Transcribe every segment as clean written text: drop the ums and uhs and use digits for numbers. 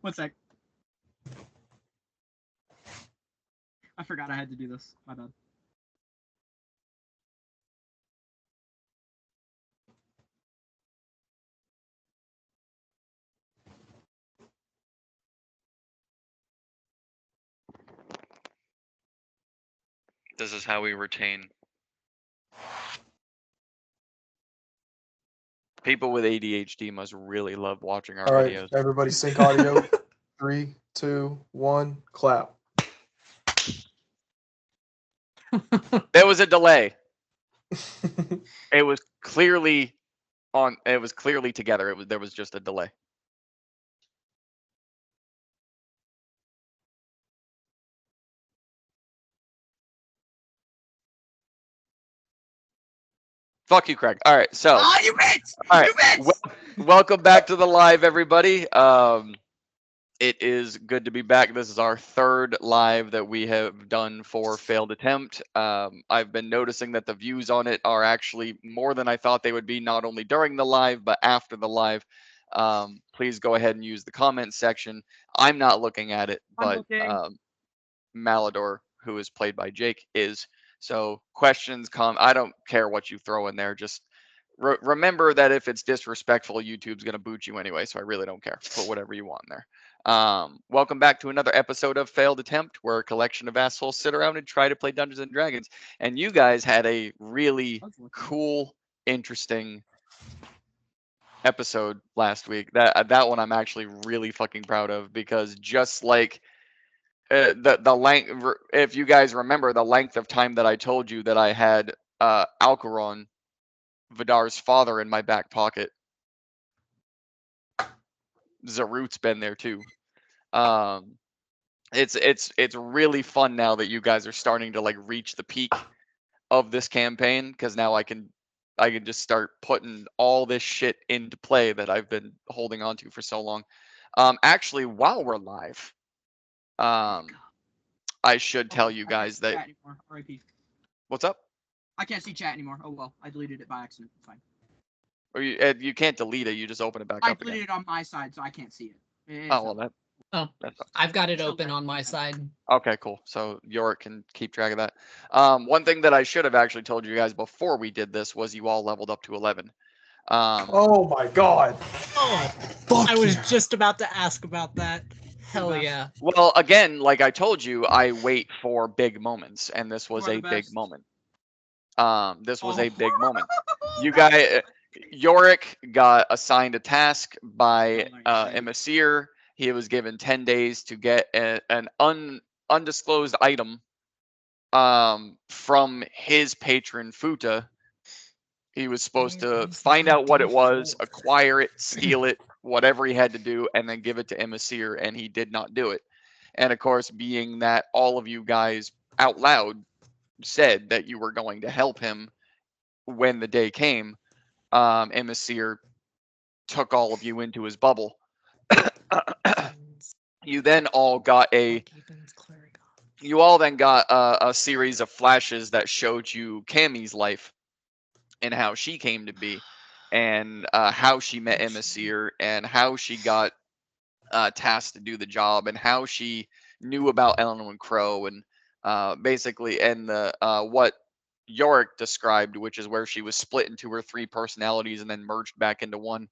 One sec. I forgot I had to do this. My bad. This is how we retain. People with ADHD must really love watching our All right, videos. everybody sync audio. 3, 2, 1, clap. There was a delay. It was clearly on. It was clearly together. There was just a delay. Fuck you, Craig. All right, so Oh, you bitch! all right, You bitch! welcome back to the live, everybody. It is good to be back. This is our third live that we have done for Failed Attempt. I've been noticing that the views on it are actually more than I thought they would be, not only during the live, but after the live. Please go ahead and use the comment section. I'm not looking at it, I'm but looking. Malador, who is played by Jake, is. So questions, I don't care what you throw in there. Just remember that if it's disrespectful, YouTube's gonna boot you anyway. So I really don't care. Put whatever you want in there. Welcome back to another episode of Failed Attempt, where a collection of assholes sit around and try to play Dungeons and Dragons. And you guys had a really cool, interesting episode last week. That one I'm actually really fucking proud of, because just like the length, if you guys remember the length of time that I told you that I had Alcaron, Vidar's father, in my back pocket, Zarut's been there too. Um, it's really fun now that you guys are starting to like reach the peak of this campaign, because now I can just start putting all this shit into play that I've been holding on to for so long. Actually, while we're live, I should tell you guys that. Chat anymore. R.I.P. What's up? I can't see chat anymore. Oh well, I deleted it by accident. It's fine. Or you can't delete it. You just open it back I up again. deleted it on my side, so I can't see it. Oh well, that. Oh, That sucks. I've got it open on my side. Okay, cool. So Yorick can keep track of that. One thing that I should have actually told you guys before we did this was you all leveled up to 11. Oh my god. Oh, Fuck I was yeah. just about to ask about that. Hell yeah. Well, again, like I told you, I wait for big moments, and this was a big moment. This was a big moment. You guys, Yorick got assigned a task by Emissir. He was given 10 days to get an undisclosed item from his patron Futa. He was supposed to find out what it was, acquire it, steal it, whatever he had to do, and then give it to Emissir, and he did not do it. And of course, being that all of you guys out loud said that you were going to help him when the day came, Emissir took all of you into his bubble. You then all got you all then got a series of flashes that showed you Cammy's life and how she came to be, and how she met Emissir, and how she got tasked to do the job, and how she knew about Eleanor and Crow, and basically, and the what Yorick described, which is where she was split into her three personalities and then merged back into one.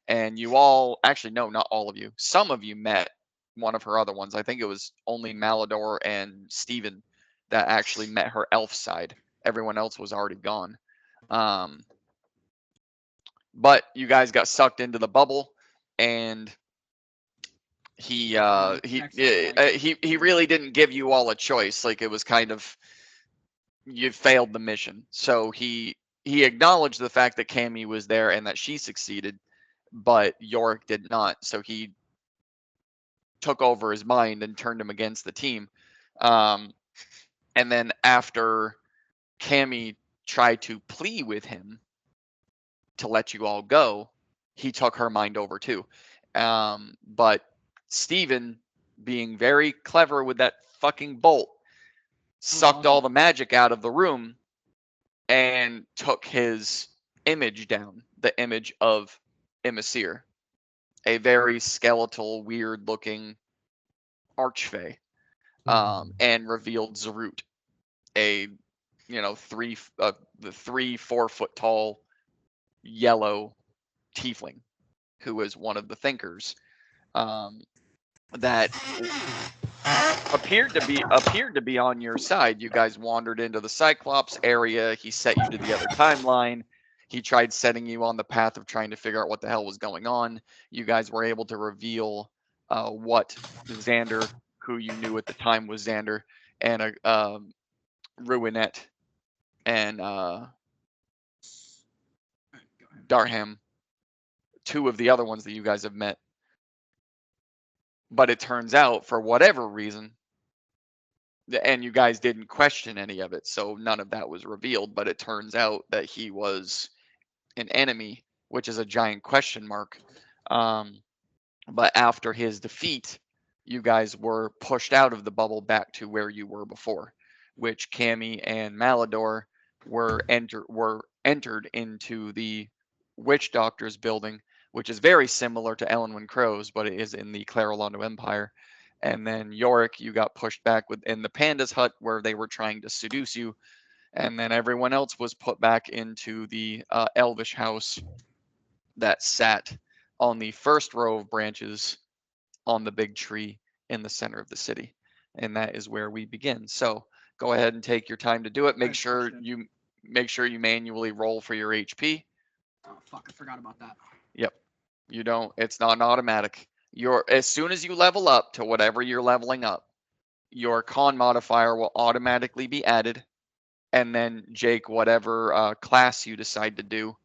And you all, actually, no, not all of you. Some of you met one of her other ones. I think it was only Malador and Steven that actually met her elf side. Everyone else was already gone. But you guys got sucked into the bubble, and he really didn't give you all a choice. Like, it was kind of, you failed the mission. So he acknowledged the fact that Cammy was there and that she succeeded, but Yorick did not. So he took over his mind and turned him against the team. And then after Cammy tried to plea with him to let you all go, he took her mind over too. But Steven, being very clever with that fucking bolt, sucked all the magic out of the room and took his image down, the image of Emissir. a very skeletal, weird-looking archfey, and revealed Zarut, a the 3-4 foot tall yellow tiefling, who is one of the thinkers, that appeared to be on your side. You guys wandered into the Cyclops area. He set you to the other timeline. He tried setting you on the path of trying to figure out what the hell was going on. You guys were able to reveal what Xander, who you knew at the time was Xander, and Ruinette and Darham, two of the other ones that you guys have met. But it turns out, for whatever reason, and you guys didn't question any of it, so none of that was revealed, but it turns out that he was an enemy, which is a giant question mark. But after his defeat, you guys were pushed out of the bubble back to where you were before, which Cammy and Malador were entered into the Witch Doctor's building, which is very similar to Ellenwyn Crow's, but it is in the Clarolondo Empire. And then Yorick, you got pushed back within the Panda's hut where they were trying to seduce you. And then everyone else was put back into the Elvish house that sat on the first row of branches on the big tree in the center of the city. And that is where we begin. So go ahead and take your time to do it. Make sure you manually roll for your HP. Oh fuck, I forgot about that. Yep. You don't, it's not an automatic. As soon as you level up to whatever you're leveling up, your con modifier will automatically be added. And then Jake, whatever class you decide to do,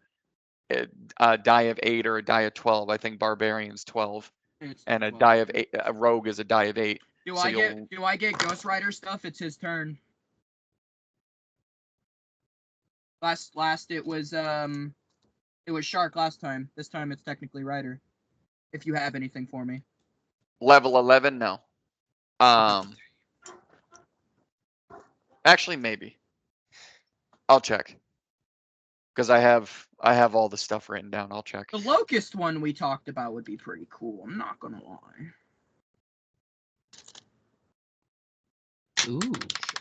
a die of 8 or a die of 12. I think Barbarian's 12. And a 12. die of 8, a rogue is a die of 8. Do I get Ghost Rider stuff? It's his turn. Last it was Shark last time. This time it's technically Rider. If you have anything for me. Level 11, no. Actually, maybe. I'll check. Because I have all the stuff written down. I'll check. The Locust one we talked about would be pretty cool. I'm not gonna lie. Ooh.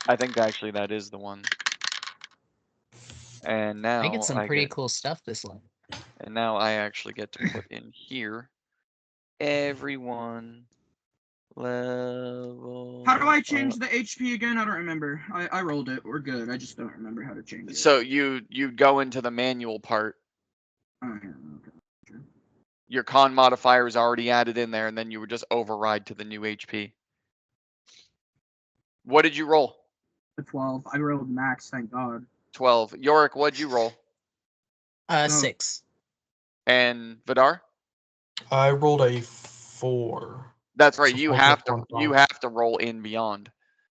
I think actually that is the one. And now I get some pretty cool stuff this one. And now I actually get to put in here everyone level. How do I change the HP again? I don't remember. I rolled it. We're good. I just don't remember how to change it. So you go into the manual part. Oh, yeah, okay. Your con modifier is already added in there, and then you would just override to the new HP. What did you roll? A 12. I rolled max, thank God. 12. Yorick, what'd you roll? 6. And Vidar? I rolled a 4. That's right. So You 4 have plus to 1, you have to roll in beyond.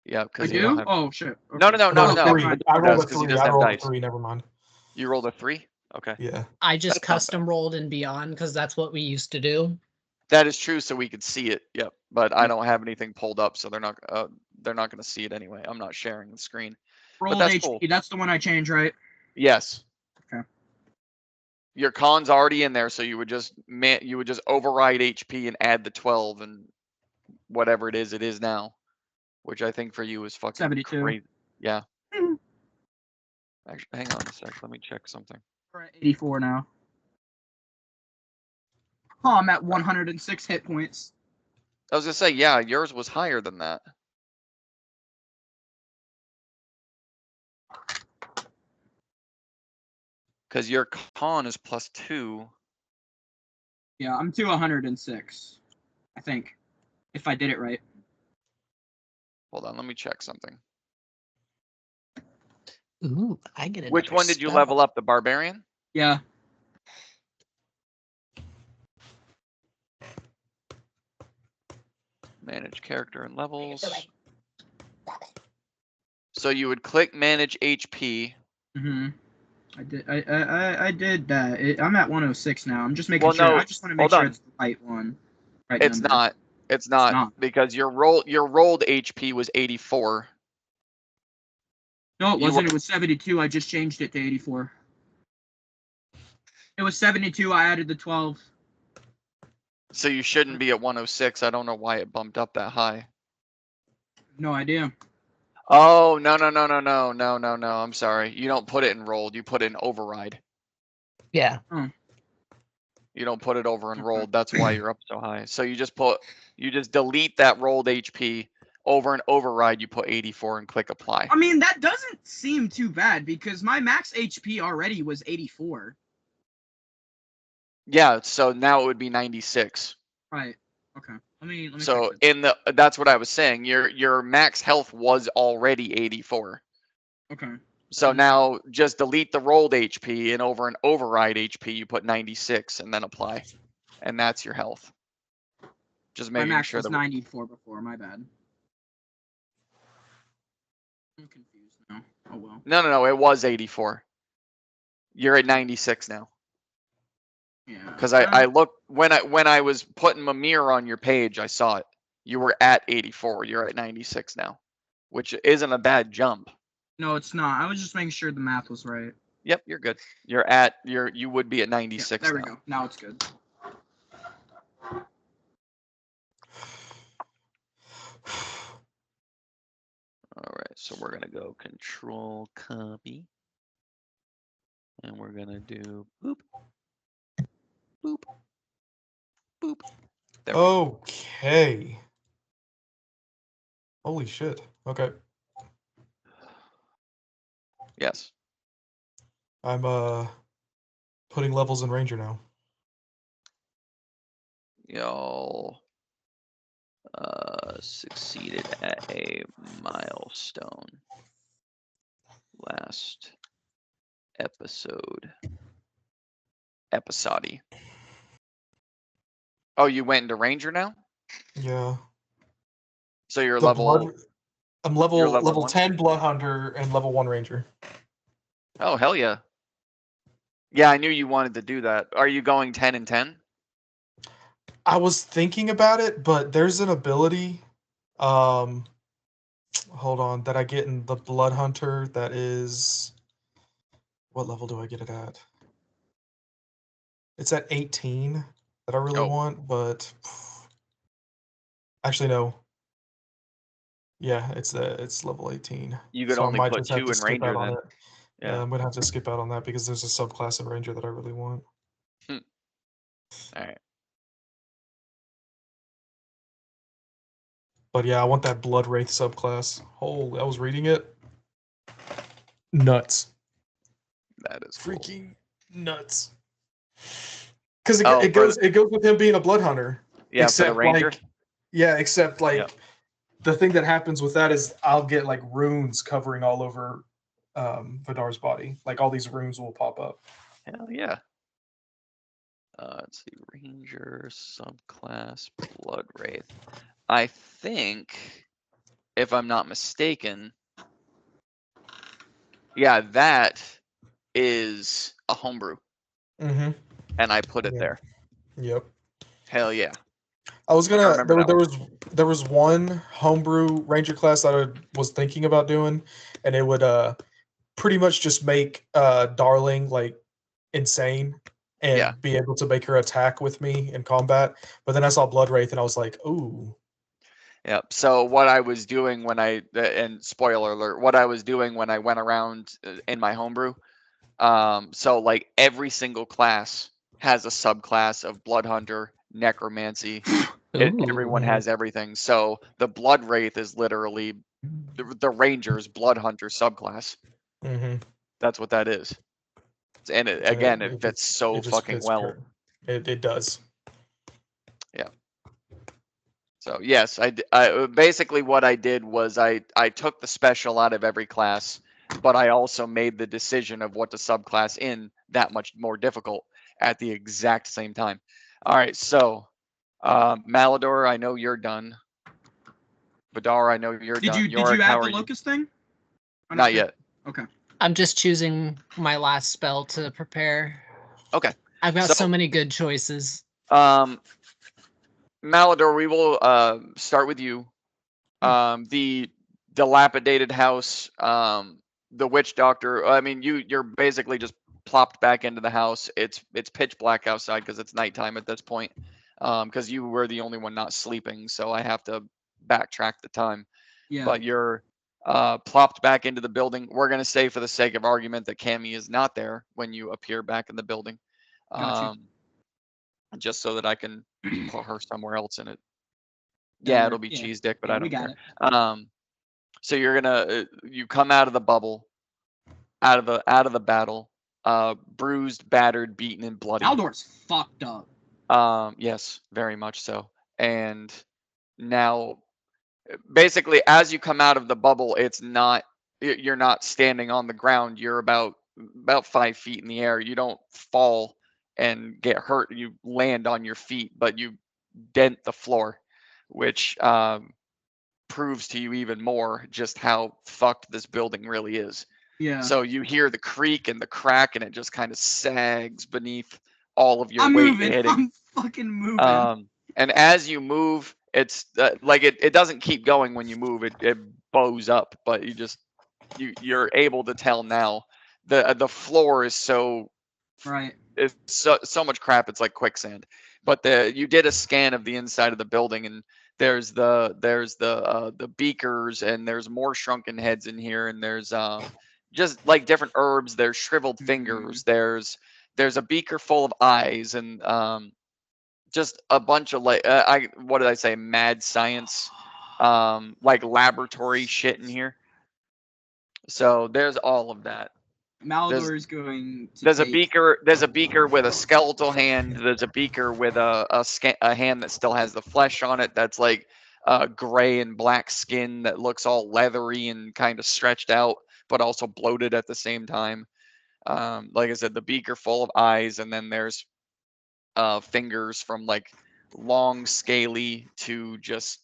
Yeah, I because do? Oh shit. Okay. No. No, 3. I rolled a because he 3. doesn't I have rolled a dice. 3. Never mind. You rolled a 3? Okay. Yeah. I just That's not custom rolled in Beyond because that's what we used to do. That is true, so we could see it. Yep. But I don't have anything pulled up, so they're not going to see it anyway. I'm not sharing the screen. Rolled that's HP. cool. That's the one I changed, right? Yes. Okay. Your con's already in there, so you would just override HP and add the 12 and whatever it is now, which I think for you is fucking 72. crazy. Yeah. Mhm. Actually, hang on a sec. Let me check something. We're at 84 now. Oh, I'm at 106 hit points. I was gonna say, yeah, yours was higher than that. Because your con is +2. Yeah, I'm to 106. I think. If I did it right. Hold on, let me check something. Ooh, I get it. Which one did you level up? The Barbarian? Yeah. Manage character and levels. So you would click manage HP. Mm-hmm. I did that. I'm at 106 now. I'm just making Well, sure. no, I just want to make hold sure on. it's the right one. Right It's number. not. It's not because your rolled HP was 84. No, it You wasn't. were- It was 72. I just changed it to 84. It was 72. I added the 12. So you shouldn't be at 106. I don't know why it bumped up that high. No idea. Oh, no. I'm sorry. You don't put it in rolled. You put it in override. Yeah. You don't put it over in Okay. rolled. That's why you're up so high. So you just delete that rolled HP. Over an override, you put 84 and click apply. I mean, that doesn't seem too bad because my max HP already was 84. Yeah, so now it would be 96. Right. Okay. Let me So check this. that's what I was saying. Your max health was already 84. Okay. So now just delete the rolled HP and over an override HP you put 96 and then apply. And that's your health. Just My making max sure was that 94 before. My bad. I'm confused now. Oh well. No, it was 84. You're at 96 now. Yeah. Because I looked when I was putting Mimir on your page, I saw it. You were at 84. You're at 96 now, which isn't a bad jump. No, it's not. I was just making sure the math was right. Yep, you're good. You would be at 96 Yeah, there we now. go. Now it's good. All right, so we're gonna go control copy, and we're gonna do boop, boop, boop. There we go. Okay. Holy shit. Okay. Yes. I'm putting levels in Ranger now. Y'all succeeded at a milestone last episode. Oh, you went into Ranger now? Yeah. So you're The level. blood. I'm you're level level 1? 10 Blood Hunter and level 1 Ranger. Oh, hell yeah. Yeah, I knew you wanted to do that. Are you going 10 and 10? I was thinking about it, but there's an ability, hold on, that I get in the Blood Hunter that is, what level do I get it at? It's at 18 that I really Oh. want, but actually no. Yeah, it's level 18. You could So I only might put just have 2 to in skip Ranger out on then. it. Yeah, I'm gonna have to skip out on that because there's a subclass in Ranger that I really want. All right. But yeah, I want that Blood Wraith subclass. Holy, I was reading it. Nuts. That is cool. Freaking nuts. Because Oh, it goes with him being a blood hunter. Yeah, for the Ranger. Except the thing that happens with that is I'll get like runes covering all over Vidar's body. Like all these runes will pop up. Hell yeah. Let's see, Ranger subclass Blood Wraith. I think, if I'm not mistaken, yeah, that is a homebrew, Mm-hmm. and I put it Yeah. there. Yep. Hell yeah. I was gonna. remember There was one homebrew ranger class that I was thinking about doing, and it would pretty much just make Darling like insane and Yeah. be able to make her attack with me in combat. But then I saw Blood Wraith and I was like, ooh. Yep. So what I was doing when and spoiler alert, what I was doing when I went around in my homebrew, so like every single class has a subclass of Blood Hunter, Necromancy. Everyone Ooh. has everything. So the Blood Wraith is literally the Ranger's Blood Hunter subclass. Mm-hmm. That's what that is. And it fits so fucking well. It does. Yeah. So yes, I basically what I did was I took the special out of every class, but I also made the decision of what to subclass in that much more difficult at the exact same time. All right, so Malador, I know you're done. Vidar, I know you're done. Did you add the locust thing? Not yet. Okay. I'm just choosing my last spell to prepare. Okay. I've got so many good choices. Malador, we will start with you. The dilapidated house, the witch doctor. I mean, you're basically just plopped back into the house. It's pitch black outside because it's nighttime at this point. because you were the only one not sleeping, so I have to backtrack the time. Yeah. But you're plopped back into the building. We're gonna say, for the sake of argument, that Cammy is not there when you appear back in the building, Gotcha. just so that I can put her somewhere else in it. That'll Yeah, work. it'll be Yeah. cheese dick, but Yeah, I we don't got care. it. So you're gonna you come out of the bubble, out of the battle, bruised, battered, beaten, and bloody. Aldor's fucked up. Yes, very much so. And now, basically, as you come out of the bubble, it's not you're not standing on the ground. You're about 5 feet in the air. You don't fall and get hurt. You land on your feet, but you dent the floor, which proves to you even more just how fucked this building really is. Yeah. So you hear the creak and the crack, and it just kind of sags beneath all of your I'm weight moving. hitting. I'm fucking moving. And as you move, it's like it doesn't keep going when you move. It bows up, but you're able to tell now. The floor is so Right. it's so much crap. It's like quicksand. But you did a scan of the inside of the building, and there's the beakers, and there's more shrunken heads in here, and there's just like different herbs. There's shriveled fingers. There's a beaker full of eyes, and just a bunch of like what did I say? Mad science, like laboratory shit in here. So there's all of that. Malador is going to There's a take- beaker. There's a beaker with a skeletal hand. There's a beaker with a hand that still has the flesh on it. That's like gray and black skin that looks all leathery and kind of stretched out, but also bloated at the same time. Like I said, the beaker full of eyes, and then there's fingers from like long, scaly to just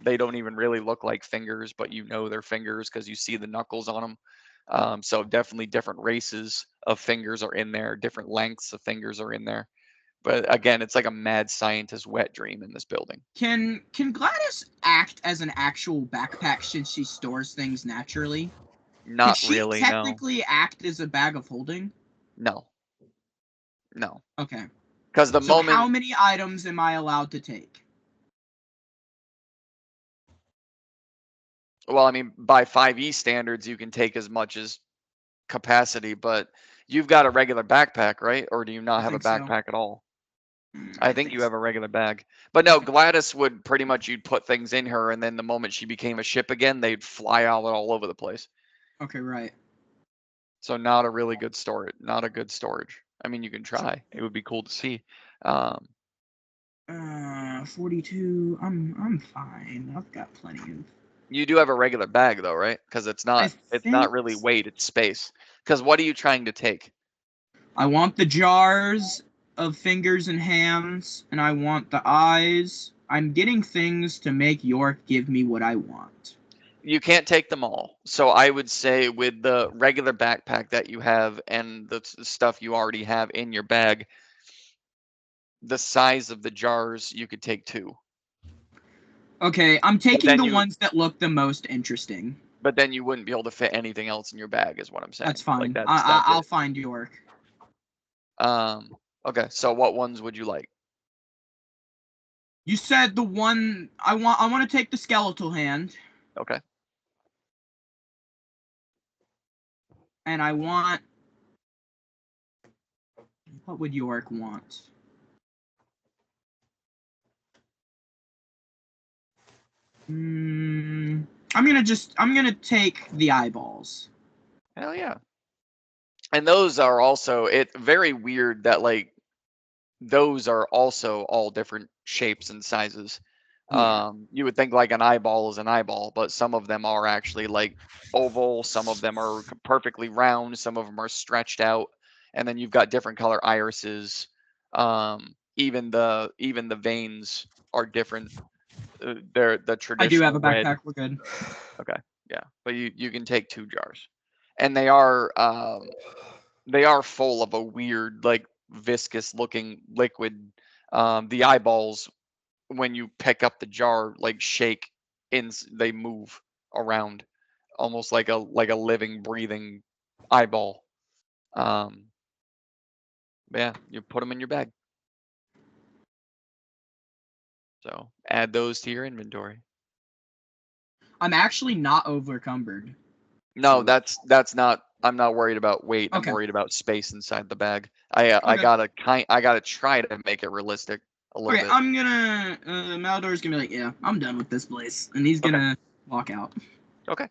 they don't even really look like fingers, but you know they're fingers because you see the knuckles on them. So definitely different races of fingers are in there, different lengths of fingers are in there. But again, it's like a mad scientist wet dream in this building. Can Gladys act as an actual backpack since she stores things naturally? Not Could she really, no. technically act as a bag of holding? No. Okay. Because the So moment how many items am I allowed to take? well, I mean, by 5e standards, you can take as much as capacity, but you've got a regular backpack, right? Or do you not I have a think so. backpack at all? Mm, I think you have a regular bag. But no, Gladys would pretty much, you'd put things in her, and then the moment she became a ship again, they'd fly out all over the place. Okay, right. So not a really good storage. Not a good storage. I mean, you can try. It would be cool to see. 42. I'm fine. I've got plenty of. You do have a regular bag though, right? Because it's not think really weight, it's space. Because what are you trying to take? I want the jars of fingers and hands, and I want the eyes. I'm getting things to make York give me what I want. You can't take them all. So I would say with the regular backpack that you have and the stuff you already have in your bag, the size of the jars, you could take 2. Okay, I'm taking then the you- ones that look the most interesting. But then you wouldn't be able to fit anything else in your bag, is what I'm saying. That's fine. Like I'll it. find York. Okay, so what ones would you like? You said the one I want to take the skeletal hand. Okay. And I want. What would York want? I'm gonna take the eyeballs. Hell yeah. And those are also very weird that like those are also all different shapes and sizes. Yeah. You would think like an eyeball is an eyeball, but some of them are actually like oval, some of them are perfectly round, some of them are stretched out, and then you've got different color irises. Even the veins are different. They're the traditional I do have a red. backpack. We're good. Okay, yeah, but you can take 2 jars, and they are full of a weird like viscous looking liquid. The eyeballs, when you pick up the jar, like shake they move around almost like a living breathing eyeball. Yeah, you put them in your bag. So add those to your inventory. I'm actually not overcumbered. No, So- that's not. I'm not worried about weight. I'm Okay. worried about space inside the bag. I gotta try to make it realistic a little Okay, bit. I'm gonna. Malador's gonna be like, yeah, I'm done with this place, and he's gonna walk out. Okay.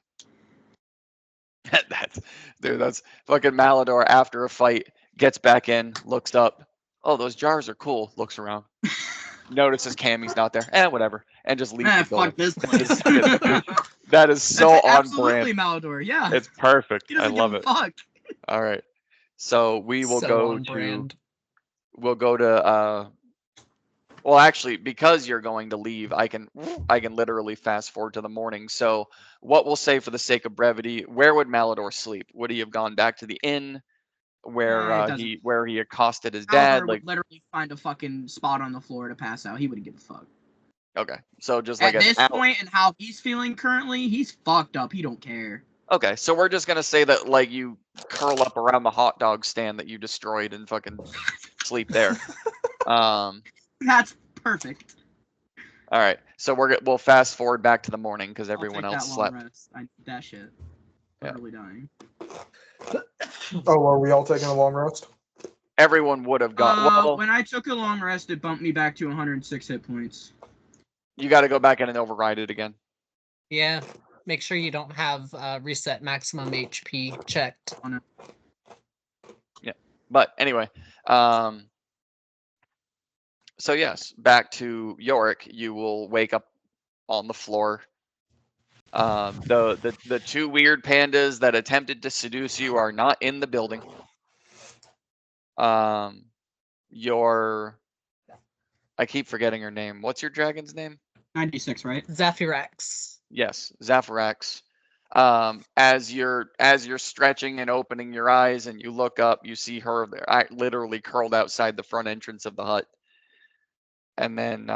That's fucking Malador after a fight gets back in, looks up. Oh, those jars are cool. Looks around, notices Cammy's not there. Whatever, and just leaves the building. Fuck this place. That is so That's on absolutely brand. Malador. Yeah, It's perfect. he I doesn't love give it. a fuck. All right. So we will So go on to brand. we'll go to well, actually, because you're going to leave, I can literally fast forward to the morning. So what we'll say for the sake of brevity, where would Malador sleep? Would he have gone back to the inn where It doesn't- he accosted his Malador dad? would Like, literally find a fucking spot on the floor to pass out. He wouldn't give a fuck. okay, so just like At an this out. point and how he's feeling currently, he's fucked up. He don't care. Okay, so we're just gonna say that like you curl up around the hot dog stand that you destroyed and fucking sleep there. That's perfect. All right, so we'll fast forward back to the morning because I'll everyone take else that long slept. rest. I need that shit. Yeah. Totally dying. Oh, are we all taking a long rest? Everyone would have gone. Well, When I took a long rest, it bumped me back to 106 hit points. you got to go back in and override it again. Yeah. Make sure you don't have reset maximum HP checked. But anyway, so yes, back to Yorick. You will wake up on the floor. The two weird pandas that attempted to seduce you are not in the building. I keep forgetting her name. What's your dragon's name? 96, right? Zaphirax. Yes, Zaphirax. As you're stretching and opening your eyes and you look up, you see her there, literally curled outside the front entrance of the hut. And then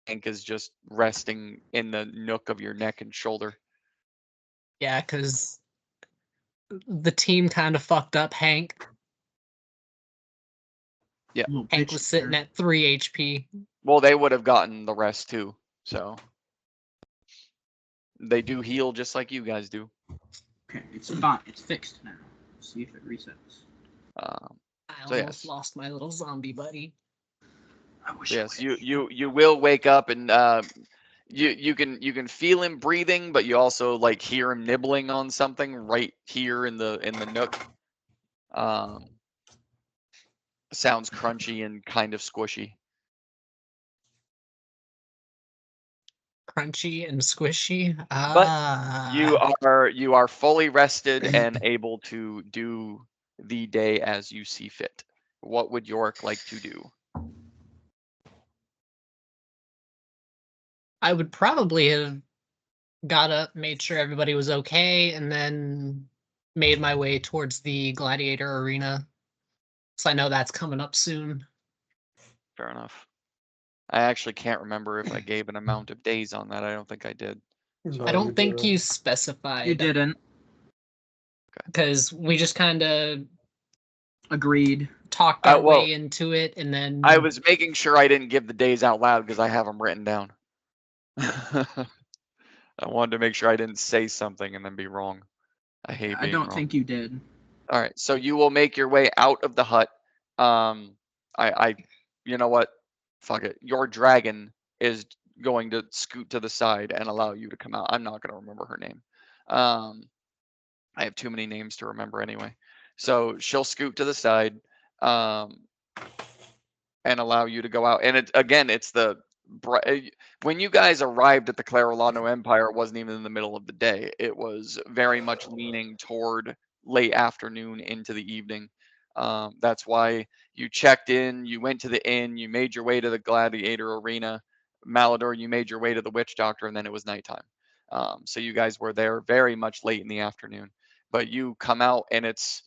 Hank is just resting in the nook of your neck and shoulder. Yeah, because the team kind of fucked up Hank. Yeah. Hank was sitting at 3 HP. Well, they would have gotten the rest too. So they do heal just like you guys do. Okay, it's fine. It's fixed now. See if it resets. I So almost yes. lost my little zombie buddy. I wish. Yes, you will wake up and you can feel him breathing, but you also like hear him nibbling on something right here in the nook. Sounds crunchy and kind of squishy. Crunchy and squishy. You are fully rested and able to do the day as you see fit. What would Yorick like to do? I would probably have got up, made sure everybody was okay, and then made my way towards the gladiator arena. So I know that's coming up soon. Fair enough. I actually can't remember if I gave an amount of days on that. I don't think I did. No, I don't think didn't. you specified. You didn't. Because we just kind of Agreed. talked our well, way into it, and then I was making sure I didn't give the days out loud because I have them written down. I wanted to make sure I didn't say something and then be wrong. I hate I being don't wrong. think you did. All right, so you will make your way out of the hut. You know what? Fuck it. Your dragon is going to scoot to the side and allow you to come out. I'm not going to remember her name. I have too many names to remember anyway. So she'll scoot to the side, and allow you to go out. And it's when you guys arrived at the Clarolano Empire, it wasn't even in the middle of the day. It was very much leaning toward late afternoon into the evening. That's why you checked in, you went to the inn, you made your way to the gladiator arena. Malador, you made your way to the witch doctor, and then it was nighttime. So you guys were there very much late in the afternoon. But you come out and it's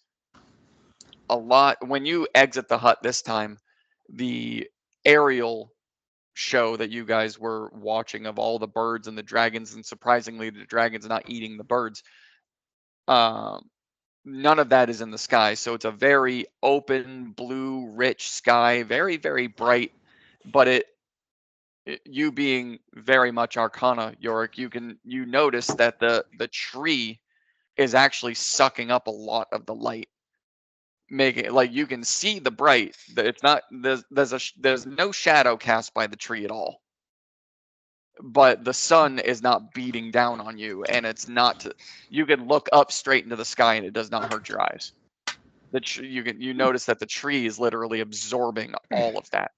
a lot. When you exit the hut this time, the aerial show that you guys were watching of all the birds and the dragons, and surprisingly the dragons not eating the birds, none of that is in the sky. So it's a very open blue rich sky, very very bright, but you being very much Arcana, Yorick, you notice that the tree is actually sucking up a lot of the light, making it like you can see the bright. It's not there's no shadow cast by the tree at all, but the sun is not beating down on you, and it's not. You can look up straight into the sky, and it does not hurt your eyes. You notice that the tree is literally absorbing all of that.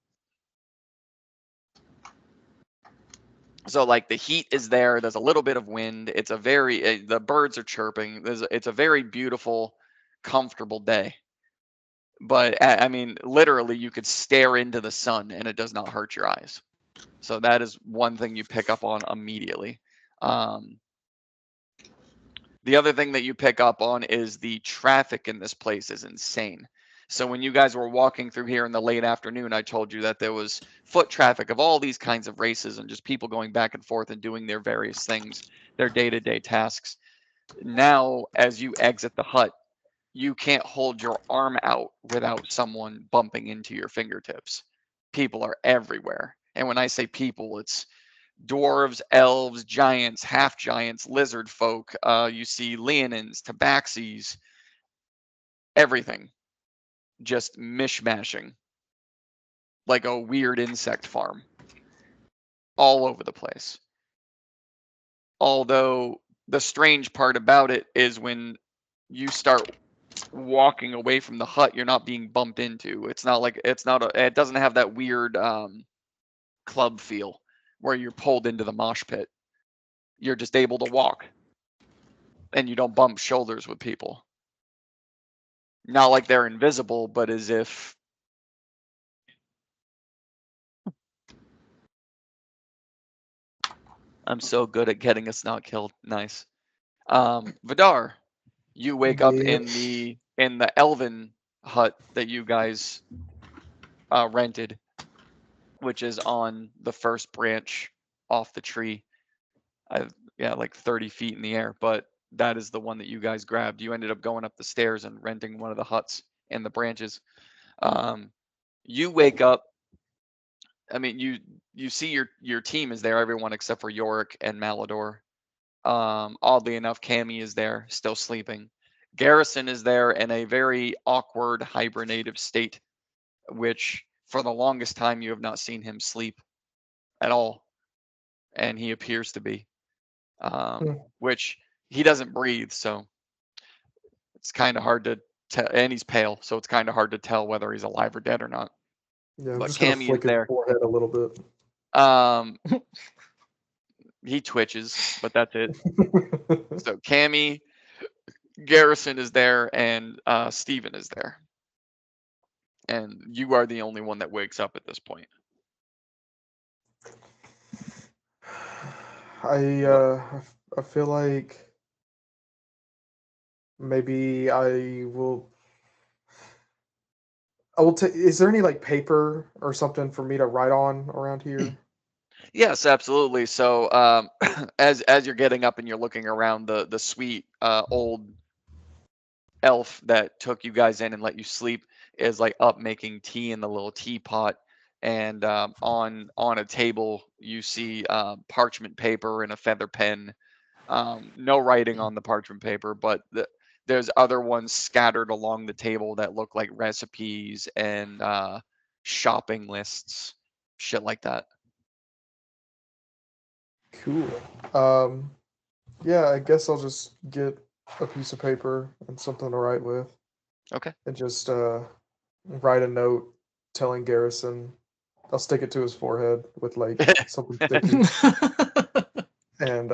So like the heat is there. There's a little bit of wind. It's a very the birds are chirping. It's a very beautiful, comfortable day. But I mean, literally, you could stare into the sun and it does not hurt your eyes. So that is one thing you pick up on immediately. The other thing that you pick up on is the traffic in this place is insane. So when you guys were walking through here in the late afternoon, I told you that there was foot traffic of all these kinds of races and just people going back and forth and doing their various things, their day-to-day tasks. Now, as you exit the hut, you can't hold your arm out without someone bumping into your fingertips. People are everywhere. And when I say people, it's dwarves, elves, giants, half giants, lizard folk. You see leonins, tabaxis, everything just mishmashing like a weird insect farm all over the place. Although the strange part about it is when you start walking away from the hut, you're not being bumped into. It doesn't have that weird club feel where you're pulled into the mosh pit. You're just able to walk and you don't bump shoulders with people. Not like they're invisible, but as if I'm so good at getting us not killed. Nice. Vidar, you wake up in the elven hut that you guys rented, which is on the first branch off the tree. Like 30 feet in the air, but that is the one that you guys grabbed. You ended up going up the stairs and renting one of the huts in the branches. You wake up. I mean, you see your team is there, everyone except for Yorick and Malador. Oddly enough, Cammy is there, still sleeping. Garrison is there in a very awkward hibernative state, which for the longest time you have not seen him sleep at all, and he appears to be. Which he doesn't breathe, so it's kind of hard to tell. And he's pale, so it's kind of hard to tell whether he's alive or dead or not. Yeah, I'm But just gonna Cammy flick is there. his forehead a little bit. He twitches, but that's it. So Cammy, Garrison is there, and Steven is there. And you are the only one that wakes up at this point. I feel like maybe I will take. Is there any like paper or something for me to write on around here? Yes, absolutely. So as you're getting up and you're looking around, the sweet old elf that took you guys in and let you sleep is like up making tea in the little teapot, and on a table you see parchment paper and a feather pen. No writing on the parchment paper, but there's other ones scattered along the table that look like recipes and shopping lists, shit like that. Cool. Yeah, I guess I'll just get a piece of paper and something to write with. Okay. And just write a note telling Garrison. I'll stick it to his forehead with like something sticky. And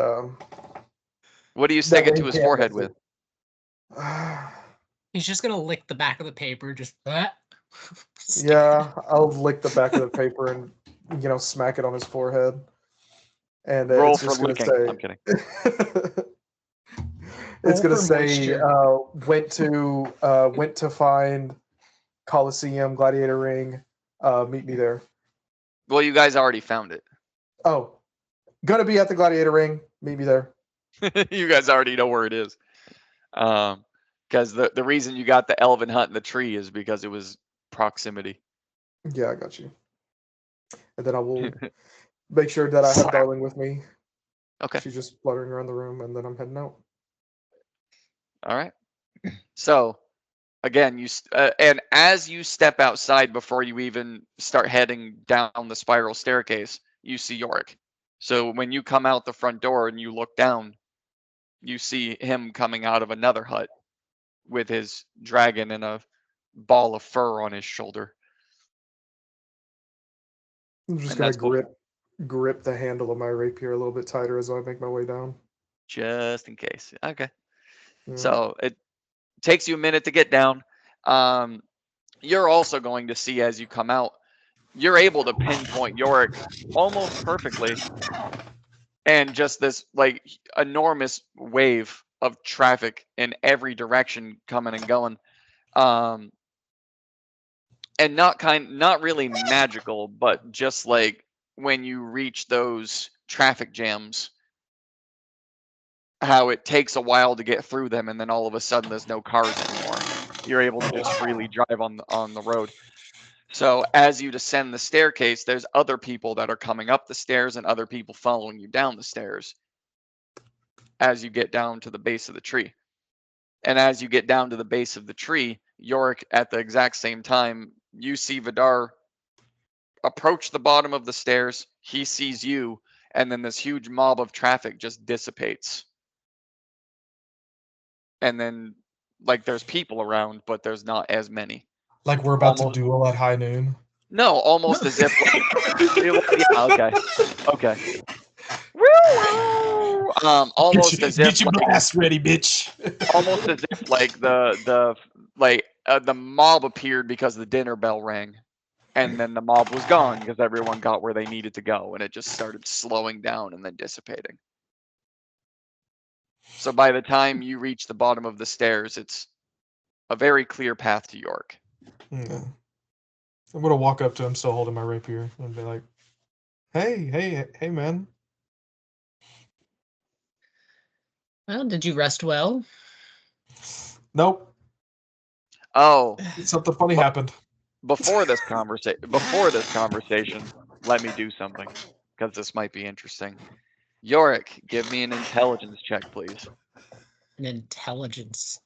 what do you stick it to his forehead with? He's just gonna lick the back of the paper, just yeah, I'll lick the back of the paper and smack it on his forehead. And roll it's just for gonna licking. say, I'm kidding. It's gonna say went to find Coliseum, Gladiator Ring. Meet me there. Well, you guys already found it. Oh, gonna be at the Gladiator Ring. Meet me there. You guys already know where it is. Because the reason you got the elven hut in the tree is because it was proximity. Yeah, I got you. And then I will make sure that I have Darling with me. Okay. She's just fluttering around the room, and then I'm heading out. All right. So, again, and as you step outside before you even start heading down the spiral staircase, you see Yorick. So when you come out the front door and you look down, you see him coming out of another hut with his dragon and a ball of fur on his shoulder. I'm just And gonna that's cool. grip the handle of my rapier a little bit tighter as I make my way down. Just in case. Okay. Yeah. So it takes you a minute to get down. You're also going to see as you come out, you're able to pinpoint Yorick almost perfectly. And just this like enormous wave of traffic in every direction coming and going. And not really magical, but just like when you reach those traffic jams, how it takes a while to get through them, and then all of a sudden there's no cars anymore. You're able to just freely drive on the road. So as you descend the staircase, there's other people that are coming up the stairs and other people following you down the stairs as you get down to the base of the tree. And as you get down to the base of the tree, Yorick, at the exact same time, you see Vidar approach the bottom of the stairs. He sees you, and then this huge mob of traffic just dissipates. And then, like, there's people around, but there's not as many. Like we're about Almost- to duel at high noon. No, almost as if. Yeah, okay. Almost as if Get your like, blast ready, bitch. almost as if like the mob appeared because the dinner bell rang, and then the mob was gone because everyone got where they needed to go, and it just started slowing down and then dissipating. So by the time you reach the bottom of the stairs, it's a very clear path to York. Yeah. I'm gonna walk up to him, still holding my rapier, and be like, "Hey, man." Well, did you rest well? Nope. Oh, Something funny happened. Before this conversation, let me do something because this might be interesting. Yorick, give me an intelligence check, please. An intelligence.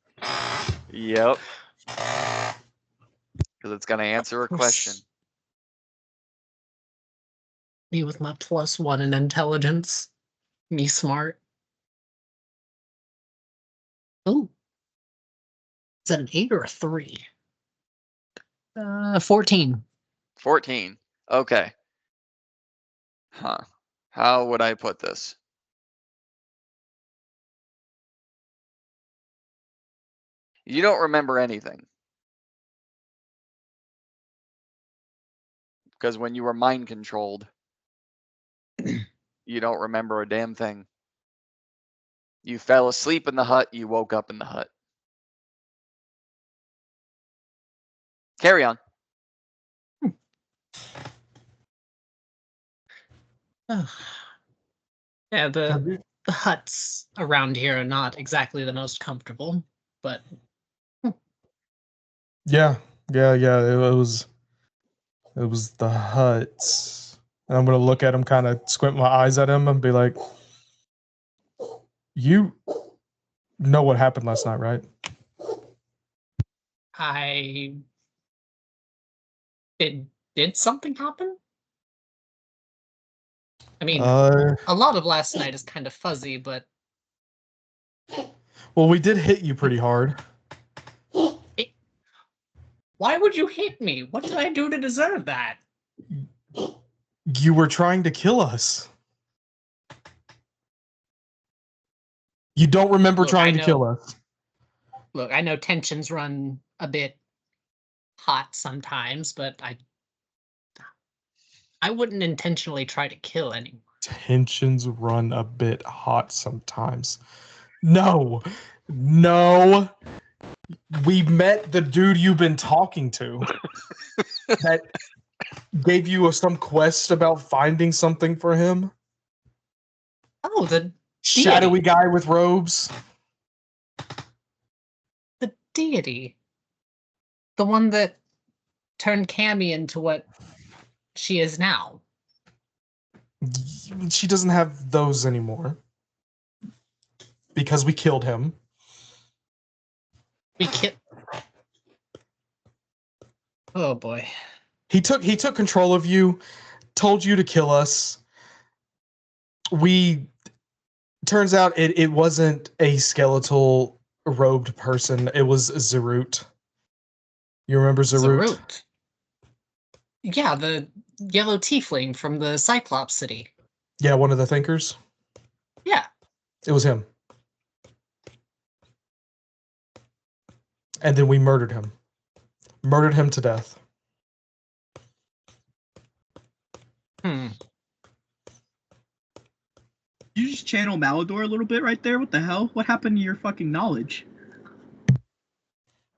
Yep. Because it's going to answer a question. Me with my +1 in intelligence. Me smart. Oh. Is that an 8 or a 3? 14. 14. Okay. Huh. How would I put this? You don't remember anything. Because when you were mind controlled, you don't remember a damn thing. You fell asleep in the hut, you woke up in the hut. Carry on. Yeah, the huts around here are not exactly the most comfortable, but Yeah. It was the huts, and I'm gonna look at him, kind of squint my eyes at him, and be like, "You know what happened last night, right?" Did something happen? I mean, Uh, a lot of last night is kind of fuzzy, but well, we did hit you pretty hard. why would you hit me? What did I do to deserve that? You were trying to kill us. You don't remember Look, trying I to kill know- us. Look, I know tensions run a bit hot sometimes, but I wouldn't intentionally try to kill anyone. Tensions run a bit hot sometimes. No. We met the dude you've been talking to that gave you some quest about finding something for him. Oh, the Shadowy guy with robes. The deity. The one that turned Cammy into what she is now. She doesn't have those anymore because we killed him. We can't. Oh boy. He took control of you, told you to kill us. Turns out it wasn't a skeletal robed person. It was Zarut. You remember Zarut? Zarut. Yeah, the yellow tiefling from the Cyclops City. Yeah, one of the thinkers. Yeah. It was him. And then we murdered him. Murdered him to death. You just channel Malador a little bit right there? What the hell? What happened to your fucking knowledge?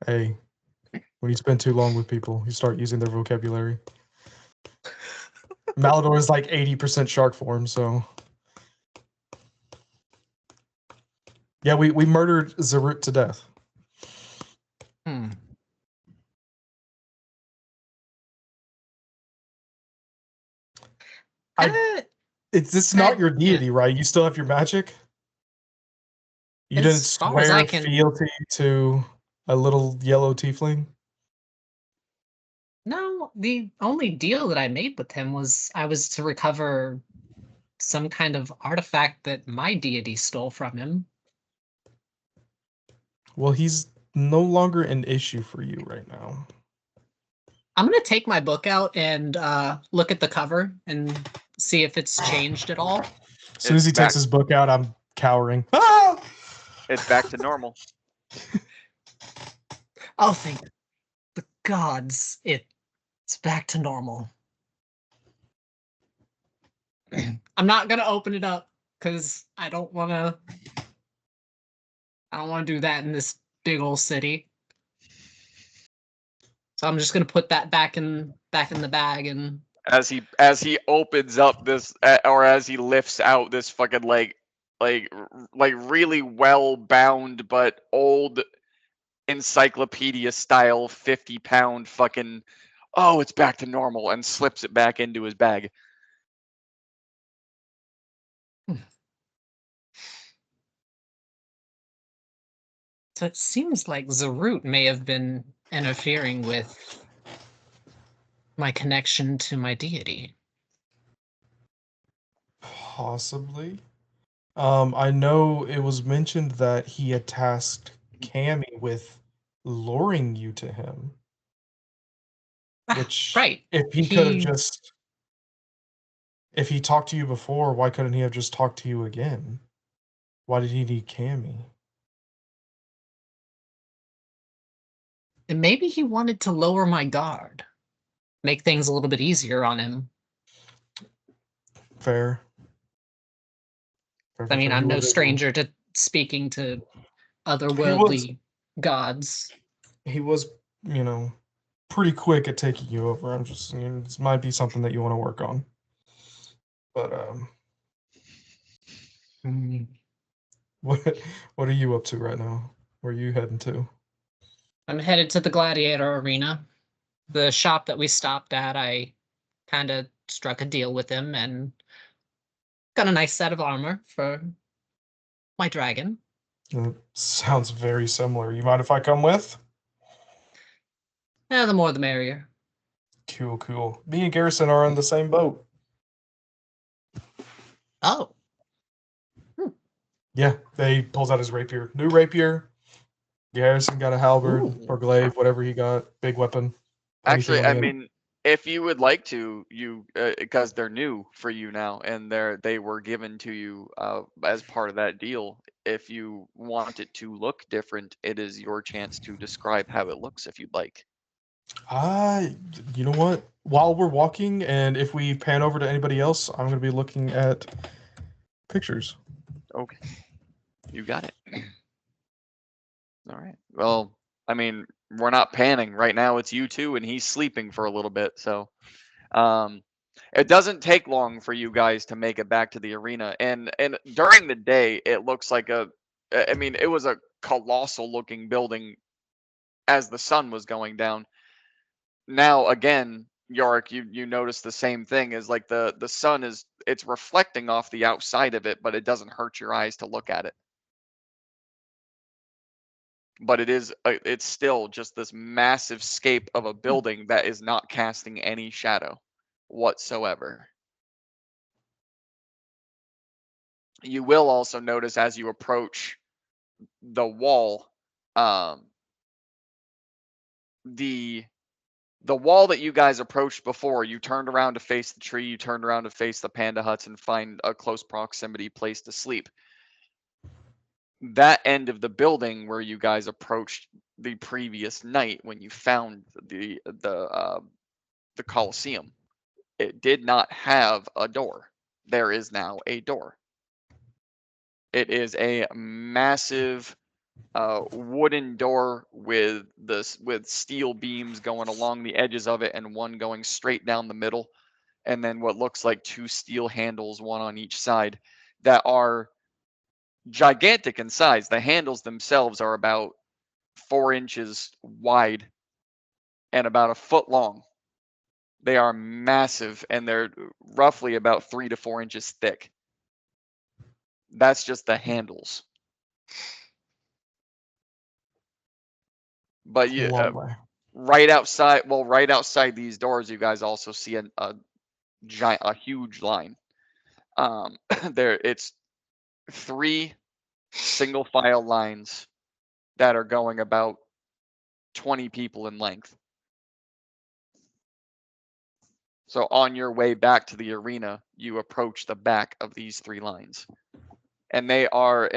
Hey, when you spend too long with people, you start using their vocabulary. Malador is like 80% shark form, so. Yeah, we murdered Zarut to death. It's not your deity, right? You still have your magic? You didn't swear fealty to a little yellow tiefling? No, the only deal that I made with him was I was to recover some kind of artifact that my deity stole from him. Well, he's no longer an issue for you right now. I'm going to take my book out and look at the cover and see if it's changed at all. As soon as he takes his book out, I'm cowering. Ah! It's back to normal. Oh, thank the gods. It's back to normal. I'm not going to open it up because I don't want to do that in this big old city. So I'm just gonna put that back in the bag, and as he opens up this, or as he lifts out this fucking like really well bound but old encyclopedia style 50-pound fucking, oh, it's back to normal, and slips it back into his bag. So it seems like Zarut may have been interfering with my connection to my deity. Possibly. I know it was mentioned that he had tasked Cammy with luring you to him. Which, right. If he could have just... If he talked to you before, why couldn't he have just talked to you again? Why did he need Cammy? And maybe he wanted to lower my guard. Make things a little bit easier on him. Fair. I mean, I'm no stranger to speaking to otherworldly gods. He was, pretty quick at taking you over. I'm just, this might be something that you want to work on. But, what are you up to right now? Where are you heading to? I'm headed to the Gladiator Arena. The shop that we stopped at, I kind of struck a deal with him and got a nice set of armor for my dragon. Sounds very similar. You mind if I come with? Yeah, the more the merrier. Cool. Me and Garrison are on the same boat. Oh. Yeah, he pulls out his rapier. New rapier. Garrison got a halberd or glaive, whatever he got. Big weapon. Actually, I mean, if you would like to, because they're new for you now, and they were given to you as part of that deal. If you want it to look different, it is your chance to describe how it looks if you'd like. You know what? While we're walking, and if we pan over to anybody else, I'm going to be looking at pictures. Okay. You got it. All right. Well, I mean, we're not panning right now. It's you two, and he's sleeping for a little bit. So, it doesn't take long for you guys to make it back to the arena. And during the day, it looks like it was a colossal looking building as the sun was going down. Now, again, Yorick, you notice the same thing. Is like the sun it's reflecting off the outside of it, but it doesn't hurt your eyes to look at it. But it's still just this massive scape of a building that is not casting any shadow whatsoever. You will also notice as you approach the wall, the wall that you guys approached before, you turned around to face the tree, you turned around to face the panda huts and find a close proximity place to sleep. That end of the building where you guys approached the previous night when you found the Colosseum, it did not have a door. There is now a door. It is a massive wooden door with steel beams going along the edges of it and one going straight down the middle, and then what looks like two steel handles, one on each side, that are gigantic in size. The handles themselves are about 4 inches wide and about a foot long. They are massive and they're roughly about 3 to 4 inches thick. That's just the handles. But you right outside these doors, you guys also see a huge line. It's 3 single file lines that are going about 20 people in length. So on your way back to the arena, you approach the back of these 3 lines. And they are,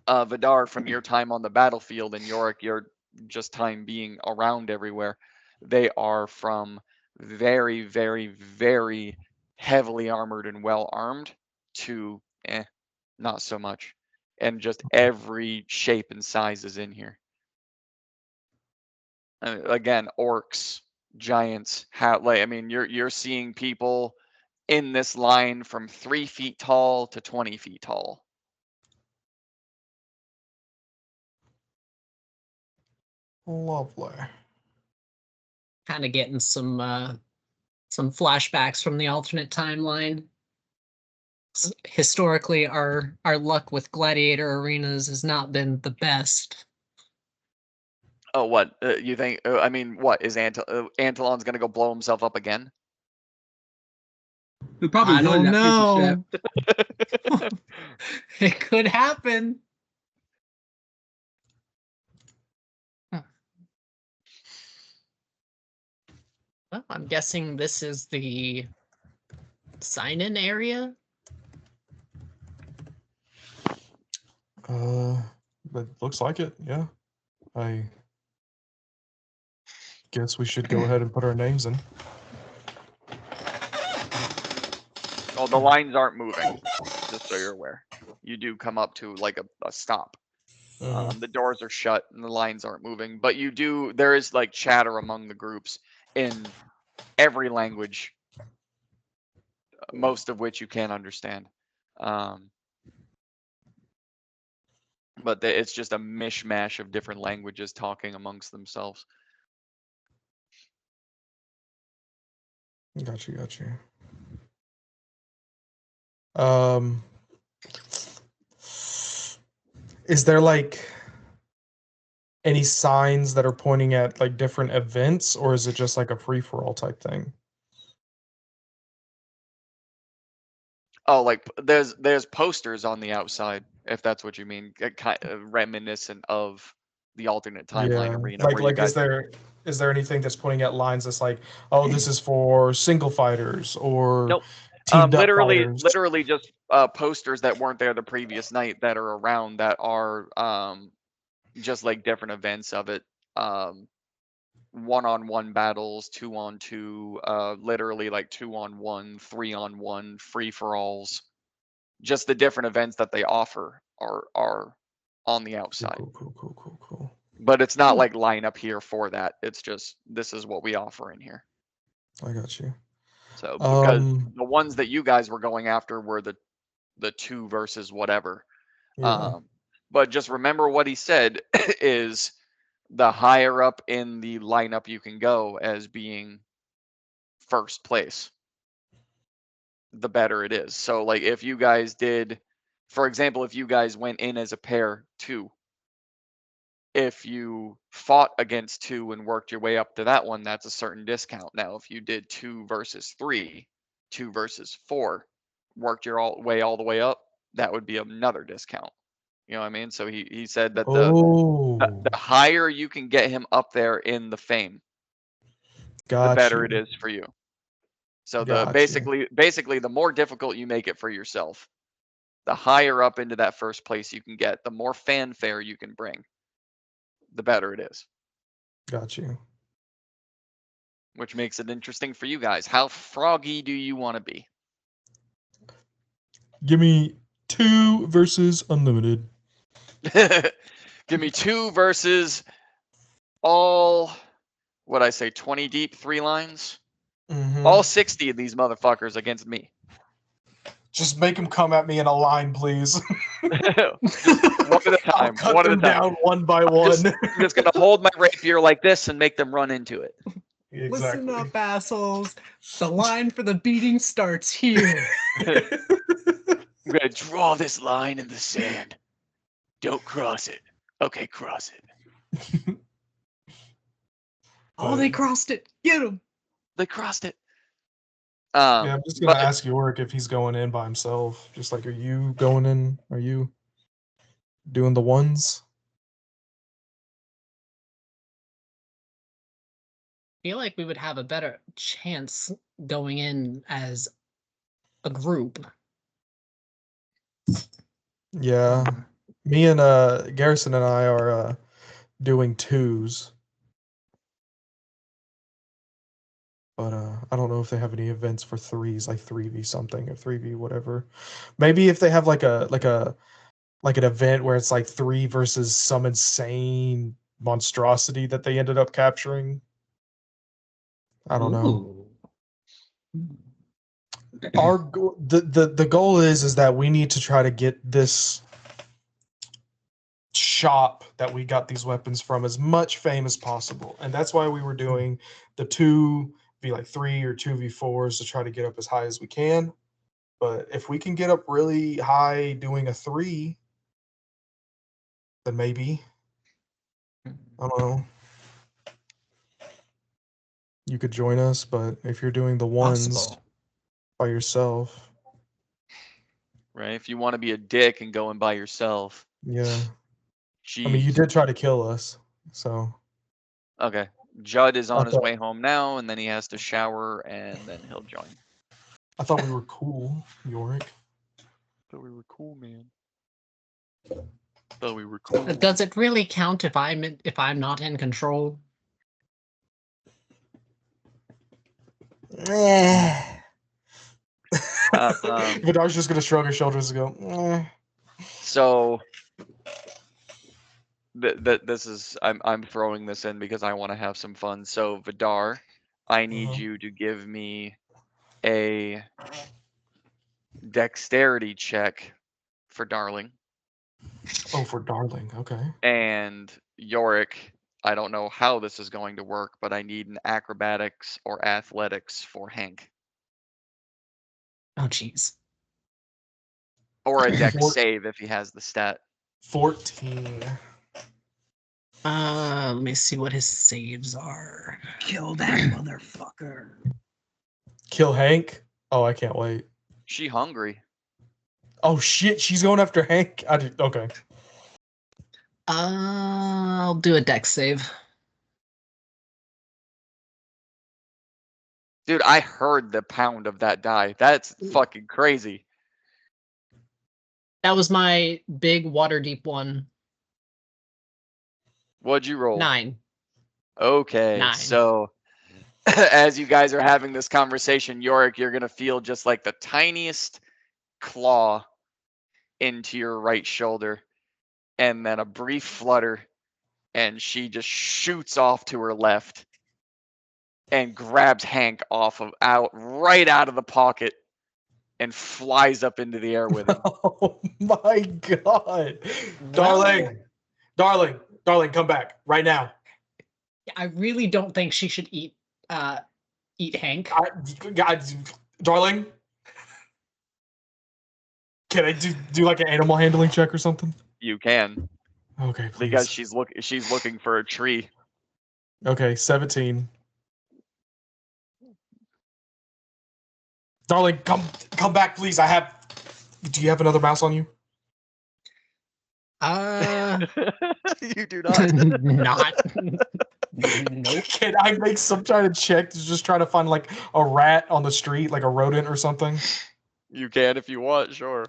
Vidar, from your time on the battlefield, and Yorick, your just time being around everywhere, they are from very, very, very heavily armored and well armed to not so much. And just every shape and size is in here. Again, orcs, giants, you're seeing people in this line from 3 feet tall to 20 feet tall. Lovely. Kind of getting some flashbacks from the alternate timeline. Historically, our luck with gladiator arenas has not been the best. Oh, what you think? What is Antolon's gonna go blow himself up again? We probably I don't that know. piece of shit. It could happen. Well, I'm guessing this is the sign-in area. But looks like it. Yeah, I guess we should go ahead and put our names in. Well, the lines aren't moving, just so you're aware. You do come up to like a stop. The doors are shut and the lines aren't moving, but there is like chatter among the groups in every language, most of which you can't understand. But it's just a mishmash of different languages talking amongst themselves. Got you. Is there like any signs that are pointing at like different events, or is it just like a free-for-all type thing? Oh, like there's posters on the outside, if that's what you mean, kind of reminiscent of the alternate timeline arena. Like is there anything that's pointing at lines that's like, oh, this is for single fighters or nope. Literally just posters that weren't there the previous night that are around that are just like different events of it. 1-on-1 battles, 2-on-2, literally like 2-on-1, 3-on-1, free-for-alls. Just the different events that they offer are on the outside. Cool. But it's not like line up here for that. It's just this is what we offer in here. I got you. So because the ones that you guys were going after were the 2 versus whatever. Yeah. But just remember what he said is the higher up in the lineup you can go as being first place, the better it is. So like if you guys did, for example, if you guys went in as a pair 2, if you fought against 2 and worked your way up to that one, that's a certain discount. Now, if you did 2 versus 3, 2 versus 4, worked your way all the way up, that would be another discount. You know what I mean? So he said that the higher you can get him up there in the fame, the better it is for you. So basically the more difficult you make it for yourself, the higher up into that first place you can get, the more fanfare you can bring, the better it is. Got you. Which makes it interesting for you guys. How froggy do you want to be? Give me 2 versus unlimited. Give me 2 versus all, what I say, 20 deep, 3 lines? Mm-hmm. All 60 of these motherfuckers against me. Just make them come at me in a line, please. One at a time. I'll cut them down one by one. I'm just gonna hold my rapier like this and make them run into it. Exactly. Listen up, assholes. The line for the beating starts here. I'm gonna draw this line in the sand. Don't cross it. Okay, cross it. Oh, they crossed it. Get them. They crossed it. Yeah, I'm just gonna ask Yorick if he's going in by himself. Just like, are you going in? Are you doing the ones? I feel like we would have a better chance going in as a group. Yeah. Me and Garrison and I are doing 2s. But I don't know if they have any events for 3s, like 3v something or 3v whatever. Maybe if they have like an event where it's like 3 versus some insane monstrosity that they ended up capturing. I don't know. The goal is that we need to try to get this shop that we got these weapons from as much fame as possible, and that's why we were doing the 2v3 or 2v4s to try to get up as high as we can. But if we can get up really high doing a 3, then maybe, I don't know, you could join us. But if you're doing the ones by yourself, right? If you want to be a dick and go in by yourself. Yeah. Jeez. I mean, you did try to kill us, so. Okay. Judd is on his way home now, and then he has to shower, and then he'll join. I thought we were cool, Yorick. I thought we were cool, man. Thought we were cool. Does it really count if I'm not in control? Vidar's just gonna shrug his shoulders and go. So this is I'm throwing this in because I want to have some fun. So Vidar, I need you to give me a dexterity check for Darling. Oh, for Darling, okay. And Yorick, I don't know how this is going to work, but I need an acrobatics or athletics for Hank. Oh, jeez. Or a dex save if he has the stat. 14. Let me see what his saves are. Kill that motherfucker. Kill Hank? Oh, I can't wait. She hungry. Oh shit, she's going after Hank. Okay. I'll do a dex save. Dude, I heard the pound of that die. That's fucking crazy. That was my big water deep one. What'd you roll? 9. Okay, 9. So as you guys are having this conversation, Yorick, you're gonna feel just like the tiniest claw into your right shoulder, and then a brief flutter, and she just shoots off to her left and grabs Hank right out of the pocket and flies up into the air with him. Oh my god. Darling, come back right now. I really don't think she should eat Hank. Darling, can I do like an animal handling check or something? You can, Okay, please. because she's looking for a tree. Okay, 17. Darling, come back, please. Do you have another mouse on you? You do not. Not. Nope. Can I make some kind of check to just try to find like a rat on the street, like a rodent or something? You can if you want, sure.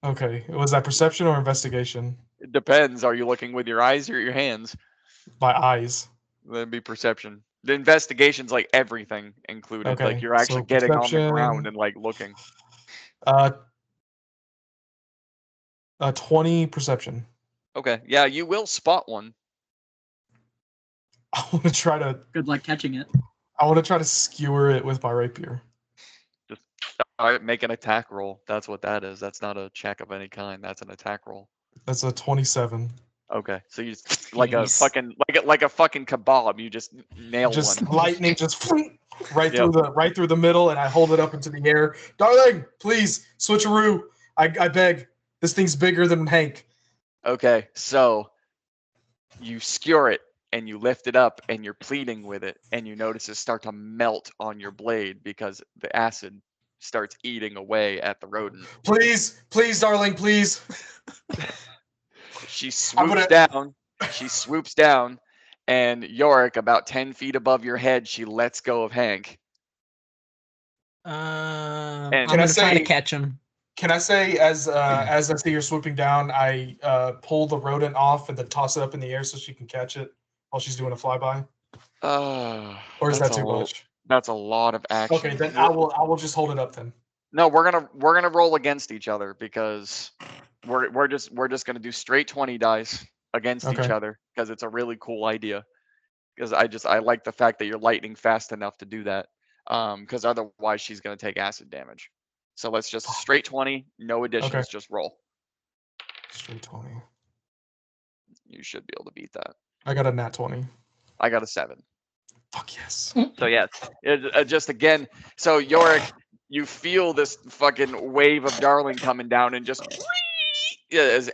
Okay, was that perception or investigation? It depends. Are you looking with your eyes or your hands? My eyes. That'd be perception. The investigation's like everything included. Okay, Like you're actually so getting on the perception. ground and like looking. 20 perception. Okay, yeah, you will spot one. I want to try to. Good luck catching it. I want to try to skewer it with my rapier. All right, make an attack roll. That's what that is. That's not a check of any kind. That's an attack roll. That's a 27. Okay, so you just, like a Jeez. fucking like a fucking kebab. You just nail Just one. lightning, just right Yep. through the middle, and I hold it up into the air. Darling, please switcheroo. I beg. This thing's bigger than Hank. Okay, so you skewer it and you lift it up and you're pleading with it, and you notice it start to melt on your blade because the acid starts eating away at the rodent. Please, darling, please. She I'm swoops down. She swoops down, and Yorick, about 10 feet above your head, she lets go of Hank. I'm Can gonna I try to say- catch him. Can I say, as I see her swooping down, I pull the rodent off and then toss it up in the air so she can catch it while she's doing a flyby? Or is that too much? That's a lot of action. Okay, then I will just hold it up then. No, we're gonna roll against each other because we're just gonna do straight 20 dice against each Okay. other because it's a really cool idea. Because I like the fact that you're lightning fast enough to do that. Because otherwise she's gonna take acid damage. So let's just straight 20, no additions, Okay. just roll. Straight 20. You should be able to beat that. I got a nat 20. I got a 7. Fuck yes. So yes, just again. So Yorick, you feel this fucking wave of Darling coming down and just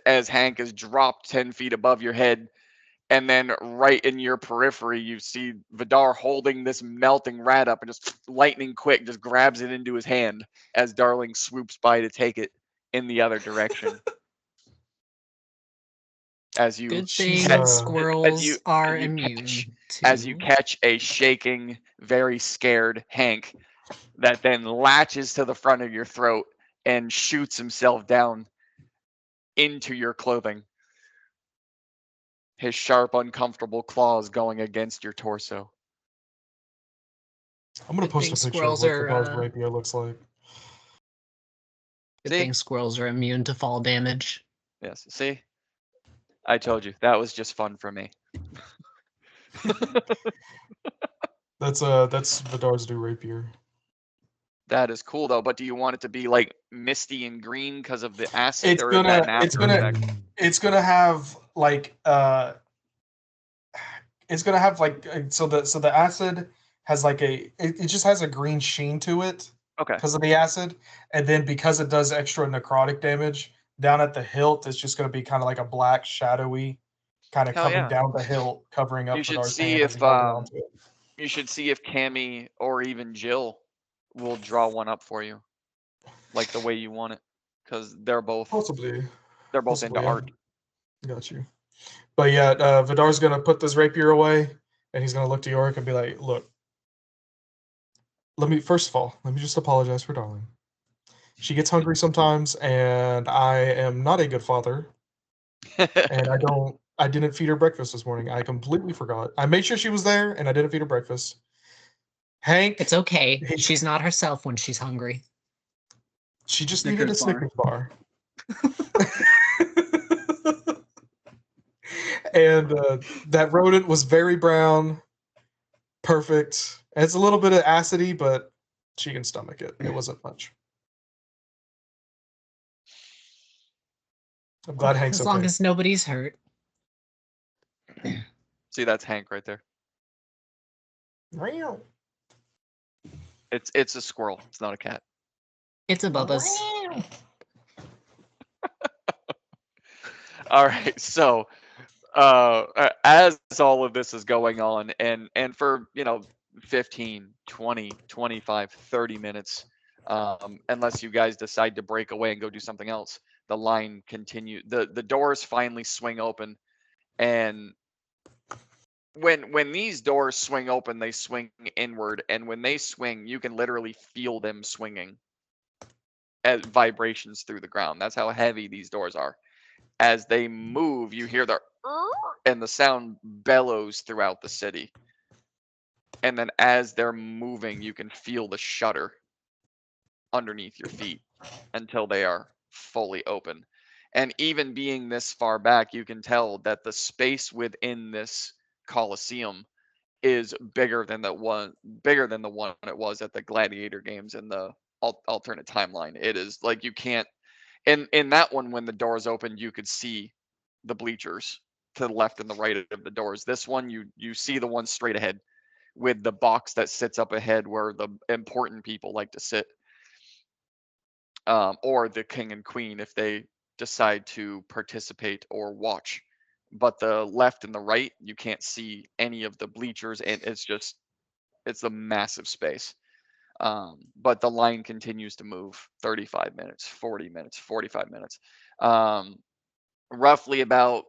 as Hank is dropped 10 feet above your head, and then right in your periphery you see Vidar holding this melting rat up and just lightning quick just grabs it into his hand as Darling swoops by to take it in the other direction. As you Good she's, thing uh, squirrels are you immune catch- to. as you catch a shaking, very scared Hank that then latches to the front of your throat and shoots himself down into your clothing. His sharp, uncomfortable claws going against your torso. I'm gonna Good post thing a picture of what squirrels are, Vidar's rapier looks like. Good See? thing squirrels are immune to fall damage. Yes, see? I told you, that was just fun for me. That's Vidar's new rapier. That is cool though, but do you want it to be like misty and green because of the acid, It's or is that gonna- an after it's gonna- effect? It's gonna have like so the acid has like it just has a green sheen to it Okay. because of the acid, and then because it does extra necrotic damage down at the hilt, it's just gonna be kind of like a black shadowy kind of Hell coming yeah. down the hilt, covering up You should Vidar's see hand as if, he holds onto it. You should see if Cammy or even Jill will draw one up for you, like the way you want it, because they're both Possibly. into Possibly, art. Got you. But yeah, Vidar's gonna put this rapier away, and he's gonna look to Yorick and be like, "Look, let me just apologize for Darling. She gets hungry sometimes, and I am not a good father, and I didn't feed her breakfast this morning. I completely forgot. I made sure she was there, and I didn't feed her breakfast. Hank, It's okay. Hey. She's not herself when she's hungry. she just needed a Snickers bar. Snickers bar." And that rodent was very brown, perfect. It's a little bit of acidy, but she can stomach it. It wasn't much. I'm glad Hank's As okay. long as nobody's hurt. See, that's Hank right there. Meow. It's a squirrel. It's not a cat. It's a Bubba's. All right. So, as all of this is going on, and for 15, 20, 25, 30 minutes, unless you guys decide to break away and go do something else, the line continue. The doors finally swing open, and when these doors swing open, they swing inward, and when they swing, you can literally feel them swinging as vibrations through the ground. That's how heavy these doors are. As they move, you hear the and the sound bellows throughout the city. And then as they're moving, you can feel the shudder underneath your feet until they are fully open. And even being this far back, you can tell that the space within this Colosseum is bigger than the one it was at the Gladiator games in the alternate timeline. It is like you can't in that one, when the doors opened, you could see the bleachers to the left and the right of the doors. This one, you see the one straight ahead with the box that sits up ahead where the important people like to sit, or the king and queen if they decide to participate or watch. But the left and the right, you can't see any of the bleachers, and it's a massive space. But the line continues to move 35 minutes, 40 minutes, 45 minutes. Roughly about,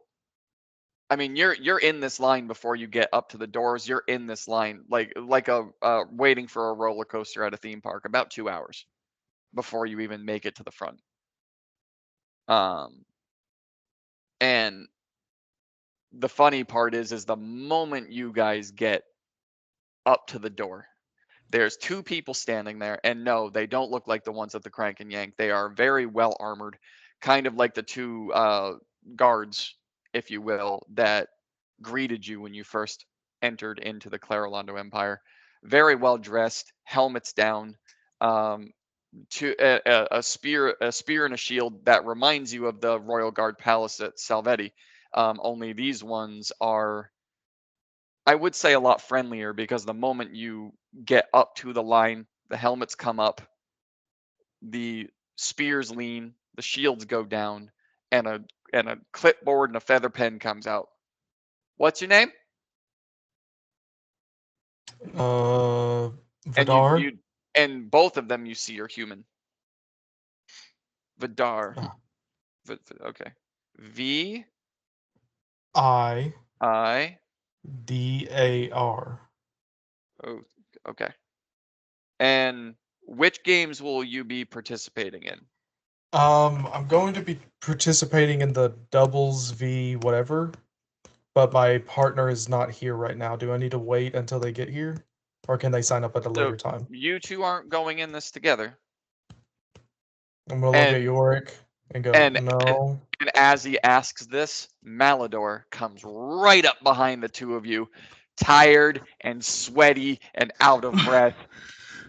I mean, you're in this line before you get up to the doors. You're in this line like a waiting for a roller coaster at a theme park, about 2 hours before you even make it to the front. And the funny part is the moment you guys get up to the door, there's two people standing there, and no, they don't look like the ones at the Crank and Yank. They are very well armored, kind of like the two guards, if you will, that greeted you when you first entered into the Clarolando Empire. Very well dressed, helmets down, to a spear and a shield that reminds you of the Royal Guard Palace at Salvetti. Only these ones are, I would say, a lot friendlier, because the moment you get up to the line, the helmets come up, the spears lean, the shields go down, and a clipboard and a feather pen comes out. What's your name? Vidar. And both of them you see are human. Vidar. Oh. Okay. V I I DAR. Oh, okay. And which games will you be participating in? I'm going to be participating in the doubles v whatever, but my partner is not here right now. Do I need to wait until they get here, or can they sign up at a later time? You two aren't going in this together. I'm gonna look at Yorick and go, no. And as he asks this, Malador comes right up behind the two of you, tired and sweaty and out of breath,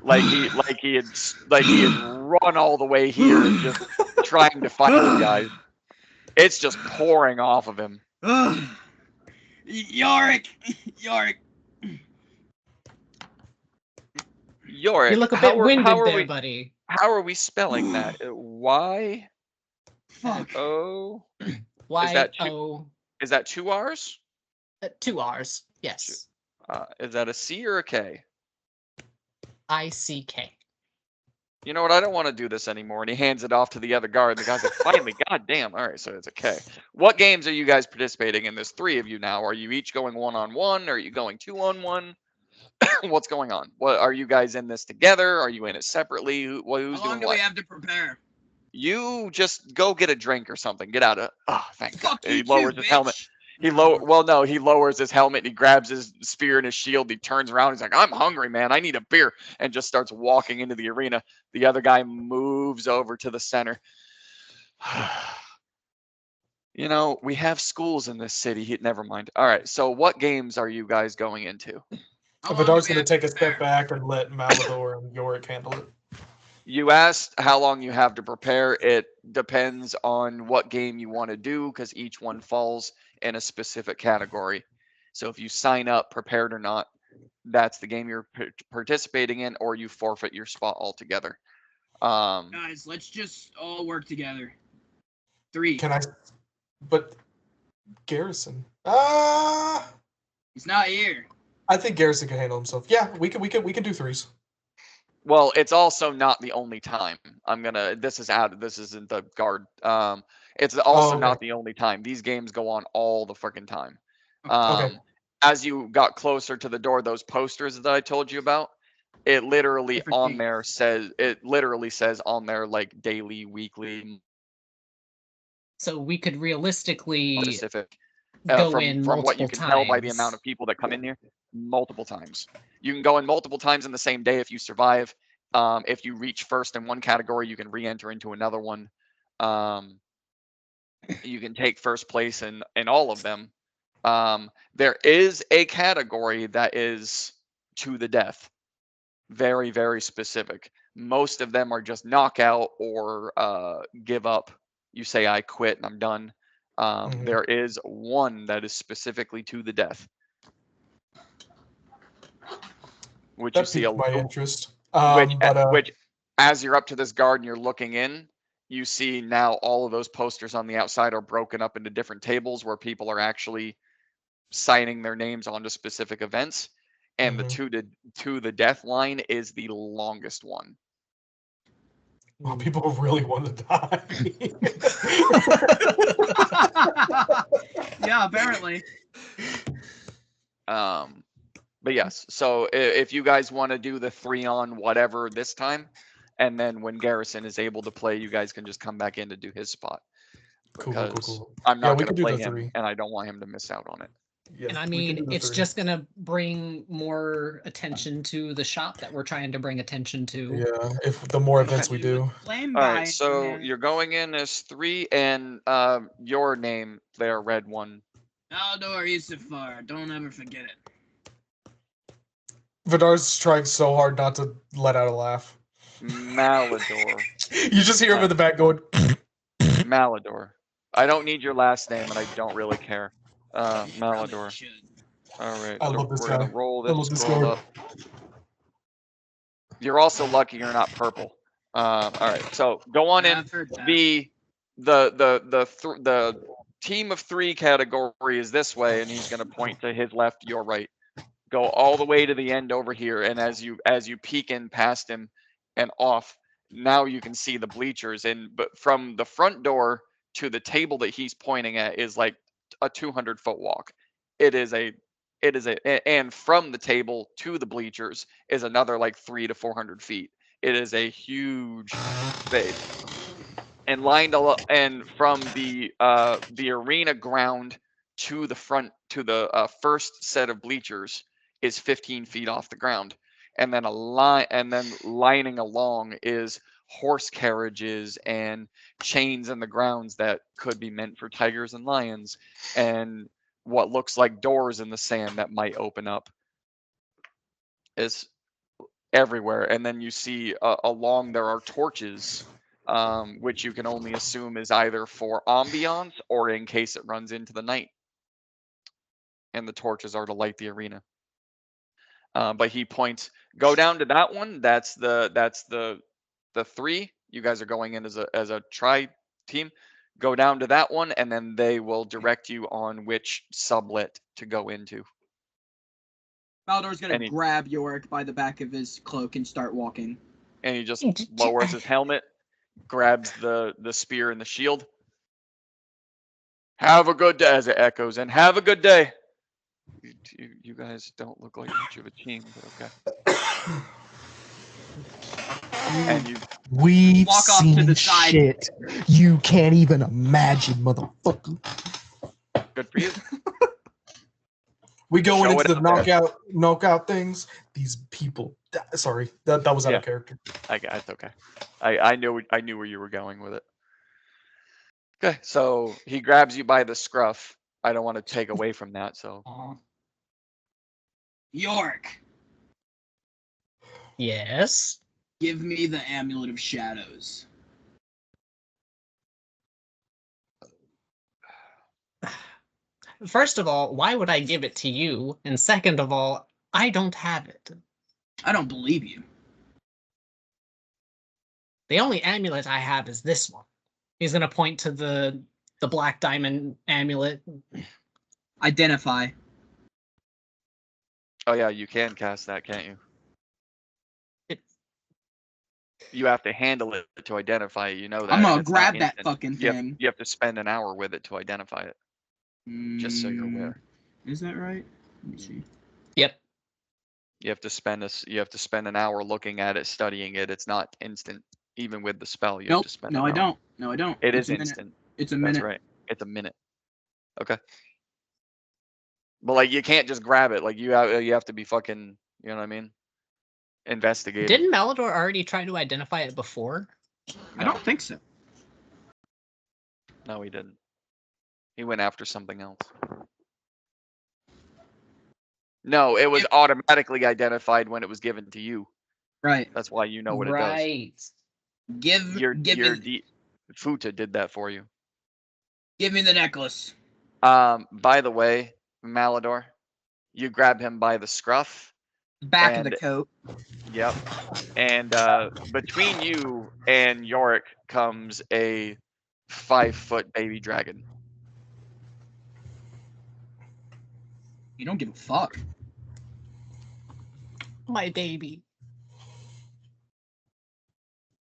like he had run all the way here, just trying to find you guys. It's just pouring off of him. Yorick. Yorick, You look a bit winded there, buddy. How are we spelling that? Y Fuck. O. Y-O. Is that 2 R's? 2 R's. Yes. Is that a C or a K? I-C-K. You know what? I don't want to do this anymore. And he hands it off to the other guard. The guy's like, finally, goddamn. All right, so it's a K. What games are you guys participating in? There's 3 of you now. Are you each going 1-on-1? Are you going 2-on-1? What's going on? What are you guys in this together? Are you in it separately? Who's How long doing do what? we have to prepare? You just go get a drink or something. Get out of. Oh, thank God. Fuck you He lowers too, his helmet. bitch. He lowers his helmet and he grabs his spear and his shield. He turns around. He's like, I'm hungry, man. I need a beer. And just starts walking into the arena. The other guy moves over to the center. You know, we have schools in this city. Never mind. All right. So what games are you guys going into? How long do Vidar's we gonna have to take a step prepare? back and let Malador and Yorick handle it. You asked how long you have to prepare. It depends on what game you want to do, because each one falls in a specific category. So if you sign up prepared or not, that's the game you're participating in, or you forfeit your spot altogether. Guys, let's just all work together. 3. Can I? But Garrison. He's not here. I think Garrison can handle himself. Yeah, we can do 3s. Well, it's also not the only time. This isn't the guard. It's also okay. not the only time. These games go on all the freaking time. Okay. As you got closer to the door, those posters that I told you about, it literally Different on dates. there says on there like daily, weekly, So we could realistically specific. go from in what you multiple can tell by the amount times. of people that come in here, multiple times. You can go in multiple times in the same day if you survive. If you reach first in one category, you can re-enter into another one. You can take first place in all of them. There is a category that is to the death. Very, very specific. Most of them are just knockout or give up. You say, I quit and I'm done. There is one that is specifically to the death. Which That you see piqued my interest. which, as you're up to this guard and you're looking in, you see now all of those posters on the outside are broken up into different tables where people are actually signing their names onto specific events. And the to the death line is the longest one. Well, people really want to die. Yeah, apparently. But yes, so if you guys want to do the 3-on whatever this time, and then when Garrison is able to play, you guys can just come back in to do his spot. Cool. I'm not we going could to do play the him, 3. and I don't want him to miss out on it. Yeah, And I we can do mean, the it's 3. just gonna bring more attention to the shop that we're trying to bring attention to. Yeah, if the more events we do. Flame All by right, so there. you're going in as 3, and your name there, red one. Aldor Isafar. Don't ever forget it. Vidar's trying so hard not to let out a laugh. Malador. You just hear him in the back going. Malador. I don't need your last name, and I don't really care. Malador. Probably should. All right, I so love this we're gonna guy. roll I love this, this scroll guy. up. You're also lucky you're not purple. All right, so go on in. I've heard that. The team of 3 category is this way, and he's gonna point to his left, your right. Go all the way to the end over here, and as you peek in past him and off, now you can see the bleachers. But from the front door to the table that he's pointing at is like a 200-foot walk. And from the table to the bleachers is another like 300 to 400 feet. It is a huge space. And from the arena ground to the front to the first set of bleachers is 15 feet off the ground, and then lining along is horse carriages and chains in the grounds that could be meant for tigers and lions, and what looks like doors in the sand that might open up is everywhere. And then you see along there are torches, which you can only assume is either for ambiance or in case it runs into the night. And the torches are to light the arena. But he points, go down to that one. That's the 3. You guys are going in as a tri team. Go down to that one, and then they will direct you on which sublet to go into. Baldor's gonna grab York by the back of his cloak and start walking. And he just lowers his helmet, grabs the spear and the shield. Have a good day, as it echoes, and have a good day. You guys don't look like much of a team, but okay. And you We've walk off to seen the side. shit you can't even imagine, motherfucker. good for you. We go Show into it the out there. knockout things. These people. Sorry, that was out Yeah. of character. It's okay. I knew where you were going with it. Okay, so he grabs you by the scruff. I don't want to take away from that, so York, Yes. give me the Amulet of Shadows. First of all, why would I give it to you? And second of all, I don't have it. I don't believe you. The only amulet I have is this one. He's gonna point to the black diamond amulet. Identify. Oh yeah, you can cast that, can't you? It, You have to handle it to identify it. You know that. I'm gonna and it's not grab that instant. fucking You have, thing. you have to spend an hour with it to identify it. Just so you're aware. Is that right? Let me see. yep. You have to spend an hour looking at it, studying it. It's not instant, even with the spell. You have Nope. to spend. No, an I hour. don't. No, I don't. It It's is a minute. instant. It's a That's minute. right. It's a minute. Okay. But like, you can't just grab it. Like you have to be fucking. You know what I mean? Investigating. Didn't Malador already try to identify it before? I don't think so. No, he didn't. He went after something else. No, it was automatically identified when it was given to you. Right. That's why you know what it Right. Give does. Futa did that for you. give me the necklace. By the way, Malador, you grab him by the scruff. Back of the coat. Yep. And between you and Yorick comes a 5-foot baby dragon. You don't give a fuck. My baby.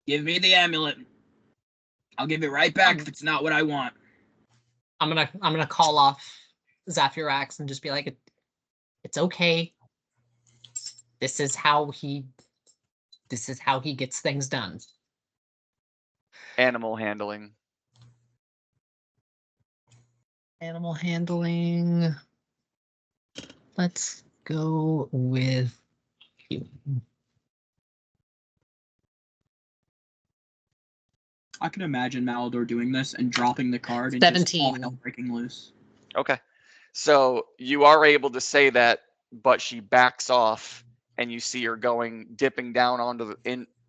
Give me the amulet. I'll give it right back if it's not what I want. I'm gonna call off Zaphirax and just be like, it's okay. This is how he gets things done. Animal handling. Animal handling. Let's go with human. I can imagine Malador doing this and dropping the card and 17. just all hell breaking loose. Okay. So you are able to say that, but she backs off and you see her dipping down onto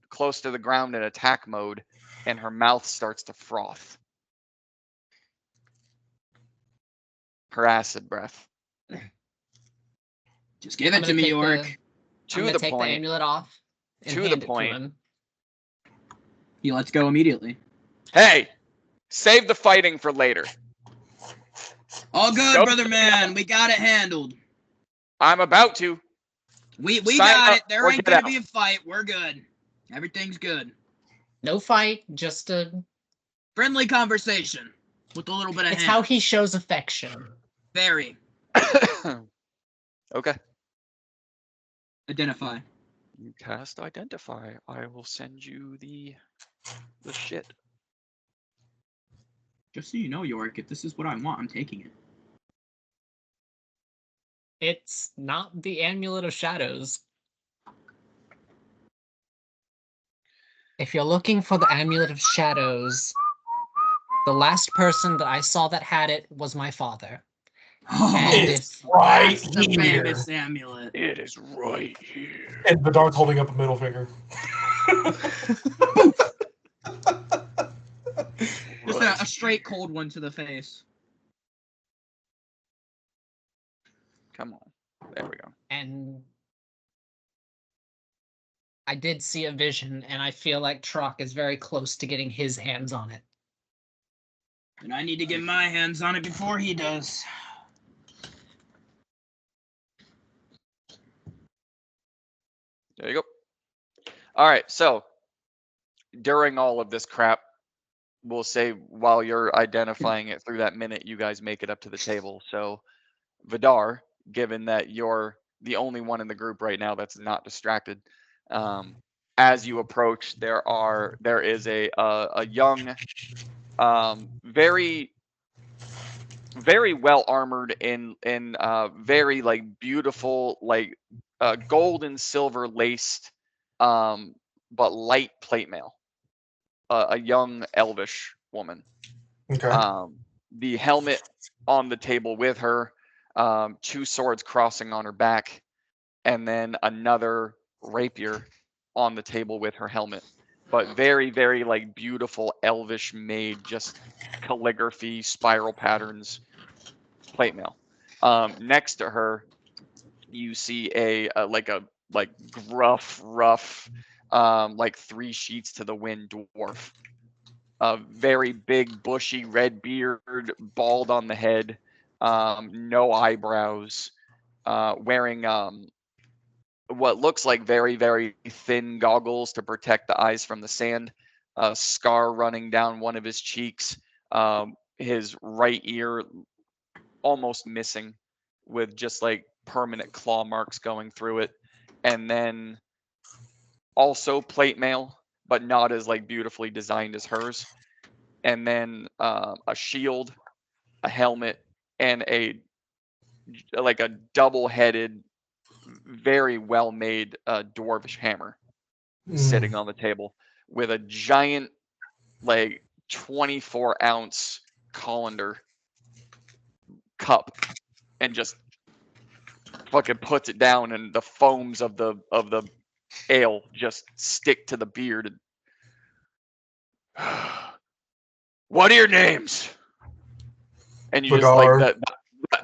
close to the ground in attack mode, and her mouth starts to froth. Her acid breath. Just give I'm it to gonna me, take Yorick. I'm gonna take the point. amulet off and To hand the it point. to him. He lets go immediately. Hey, save the fighting for later. All good, Nope. brother man. We got it handled. I'm about to. We Sign got up it. There or ain't get gonna out. be a fight. We're good. Everything's good. No fight, just a. Friendly conversation with a little bit of It's hand. how he shows affection. Very. Okay. Identify. You cast identify. I will send you the shit. Just so you know, Yorick, if this is what I want, I'm taking it. It's not the Amulet of Shadows. If you're looking for the Amulet of Shadows, the last person that I saw that had it was my father. And It's right That's the here. famous amulet. It is right here. And Vidar's holding up a middle finger. Just a straight cold one to the face. Come on. There we go. And I did see a vision, and I feel like Trock is very close to getting his hands on it. And I need to get my hands on it before he does. There you go. All right. So during all of this crap, we'll say while you're identifying it through that minute, you guys make it up to the table. So Vidar, given that you're the only one in the group right now that's not distracted, as you approach, there is a young, very well armored in very like beautiful like gold and silver laced but light plate mail, a young elvish woman. Okay. The helmet on the table with her, 2 swords crossing on her back, and then another rapier on the table with her helmet. But very, very like beautiful elvish made, just calligraphy, spiral patterns, plate mail. Next to her, you see a gruff, rough, like 3 sheets to the wind dwarf. A very big, bushy red beard, bald on the head, no eyebrows, wearing what looks like very, very thin goggles to protect the eyes from the sand, a scar running down one of his cheeks, his right ear almost missing with just like permanent claw marks going through it, and then also plate mail, but not as like beautifully designed as hers, and then a shield, a helmet, and a double-headed, very well-made dwarvish hammer sitting on the table with a giant like 24-ounce colander cup, and just fucking puts it down, and the foams of the ale just stick to the beard. What are your names? And you just like Vidar.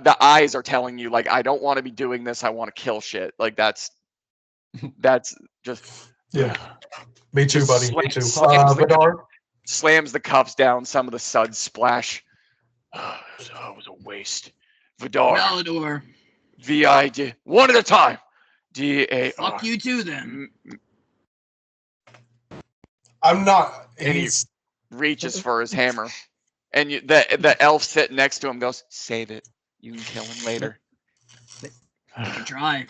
the eyes are telling you like, I don't want to be doing this. I want to kill shit. Like that's just Yeah. Me too, just buddy. Me too. slams Vidar. the cups down. Some of the suds splash. It was a waste. Vidar. Malador. V-I-D. One at a time. D-A-R. Fuck you too then. I'm not. And he He's. reaches for his hammer, and the elf sitting next to him goes, "Save it. You can kill him later." I can try.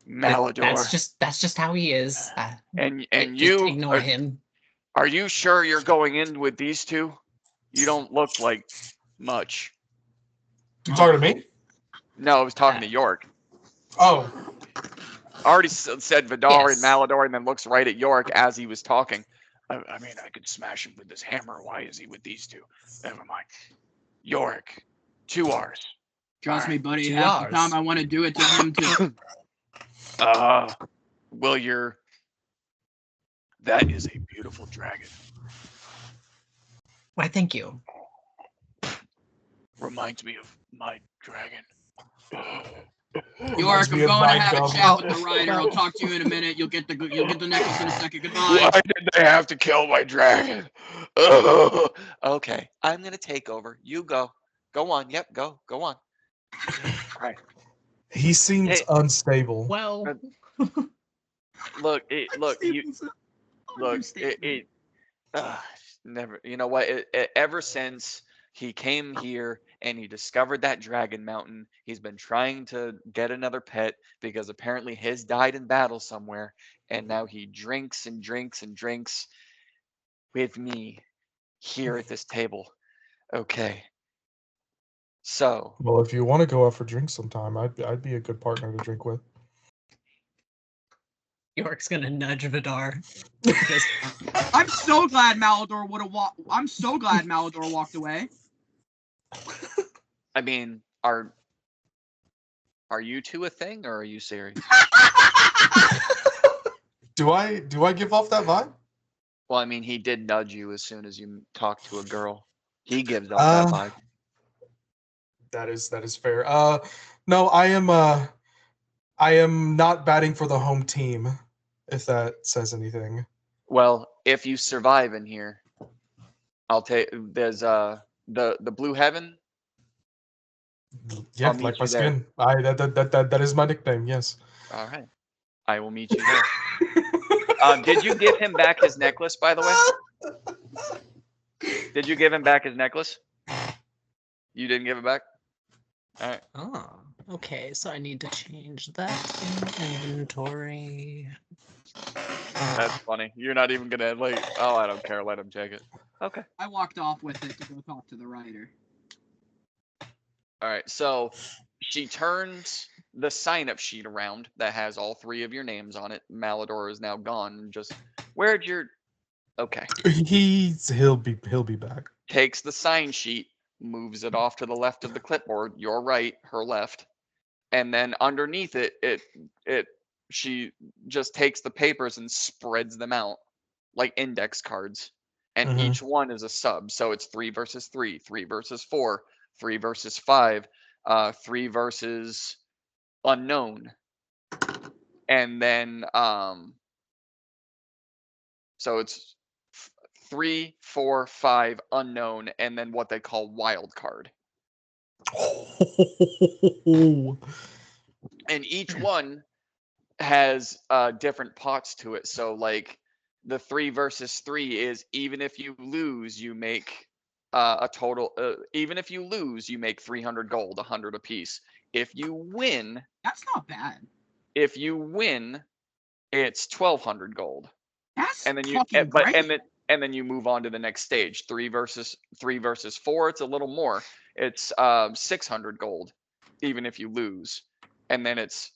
Malador. That's just how he is. And Just you ignore him. Are you sure you're going in with these two? You don't look like much. You talking to me? No, I was talking to York. Oh. I already said Vidar Yes. and Malador, and then looks right at York as he was talking. I mean, I could smash him with this hammer. Why is he with these two? Never mind. York. 2 R's. Trust me, buddy. 2 Half the Rs. time I want to do it to him too. Will your... That is a beautiful dragon. Why, thank you. Reminds me of my dragon. York, I'm me of going to Mind have a Goblin. chat with the writer. I'll talk to you in a minute. You'll get the necklace in a second. Goodbye. Why did they have to kill my dragon? Ugh. Okay, I'm gonna take over. You go. Go on. Yep, go on. Right. He seems Hey. unstable. Well, Look, Understatement. never. You know what? Ever since he came here and he discovered that dragon mountain, he's been trying to get another pet because apparently his died in battle somewhere, and now he drinks and drinks and drinks with me here at this table. Okay. So, Well, if you want to go out for drinks sometime, I'd be a good partner to drink with. York's gonna nudge Vidar. I'm so glad Malador would have walked. I'm so glad Malador walked away. I mean, are you two a thing, or are you serious? Do I give off that vibe? Well, I mean, he did nudge you as soon as you talked to a girl. He gives off that vibe. That is fair. No, I am not batting for the home team, if that says anything. Well, if you survive in here, I'll take. There's the Blue Heaven. Yeah, I'll meet like my you there. skin. That is my nickname. Yes. All right, I will meet you there. Did you give him back his necklace, by the way? Did you give him back his necklace? You didn't give it back? All right. Oh, okay. So I need to change that in inventory. That's funny. You're not even gonna like. Oh, I don't care. Let him take it. Okay. I walked off with it to go talk to the writer. All right. So she turns the sign-up sheet around that has all 3 of your names on it. Malador is now gone. And just where'd your? Okay. He'll be back. Takes the sign sheet, moves it off to the left of the clipboard. Your right, her left, and then underneath it, she just takes the papers and spreads them out like index cards, and Mhm. each one is a sub. So it's 3 versus 3, 3 versus 4, 3 versus 5, 3 versus unknown, and then so it's 3, 4, 5 unknown, and then what they call wild card. And each one has different pots to it. So like the 3 versus 3 is even if you lose, you make a total. Even if you lose, you make 300 gold, 100 apiece. If you win, That's not bad. if you win, it's 1,200 gold. That's And then you fucking but great. and then you move on to the next stage. 3 versus 4, it's a little more. It's 600 gold, even if you lose, and then it's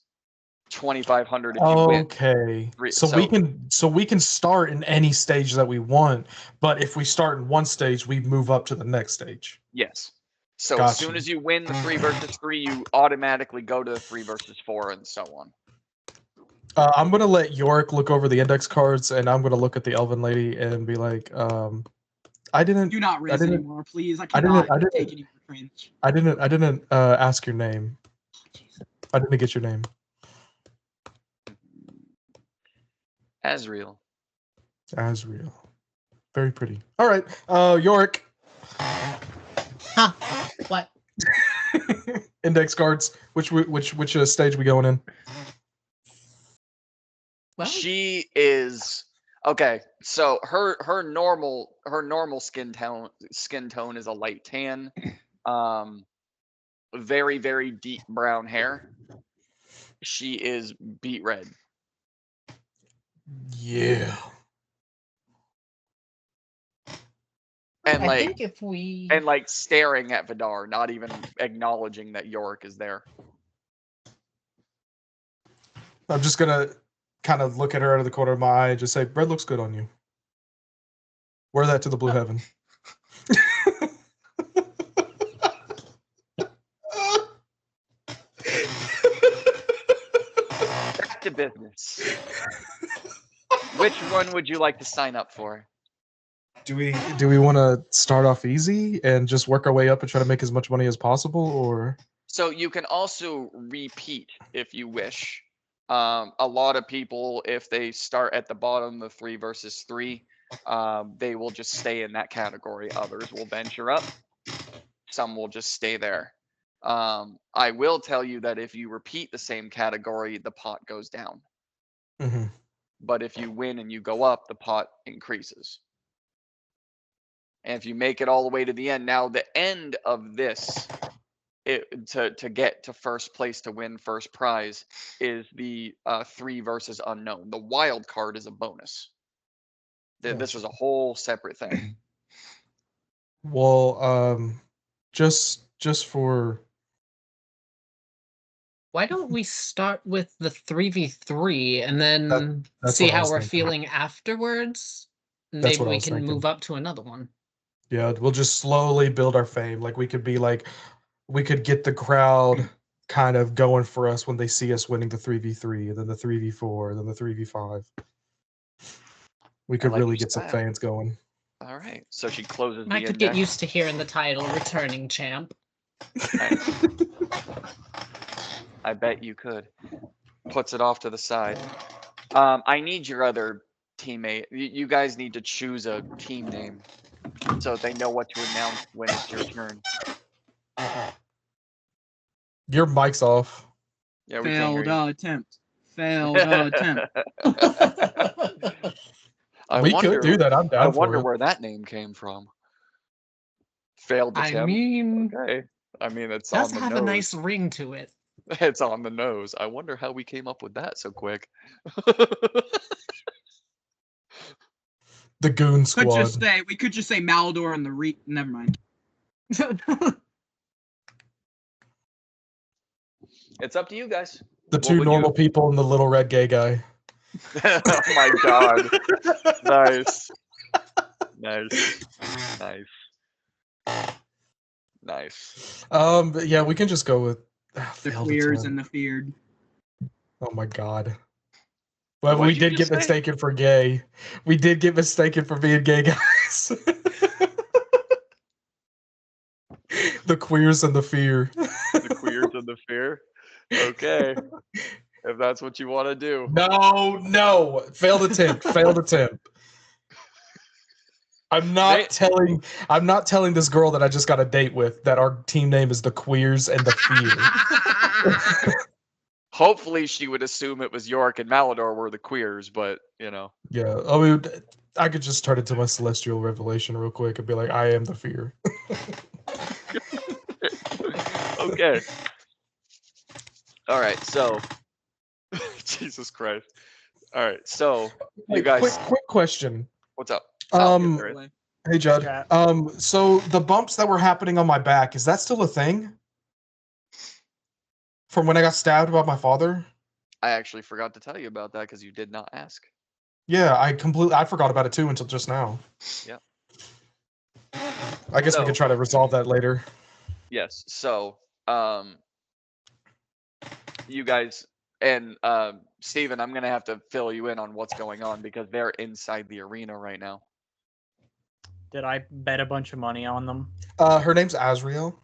2,500 if you win. Okay. Three- So we can start in any stage that we want, but if we start in one stage, we move up to the next stage. Yes. So as soon Gotcha. as you win the 3 versus 3, you automatically go to the 3 versus 4, and so on. I'm gonna let Yorick look over the index cards, and I'm gonna look at the Elven Lady and be like, I didn't, Do not riz didn't- anymore, please. I I didn't- cannot I didn't- take any more cringe. I didn't ask your name. I didn't get your name. Asriel. Asriel. Very pretty. All right, Yorick. Huh? What? Index cards. Which stage we going in? Well, She is okay. So her normal skin tone is a light tan, very very deep brown hair. She is beet red. Yeah. And I like think if we and like staring at Vidar, not even acknowledging that Yorick is there. I'm just gonna kind of look at her out of the corner of my eye and just say, "Red looks good on you." Wear that to the blue heaven. Back to business. Which one would you like to sign up for? Do we want to start off easy and just work our way up and try to make as much money as possible, or? So you can also repeat if you wish. A lot of people, if they start at the bottom, the 3 versus 3, they will just stay in that category. Others will venture up. Some will just stay there. I will tell you that if you repeat the same category, the pot goes down. Mm-hmm. But if you win and you go up, the pot increases. And if you make it all the way to the end, now the end of this, to get to first place to win first prize, is the 3 versus unknown. The wild card is a bonus. This was a whole separate thing. Well, just for why don't we start with the 3v3 and then that's see what I how was we're thinking. feeling afterwards? That's Maybe what I we was can thinking. move up to another one. Yeah, we'll just slowly build our fame. Like we could get the crowd kind of going for us when they see us winning the 3v3, and then the 3v4, and then the 3v5. We could like really your get some style. fans going. All right. So she closes I the could get index. used to hearing the title "Returning Champ." I bet you could. Puts it off to the side. I need your other teammate. You guys need to choose a team name so they know what to announce when it's your turn. Your mic's off. Yeah, we can't hear Failed you. attempt. Failed attempt. We could do that. I'm down I for wonder it. where that name came from. Failed I attempt. mean, Okay. I mean, it's does on the have nose. a nice ring to it. It's on the nose. I wonder how we came up with that so quick. The Goon Could Squad. just say we could just say Maldor and the never mind. It's up to you guys. The What two would normal you- people and the little red gay guy. Oh my god. Nice. Nice. Nice. Nice. But yeah, we can just go with The failed queers attempt. and the feared. Oh my god. Well, What'd we you did just get say? mistaken for gay. We did get mistaken for being gay guys. The queers and the fear. The queers and the fear. Okay. if that's what you want to do. No. Failed attempt. Failed attempt. I'm not telling this girl that I just got a date with that our team name is the Queers and the Fear. Hopefully, she would assume it was York and Malador were the queers, but Yeah, I mean, I could just turn it to my celestial revelation real quick and be like, I am the Fear. Okay. All right. So, Jesus Christ. All right. So, you Wait, guys, quick question. what's up? Hey Judd. Chat. So the bumps that were happening on my back, is that still a thing? From when I got stabbed by my father? I actually forgot to tell you about that because you did not ask. Yeah, I forgot about it too until just now. Yeah. I guess we So- can try to resolve that later. Yes. So, you guys and Steven, I'm gonna have to fill you in on what's going on because they're inside the arena right now. Did I bet a bunch of money on them? Her name's Azriel.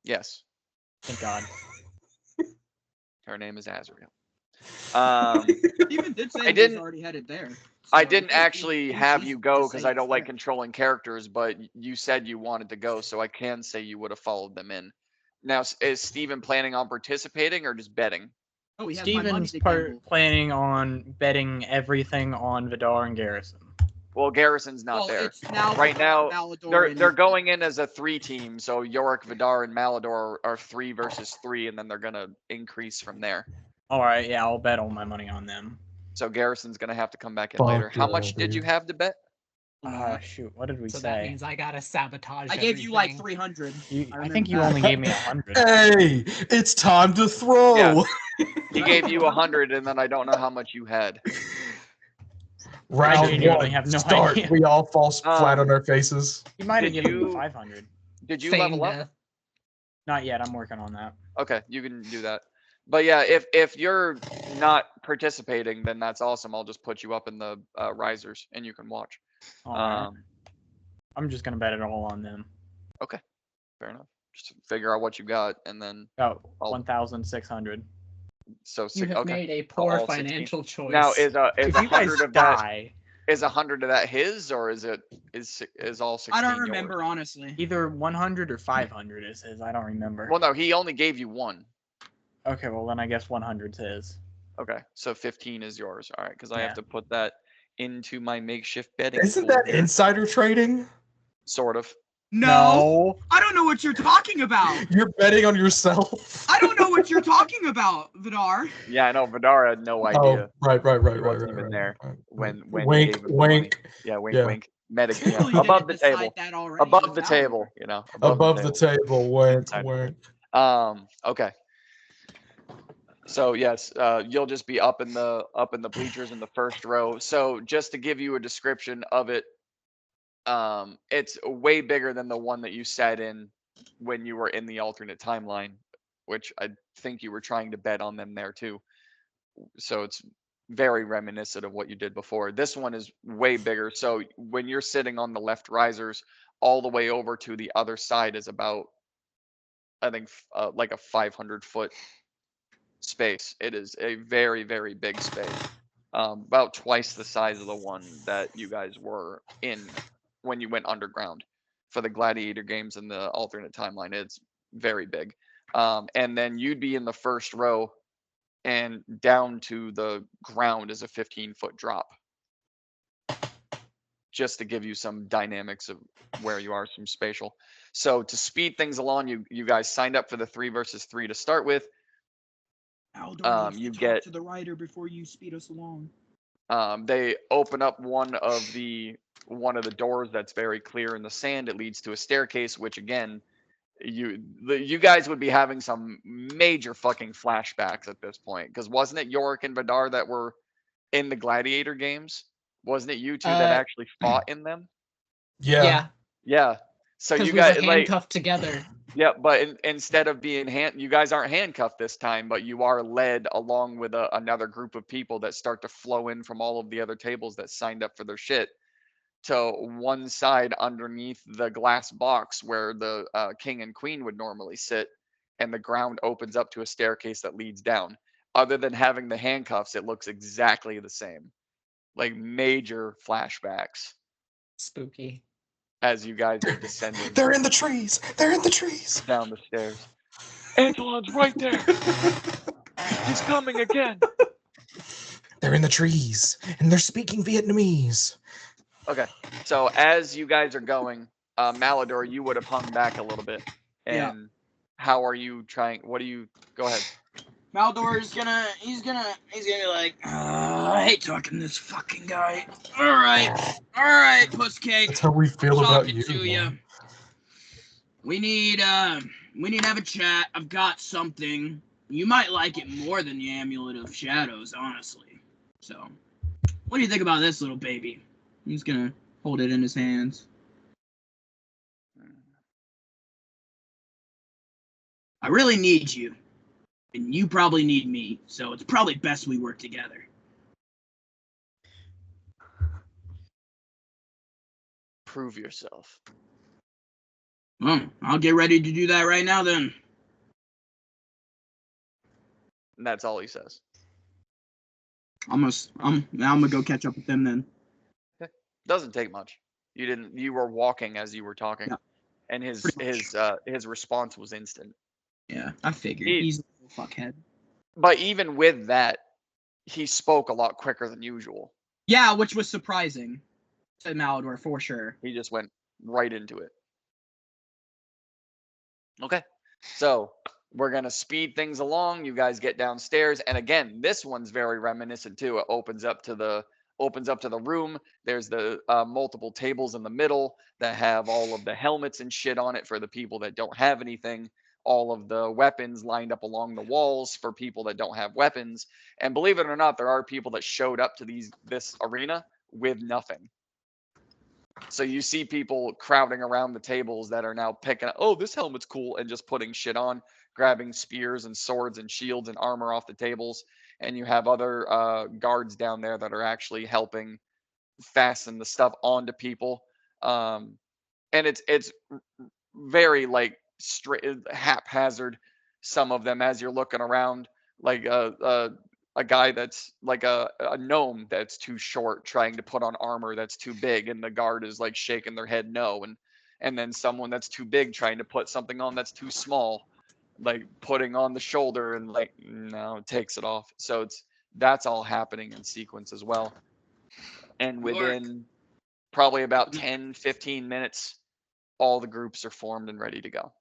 Yes, Thank God. her name is Azriel. Steven did say I he was didn't- already headed there. I so didn't actually have he's you go just because saying I don't it's like there. controlling characters, but you said you wanted to go, so I can say you would have followed them in. Now, is Steven planning on participating or just betting? Oh, he has my money Steven's to gamble. planning on betting everything on Vidar and Garrison. Well, Garrison's not Well, there. it's now Right now, Malador They're and- going in as a 3 team, so Yorick, Vidar, and Malador are 3 versus 3, and then they're gonna increase from there. All right, yeah, I'll bet all my money on them. So Garrison's gonna have to come back in Fuck later. How yeah, much did dude. you have to bet? Shoot, what did we So say? that means I gotta sabotage. I gave you like everything. 300. I think you remember only that. gave me 100. Hey, it's time to throw. Yeah. He gave you 100, and then I don't know how much you had. Round genuinely one. have no Start. idea. We all fall flat on our faces. You might have Did given me you- 500. Did you Feign level up? death. Not yet. I'm working on that. Okay, you can do that. But yeah, if you're not participating, then that's awesome. I'll just put you up in the risers, and you can watch. All right. Um, I'm just gonna bet it all on them. fair enough. Just figure out what you got, and then About I'll- 1,600. so You six, have okay. made a poor all 16. financial choice. Now is If you guys 100 of that die, is 100 of that his, or is all 16 I don't yours? remember honestly. either 100 or 500 is his. I don't remember. Well, no, he only gave you one. Okay, well then I guess 100's his. Okay, so 15 is yours. All right, because I Yeah. have to put that into my makeshift betting. Isn't pool that here. insider trading? Sort of. No, I don't know what you're talking about. You're betting on yourself. I don't know what you're talking about, Vidar. Yeah, I know. Vidar had no Oh, idea right. He wasn't even there when he wink, gave him the money. wink. Yeah, wink, Yeah. wink. Medic, yeah. Clearly above the didn't decide table. that already Above with the Malador. table, you know. Above the table, wink, Inside. wink. Okay. So yes, you'll just be up in the bleachers in the first row. So just to give you a description of it, it's way bigger than the one that you sat in when you were in the alternate timeline, which I think you were trying to bet on them there too. So it's very reminiscent of what you did before. This one is way bigger. So when you're sitting on the left risers, all the way over to the other side is about, I think, like a 500-foot space. It is a very, very big space. About twice the size of the one that you guys were in when you went underground for the Gladiator games and the alternate timeline. It's very big. And then you'd be in the first row, and down to the ground is a 15-foot drop. Just to give you some dynamics of where you are, some spatial. So to speed things along, you guys signed up for the 3 versus 3 to start with. Aldor needs you to get- talk to the writer before you speed us along. They open up one of the doors that's very clear in the sand. It leads to a staircase, which again, you guys would be having some major fucking flashbacks at this point, because wasn't it Yorick and Vidar that were in the Gladiator games? Wasn't it you two that actually fought in them? Yeah. Yeah. So Because you we were guys like, handcuffed together. yeah, but instead of being you guys aren't handcuffed this time, but you are led along with another group of people that start to flow in from all of the other tables that signed up for their shit to one side underneath the glass box where the king and queen would normally sit, and the ground opens up to a staircase that leads down. other than having the handcuffs, it looks exactly the same. Like major flashbacks Spooky. as you guys are descending They're in the trees. They're in the trees. down the stairs. Antoine's right there. He's coming again. They're in the trees, and they're speaking Vietnamese. Okay, so as you guys are going, Malador, you would have hung back a little bit. And Yeah. how are you trying? What do you? Go ahead. Maldor's he's gonna be like, I hate talking to this fucking guy. All right, puss cake. That's how we feel about Talking you. to ya. man. We need to have a chat. I've got something. You might like it more than the Amulet of Shadows, honestly. So, what do you think about this little baby? He's gonna hold it in his hands. I really need you. And you probably need me, so it's probably best we work together. Prove yourself. I'll get ready to do that right now then. And that's all he says. I'm gonna go catch up with them then. Doesn't take much. You were walking as you were talking. Yeah. And his Pretty much. his response was instant. Yeah, I figured. He- He's a little fuckhead. But even with that, he spoke a lot quicker than usual. Yeah, which was surprising to Malador for sure. He just went right into it. Okay. So we're gonna speed things along. You guys get downstairs, and again, this one's very reminiscent too. It opens up to the room. There's the multiple tables in the middle that have all of the helmets and shit on it for the people that don't have anything. All of the weapons lined up along the walls for people that don't have weapons. And believe it or not, there are people that showed up to this arena with nothing. So you see people crowding around the tables that are now picking up, oh, this helmet's cool, and just putting shit on, grabbing spears and swords and shields and armor off the tables. And you have other guards down there that are actually helping fasten the stuff onto people. And it's very like straight haphazard. Some of them, as you're looking around, like a guy that's like a gnome that's too short trying to put on armor that's too big, and the guard is like shaking their head no, and then someone that's too big trying to put something on that's too small, like putting on the shoulder and like no, takes it off. So that's all happening in sequence as well. And within probably about 10-15 minutes, all the groups are formed and ready to go.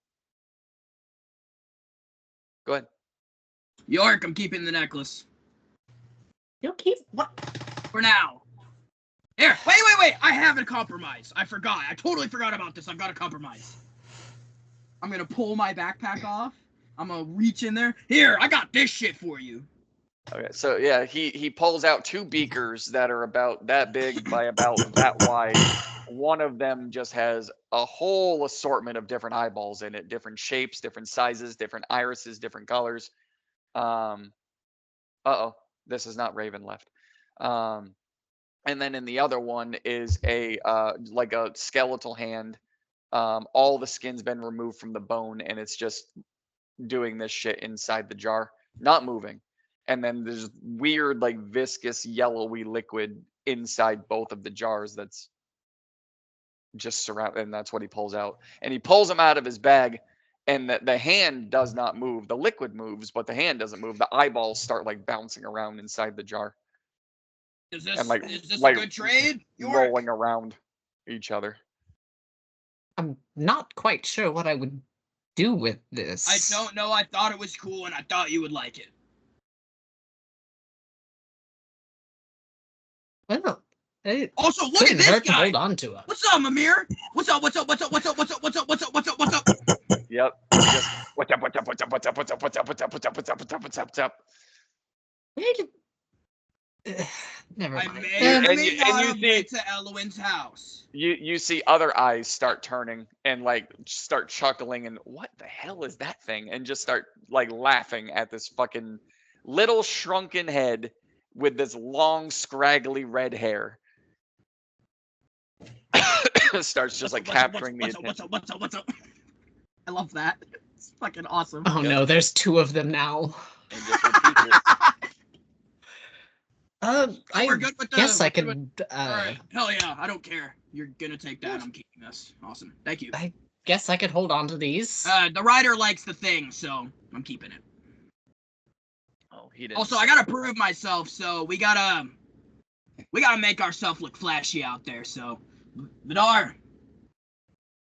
Go ahead. York, I'm keeping the necklace. You'll keep what? For now. Here, wait. I have a compromise. I forgot. I totally forgot about this. I've got a compromise. I'm gonna pull my backpack off. I'm gonna reach in there. Here, I got this shit for you. Okay, so yeah, he pulls out 2 beakers that are about that big by about that wide. One of them just has a whole assortment of different eyeballs in it, different shapes, different sizes, different irises, different colors. This is not Raven left. And then in the other one is a like a skeletal hand. All the skin's been removed from the bone, and it's just doing this shit inside the jar, not moving. And then there's weird, like viscous, yellowy liquid inside both of the jars that's just surround, and that's what he pulls out. And he pulls them out of his bag, and the hand does not move. The liquid moves, but the hand doesn't move. The eyeballs start like bouncing around inside the jar. Is this And, like- a like good trade? York? rolling around each other. I'm not quite sure what I would do with this. I don't know. I thought it was cool, and I thought you would like it. Well, it Also, look at couldn't this hurt to guy. hold on to it. What's up, Amir? What's up? Yep. Just, what's up? Never I mind. may or And may you not see- have to Elwin's house. You see other eyes start turning and like start chuckling and what the hell is that thing? And just start like laughing at this fucking little shrunken head with this long scraggly red hair. Starts just like capturing the attention. What's up? I love that. It's fucking awesome. Oh Yep. no, there's 2 of them now. And just repeats it. We're I good with the. guess I we're good with- could. All right. Hell yeah! I don't care. You're gonna take that. I'm keeping this. Awesome. Thank you. I guess I could hold on to these. The rider likes the thing, so I'm keeping it. Oh, he didn't. Also, I gotta prove myself, so we gotta make ourselves look flashy out there. So, Vidar,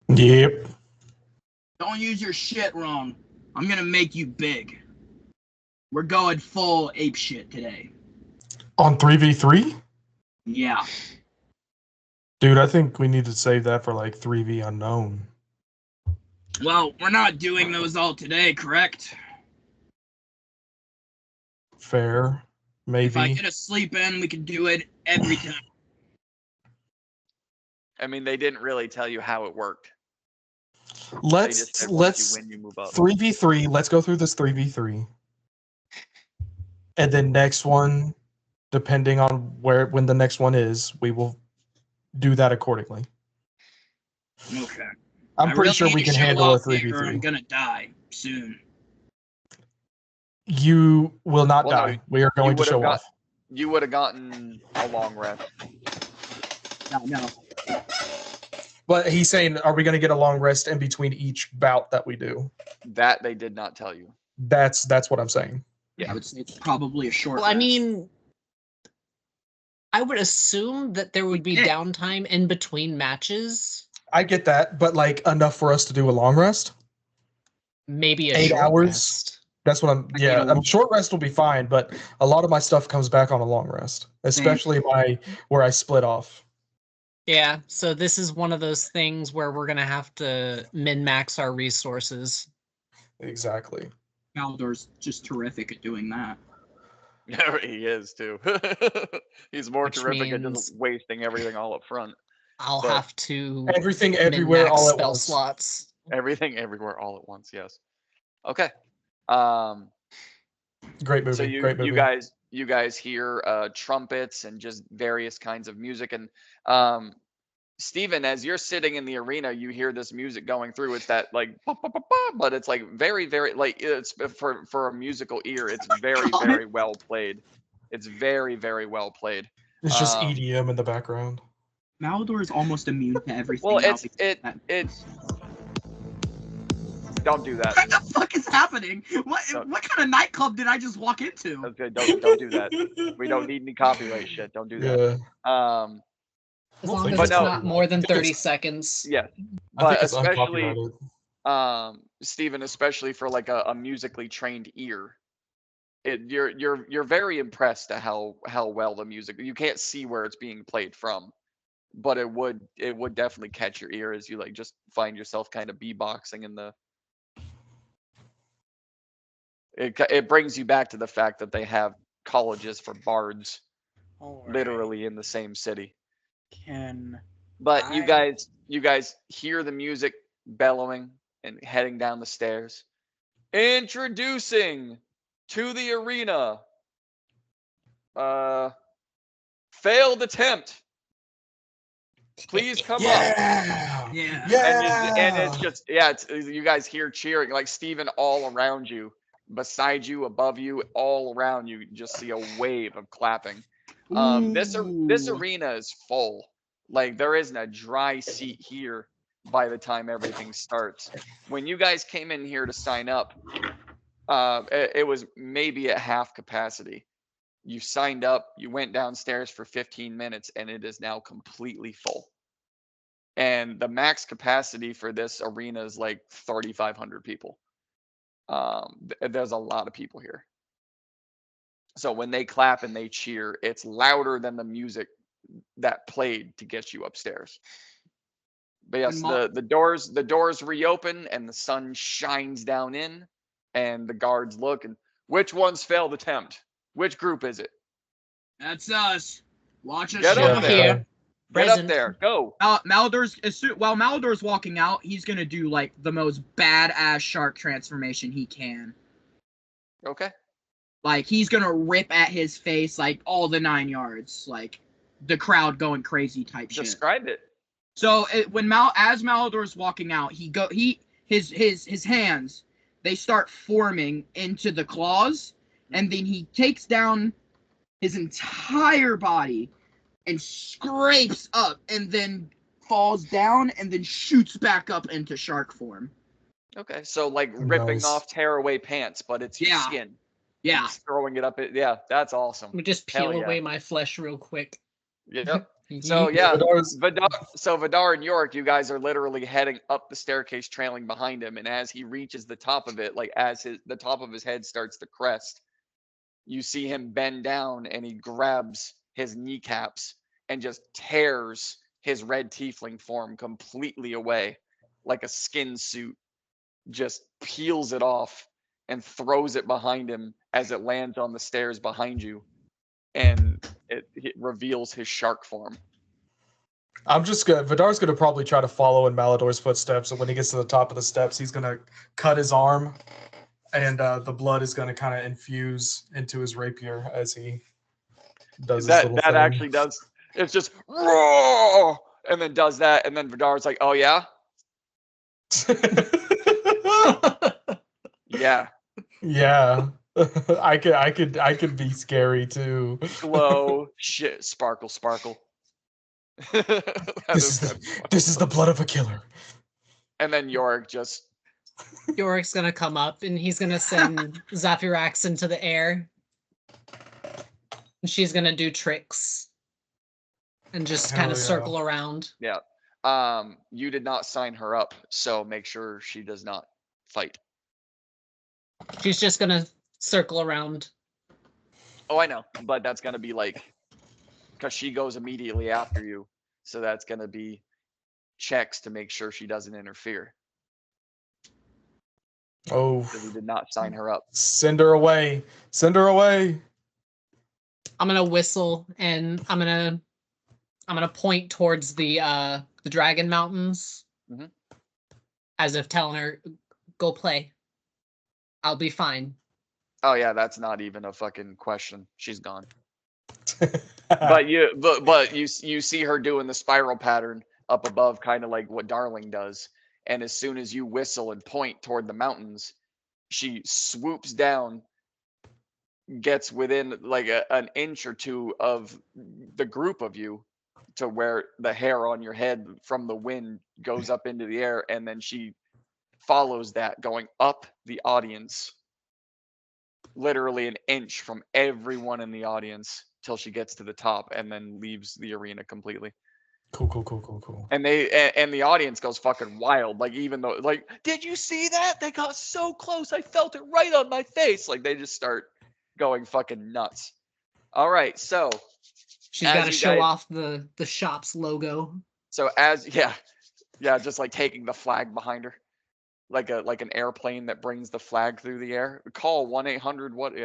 Yep. don't use your shit wrong. I'm gonna make you big. We're going full ape shit today. On 3v3? Yeah. Dude, I think we need to save that for like 3v unknown. Well, we're not doing those all today, correct? Fair. If I Maybe. get a sleep in, we can do it every time. I mean, they didn't really tell you how it worked. They just Let's said once you win, you move up. 3v3. Let's go through this 3v3. And then next one, depending on when the next one is, we will do that accordingly. Okay. I'm I pretty really sure need we to can show handle a up here or I'm 3v3. gonna die soon. You will not Well, no, die. We are going to would've show got- off. You would have gotten a long rest. No. But he's saying, are we going to get a long rest in between each bout that we do? That they did not tell you. That's what I'm saying. Yeah. I would say it's probably a short Well, I rest. mean, I would assume that there would be Yeah. downtime in between matches. I get that, but like enough for us to do a long rest. Maybe a 8 short hours? rest. That's what I'm. I Yeah, need a long- short rest will be fine, but a lot of my stuff comes back on a long rest, especially where I split off. Yeah, so this is one of those things where we're gonna have to min-max our resources. Exactly. Maldor's just terrific at doing that. Yeah, he is too. He's more Which terrific at means- just wasting everything all up front. I'll But- have to Everything, everywhere, min-max all at spell once. slots. Everything, everywhere, all at once. Yes. Okay. Great movie. So Great movie. you guys hear trumpets and just various kinds of music, and Steven, as you're sitting in the arena, you hear this music going through. It's that like ba, ba, ba, ba, but it's like very like it's for a musical ear, it's very very well played. It's very very well played. It's just um, EDM in the background. Maldor is almost immune to everything. Well, now it's because it's don't do that. What the fuck is happening? What Don't- what kind of nightclub did I just walk into? Okay, don't do that. We don't need any copyright shit. Don't do that. Yeah. As long But as it's no- not more than I think 30 it's- seconds. Yeah, I but think it's especially uncopyrighted. Stephen, especially for like a musically trained ear, you're very impressed at how well the music. You can't see where it's being played from, but it would definitely catch your ear as you like just find yourself kind of beatboxing in the. It brings you back to the fact that they have colleges for bards All right. literally in the same city. Can But I- you guys hear the music bellowing and heading down the stairs. Introducing to the arena. Failed attempt. Please come up. Yeah. Yeah. Yeah. And it's just it's you guys hear cheering like Steven all around you, beside you, above you, all around you. You just see a wave of clapping. This Ooh. arena is full. Like there isn't a dry seat here by the time everything starts. When you guys came in here to sign up, it was maybe at half capacity. You signed up, you went downstairs for 15 minutes, and it is now completely full. And the max capacity for this arena is like 3,500 people. There's a lot of people here. So when they clap and they cheer, it's louder than the music that played to get you upstairs. But yes, And the doors reopen and the sun shines down in, and the guards look and which one's failed attempt? Which group is it? That's us. Watch us Get show up up. there. Here. Get Present. up there. Go. While Maldor's walking out, he's gonna do like the most badass shark transformation he can. Okay. Like he's gonna rip at his face like all the 9 yards, like the crowd going crazy type shit. Describe it. So when Maldor's walking out, his hands, they start forming into the claws, and then he takes down his entire body and scrapes up and then falls down and then shoots back up into shark form. Okay, so like ripping Nice. off tearaway pants, but it's your Yeah. skin. Yeah. It's throwing it up. Yeah, that's awesome. Let me just Hell peel yeah. away my flesh real quick. Yep. So yeah, Vidar's- Vidar and York, you guys are literally heading up the staircase, trailing behind him, and as he reaches the top of it, like as the top of his head starts to crest, you see him bend down and he grabs his kneecaps and just tears his red tiefling form completely away, like a skin suit. Just peels it off and throws it behind him as it lands on the stairs behind you, and it reveals his shark form. I'm just gonna. Vidar's gonna probably try to follow in Malador's footsteps, and when he gets to the top of the steps, he's gonna cut his arm, and the blood is gonna kind of infuse into his rapier as he does his little That thing. actually does. It's just roar, and then does that, and then Vidar's like, "Oh yeah, yeah." Yeah, I could be scary too. Glow, shit, sparkle, sparkle. This is the blood of a killer. And then Yorick just Yorick's gonna come up and he's gonna send Zaphirax into the air. And she's gonna do tricks. And just Hell kind of yeah. circle around. you did not sign her up, so make sure she does not fight. She's just gonna circle around. Oh, I know, but that's gonna be like, because she goes immediately after you, so that's gonna be checks to make sure she doesn't interfere. Oh, Because he did not sign her up. send her away. Send her away. I'm gonna whistle and I'm gonna point towards the Dragon Mountains. Mhm. As if telling her, go play. I'll be fine. Oh yeah, that's not even a fucking question. She's gone. But you see her doing the spiral pattern up above, kind of like what Darling does. And as soon as you whistle and point toward the mountains, she swoops down, gets within like an inch or two of the group of you, to where the hair on your head from the wind goes up into the air, and then she follows that, going up the audience, literally an inch from everyone in the audience, till she gets to the top, and then leaves the arena completely. Cool. And the audience goes fucking wild. Like, even though, like, did you see that? They got so close. I felt it right on my face. Like, they just start going fucking nuts. All right, so She's As got to you show guys- off the shop's logo. yeah, just like taking the flag behind her, like an airplane that brings the flag through the air. Call 1-800 what,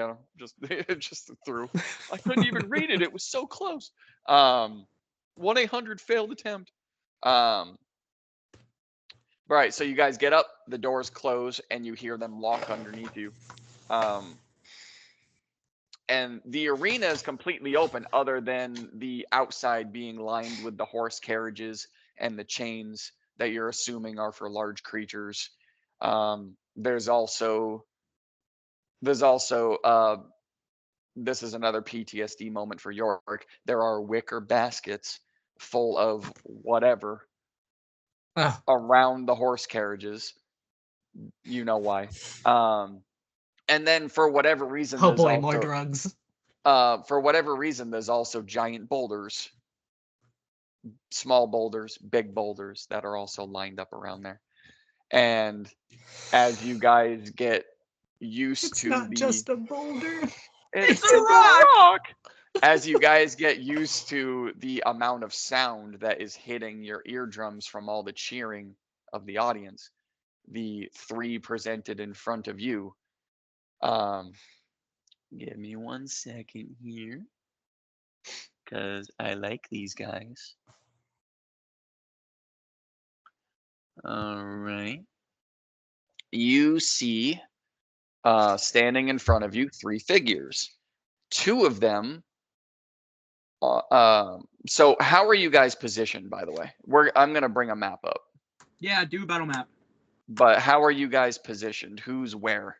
just through. I couldn't even read it. It was so close. 1-800 failed attempt. Right, so you guys get up, the doors close, and you hear them lock underneath you. And the arena is completely open, other than the outside being lined with the horse carriages and the chains that you're assuming are for large creatures. There's also this is another PTSD moment for York. There are wicker baskets full of whatever Oh, around the horse carriages. You know why. And then for whatever reason, oh there's boy, also, more drugs. for whatever reason, there's also giant boulders, small boulders, big boulders that are also lined up around there. And as you guys get used It's to not the, just a boulder. it's a rock! As you guys get used to the amount of sound that is hitting your eardrums from all the cheering of the audience, the three presented in front of you. Give me 1 second here, because I like these guys. All right. You see, standing in front of you, 3 figures. 2 of them. So how are you guys positioned, by the way? I'm gonna bring a map up. Yeah, do a battle map. But how are you guys positioned? Who's where?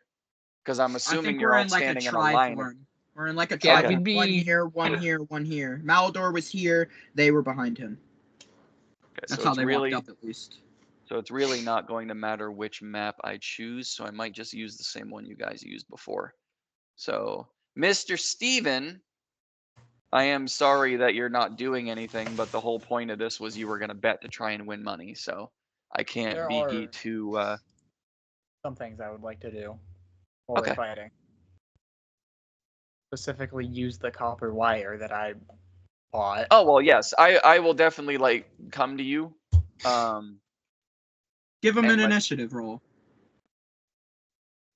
Because I'm I assuming think you're we're all in like a standing in a line. triform. We're in like a Yeah, triangle. we'd be- One here, one here, one here. Malador was here. They were behind him. Okay, That's so how it's they really walked up at least. so it's really not going to matter which map I choose. So I might just use the same one you guys used before. So Mr. Steven, I am sorry that you're not doing anything, but the whole point of this was you were going to bet to try and win money. So I can't There beat are- you to. Some things I would like to do while Okay. we're fighting. Specifically, use the copper wire that I bought. Oh well, yes, I will definitely like come to you. Give him And an let- initiative roll.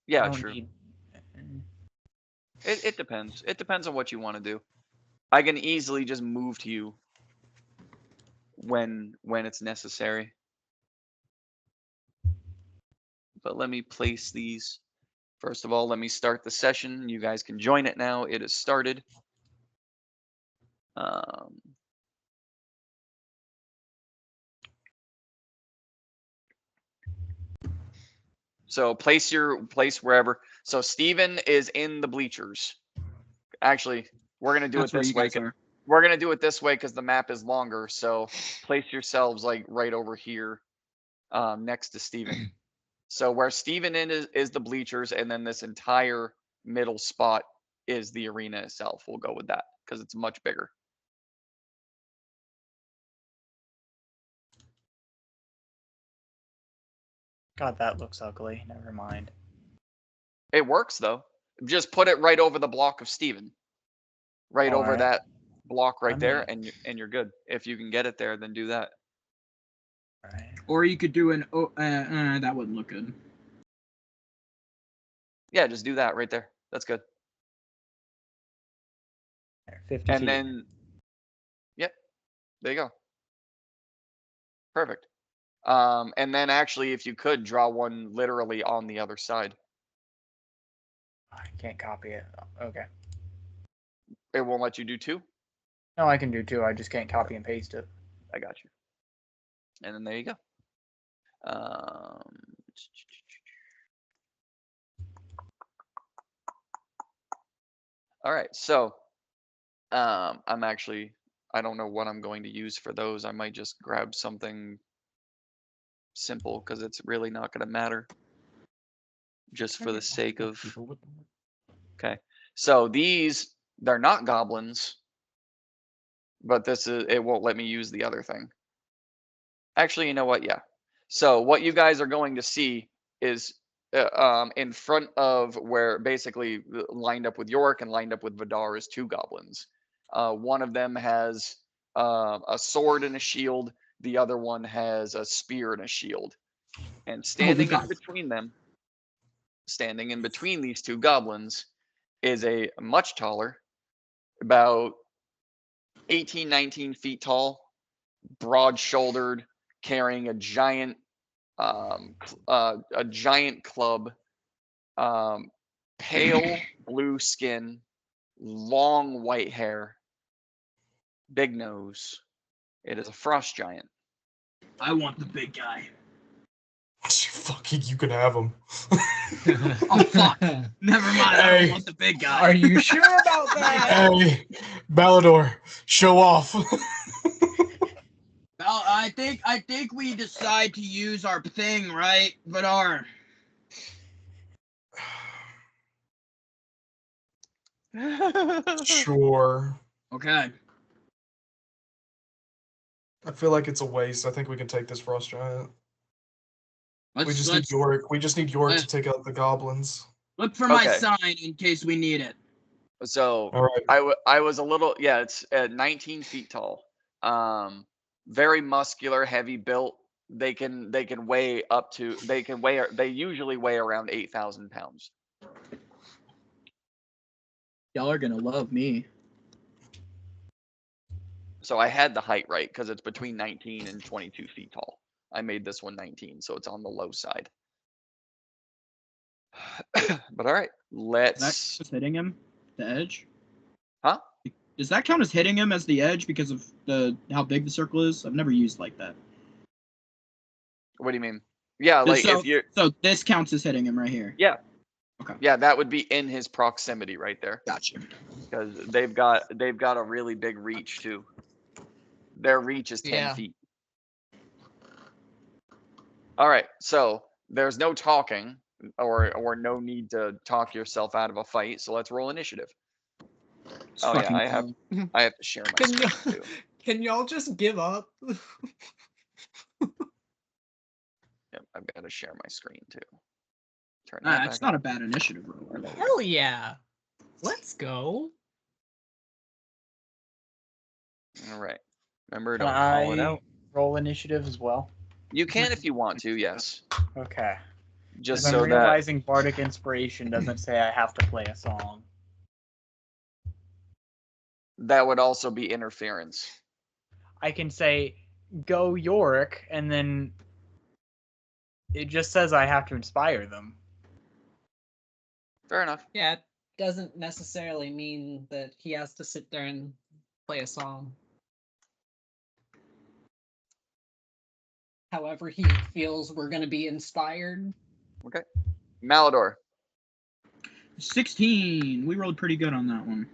Yeah, I don't true. need- It depends. It depends on what you want to do. I can easily just move to you when it's necessary. But let me place these. First of all, let me start the session. You guys can join it now. It has started. So place wherever. So Steven is in the bleachers. Actually, we're gonna do That's it where this you way. guys are. We're gonna do it this way because the map is longer. So place yourselves like right over here, next to Steven. So where Steven is the bleachers, and then this entire middle spot is the arena itself. We'll go with that because it's much bigger. God, that looks ugly. Never mind. It works though. Just put it right over the block of Steven. Right over Alright. that block right I there, mean- and you're good. If you can get it there, then do that. Right. Or you could do an that wouldn't look good. Yeah, just do that right there. That's good. There, 50 And feet. then, yep, there you go. Perfect. And then actually, if you could draw one literally on the other side, I can't copy it. Okay. it won't let you do two. No, I can do two. I just can't copy and paste it. I got you. And then there you go. All right, so I'm actually, I don't know what I'm going to use for those. I might just grab something simple because it's really not going to matter. Just for the sake of. Okay, so these, they're not goblins, but it won't let me use the other thing. Actually, you know what? Yeah. So what you guys are going to see is in front of where basically lined up with York and lined up with Vidar is two goblins. One of them has a sword and a shield. The other one has a spear and a shield. And standing in between them, standing in between these two goblins, is a much taller, about 18, 19 feet tall, broad-shouldered, carrying a giant club, pale blue skin, long white hair, big nose. It is a frost giant. I want the big guy. Fucking, you can have him. Oh fuck! Never mind. I Hey. don't want the big guy. Are you sure about that? Hey, Balador, show off. Well, I think we decide to use our thing, right, Vidar? Sure. Okay. I feel like it's a waste. I think we can take this frost giant. We just need York. We just need York to take out the goblins. Look for my Okay. sign in case we need it. So All right. I was a little, yeah, it's 19 feet tall. Very muscular, heavy built. They can weigh up to, they usually weigh around 8,000 pounds. Y'all are gonna love me. So I had the height right because it's between 19 and 22 feet tall. I made this one 19, so it's on the low side. But all right, Does that let's. count as hitting him? The edge? Huh? Does that count as hitting him as the edge because of how big the circle is? I've never used like that. What do you mean? Yeah, Just like if you're. So this counts as hitting him right here. Yeah. Okay. Yeah, that would be in his proximity right there. Gotcha. Because they've got a really big reach too. Their reach is 10 Yeah. feet. All right, so there's no talking or no need to talk yourself out of a fight. So let's roll initiative. It's Oh yeah, fucking I have cool. I have to share my Can screen you, too. can y'all just give up? Yep, I've got to share my screen too. Turn that It's back not on. a bad initiative roll. Hell yeah. Let's go. All right. Remember to Can call it I out. roll initiative as well? You can if you want to, yes. Okay. Just 'Cause so I'm that realizing Bardic Inspiration doesn't say I have to play a song. that would also be interference. I can say, go Yorick, and then it just says I have to inspire them. Fair enough. Yeah, it doesn't necessarily mean that he has to sit there and play a song. However he feels we're going to be inspired. Okay. Malador. 16. We rolled pretty good on that one.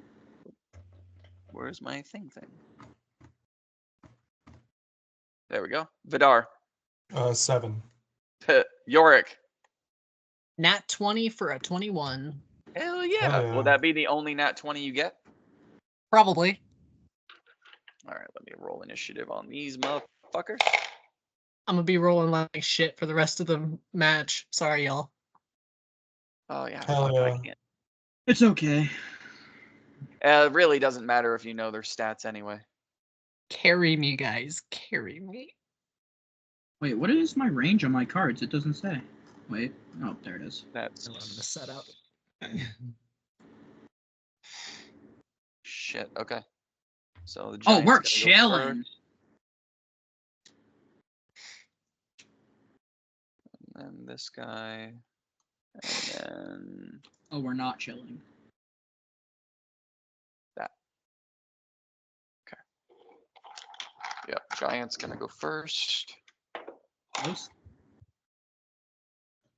Where's my thing? There we go. Vidar. 7. Yorick. Nat 20 for a 21. Hell yeah. Hell yeah. Will that be the only nat 20 you get? Probably. All right, let me roll initiative on these motherfuckers. I'm going to be rolling like shit for the rest of the match. Sorry, y'all. Oh yeah, Hell fuck, I yeah. can't. It's okay. It really doesn't matter if you know their stats anyway. Carry me, guys. Carry me. Wait, what is my range on my cards? It doesn't say. Wait. Oh, there it is. That's I love the setup. shit. Okay. So the Oh, Giants we're gonna go chilling. first, and then this guy, and then Oh, we're not chilling. yep, Giants gonna go first. Close.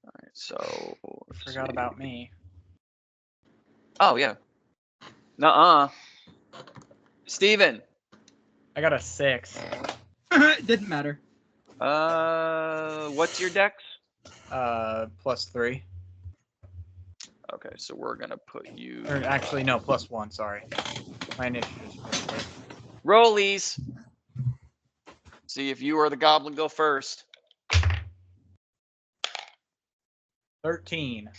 All right, so let's Forgot see. about me. Oh yeah. Nuh-uh. Steven. I got a 6. It didn't matter. What's your dex? +3. Okay, so we're gonna put you Or actually, no, +1. Sorry. My initiative's +3. rollies. See if you or the goblin go first. 13.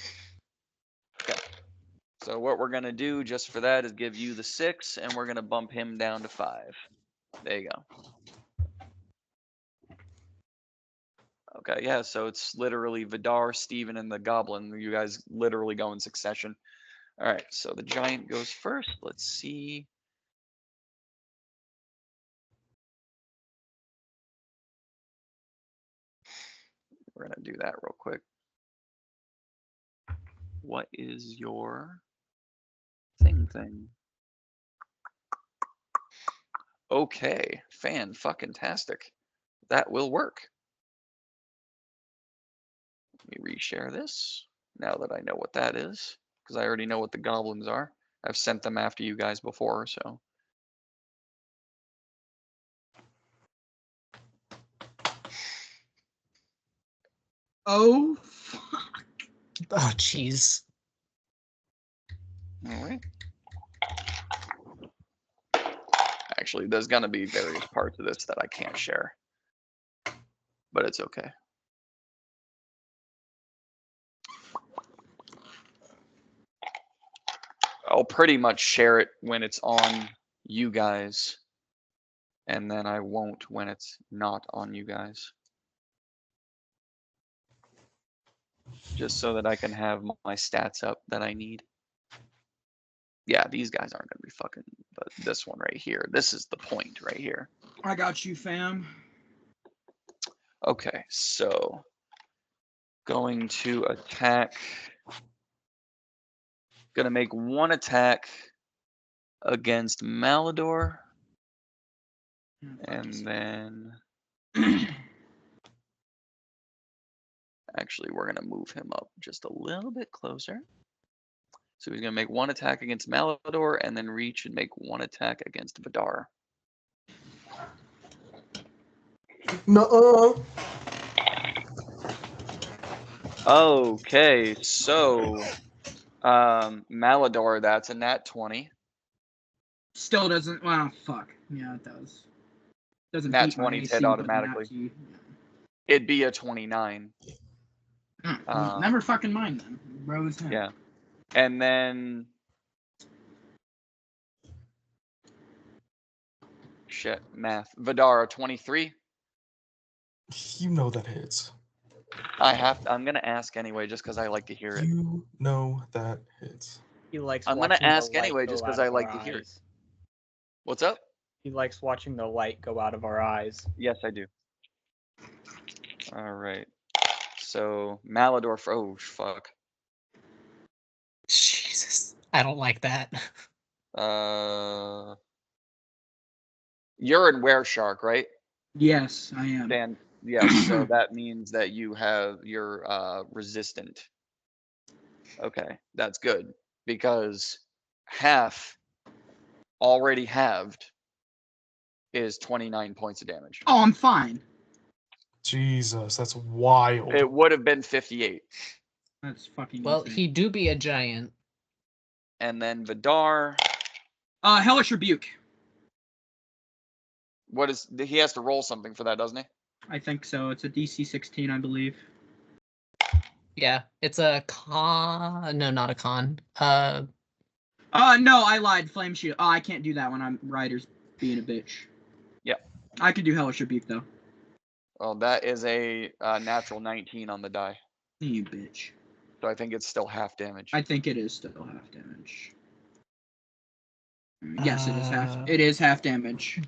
So what we're gonna do just for that is give you the 6, and we're gonna bump him down to 5. There you go. Okay, yeah, so it's literally Vidar, Steven, and the goblin. You guys literally go in succession. All right, so the giant goes first. Let's see. We're gonna do that real quick. What is your thing? Okay, fan-fucking-tastic. That will work. Let me reshare this now that I know what that is, because I already know what the goblins are. I've sent them after you guys before, so. Oh, fuck. Oh, jeez. All right. Actually, there's gonna be various parts of this that I can't share, but it's okay. I'll pretty much share it when it's on you guys, and then I won't when it's not on you guys. Just so that I can have my stats up that I need. Yeah, these guys aren't gonna be fucking, but this one right here, this is the point right here. I got you, fam. Okay, so going to attack. Gonna make one attack against Malador, and then Actually, we're going to move him up just a little bit closer. So he's going to make one attack against Malador and then reach and make one attack against Vidar. No. Okay, so Malador, that's a nat 20. Still doesn't. Well, fuck. Yeah, it does. Doesn't Nat beat my 20's hit AC, but automatically. nat It'd be a 29. Never fucking mind then. Bros. Yeah. And then shit, math. Vidar, 23. You know that hits. I'm gonna ask anyway, just because I like to hear it. You know that hits. He likes. I'm gonna watching the ask light anyway, go just 'cause out I of like our to hear it. eyes. What's up? He likes watching the light go out of our eyes. Yes, I do. All right. So Malador, oh fuck. Jesus. I don't like that. You're in Wereshark, right? Yes, I am. Dan, yes. So that means that you're resistant. Okay, that's good because half already halved is 29 points of damage. Oh, I'm fine. Jesus, that's wild. It would have been 58. That's fucking Well, insane. he do be a giant. And then Vidar, Hellish Rebuke. he has to roll something for that, doesn't he? I think so. It's a DC 16, I believe. Yeah, it's a con. No, not a con. No, I lied. Flame Shield. Oh, I can't do that when I'm Ryder's being a bitch. Yeah. I could do Hellish Rebuke, though. Well, that is a natural 19 on the die. You bitch. So I think it's still half damage. I think it is still half damage. Yes, it is half. Uh, It is half damage.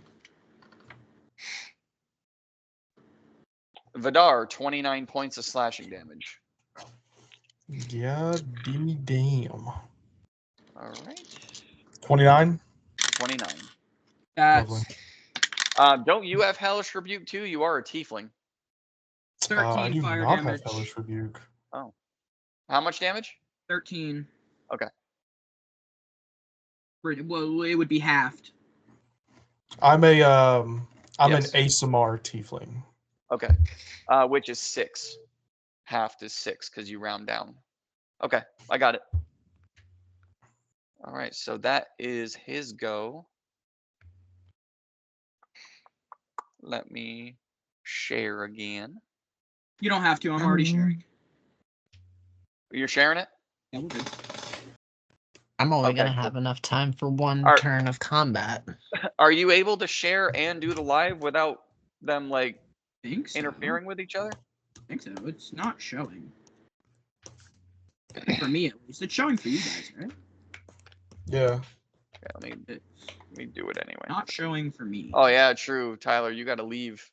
Vidar, 29 points of slashing damage. Yeah, damn. All right. 29? 29. That's Lovely. Don't you have Hellish Rebuke too? You are a tiefling. 13 I do fire not damage. have Hellish Rebuke. How much damage? 13. Okay. Well, it would be halved. I'm an Yes. ASMR tiefling. Okay. Which is 6. Half is 6 because you round down. Okay, I got it. All right, so that is his go. Let me share again. You don't have to. I'm already sharing. You're sharing it? Yeah, we're good. I'm only Okay, gonna cool. have enough time for one Alright. turn of combat. Are you able to share and do the live without them like I think so. interfering with each other? I think so. It's not showing. For me, at least. It's showing for you guys, right? Yeah. Okay, let It's me do it anyway. not showing for me. Oh yeah, true. Tyler, you got to leave.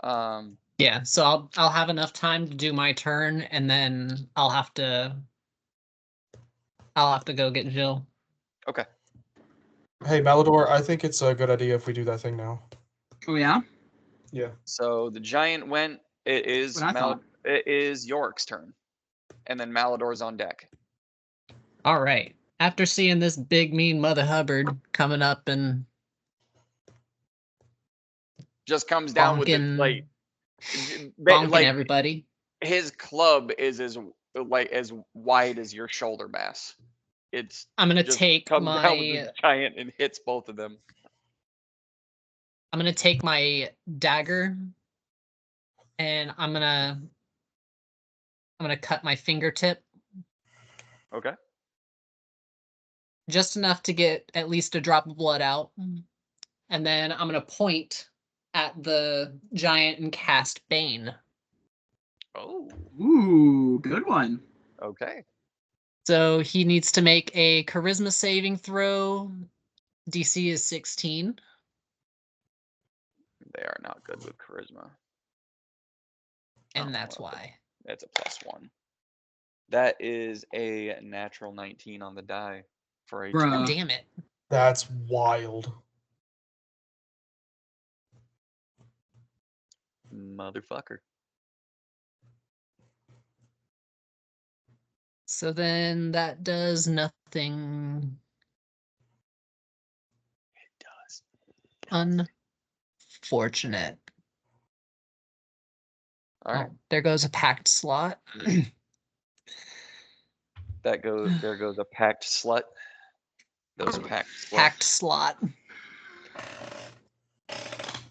Yeah, so I'll have enough time to do my turn, and then I'll have to go get Jill. Okay. Hey, Malador, I think it's a good idea if we do that thing now. Oh, yeah? Yeah. So the giant went. It is What I thought. It is Yorick's turn, and then Malador's on deck. All right. After seeing this big mean Mother Hubbard coming up and Just comes down with the bonking, like, bonking everybody. his club is as wide as your shoulder mass. It's I'm gonna just take comes down with my the giant and hits both of them. I'm gonna take my dagger, and I'm gonna cut my fingertip Okay. just enough to get at least a drop of blood out, and then I'm gonna point at the giant and cast Bane. Oh. Ooh, good one. Okay. So he needs to make a charisma saving throw. DC is 16. They are not good with charisma. And Oh, that's well, why. That's a +1. That is a natural 19 on the die for a Bruh. God 20. damn it. That's wild. Motherfucker. So then that does nothing. It does. Unfortunate. All right. Oh, there goes a packed slot. There goes a packed slut. Those packed sluts. Packed slot.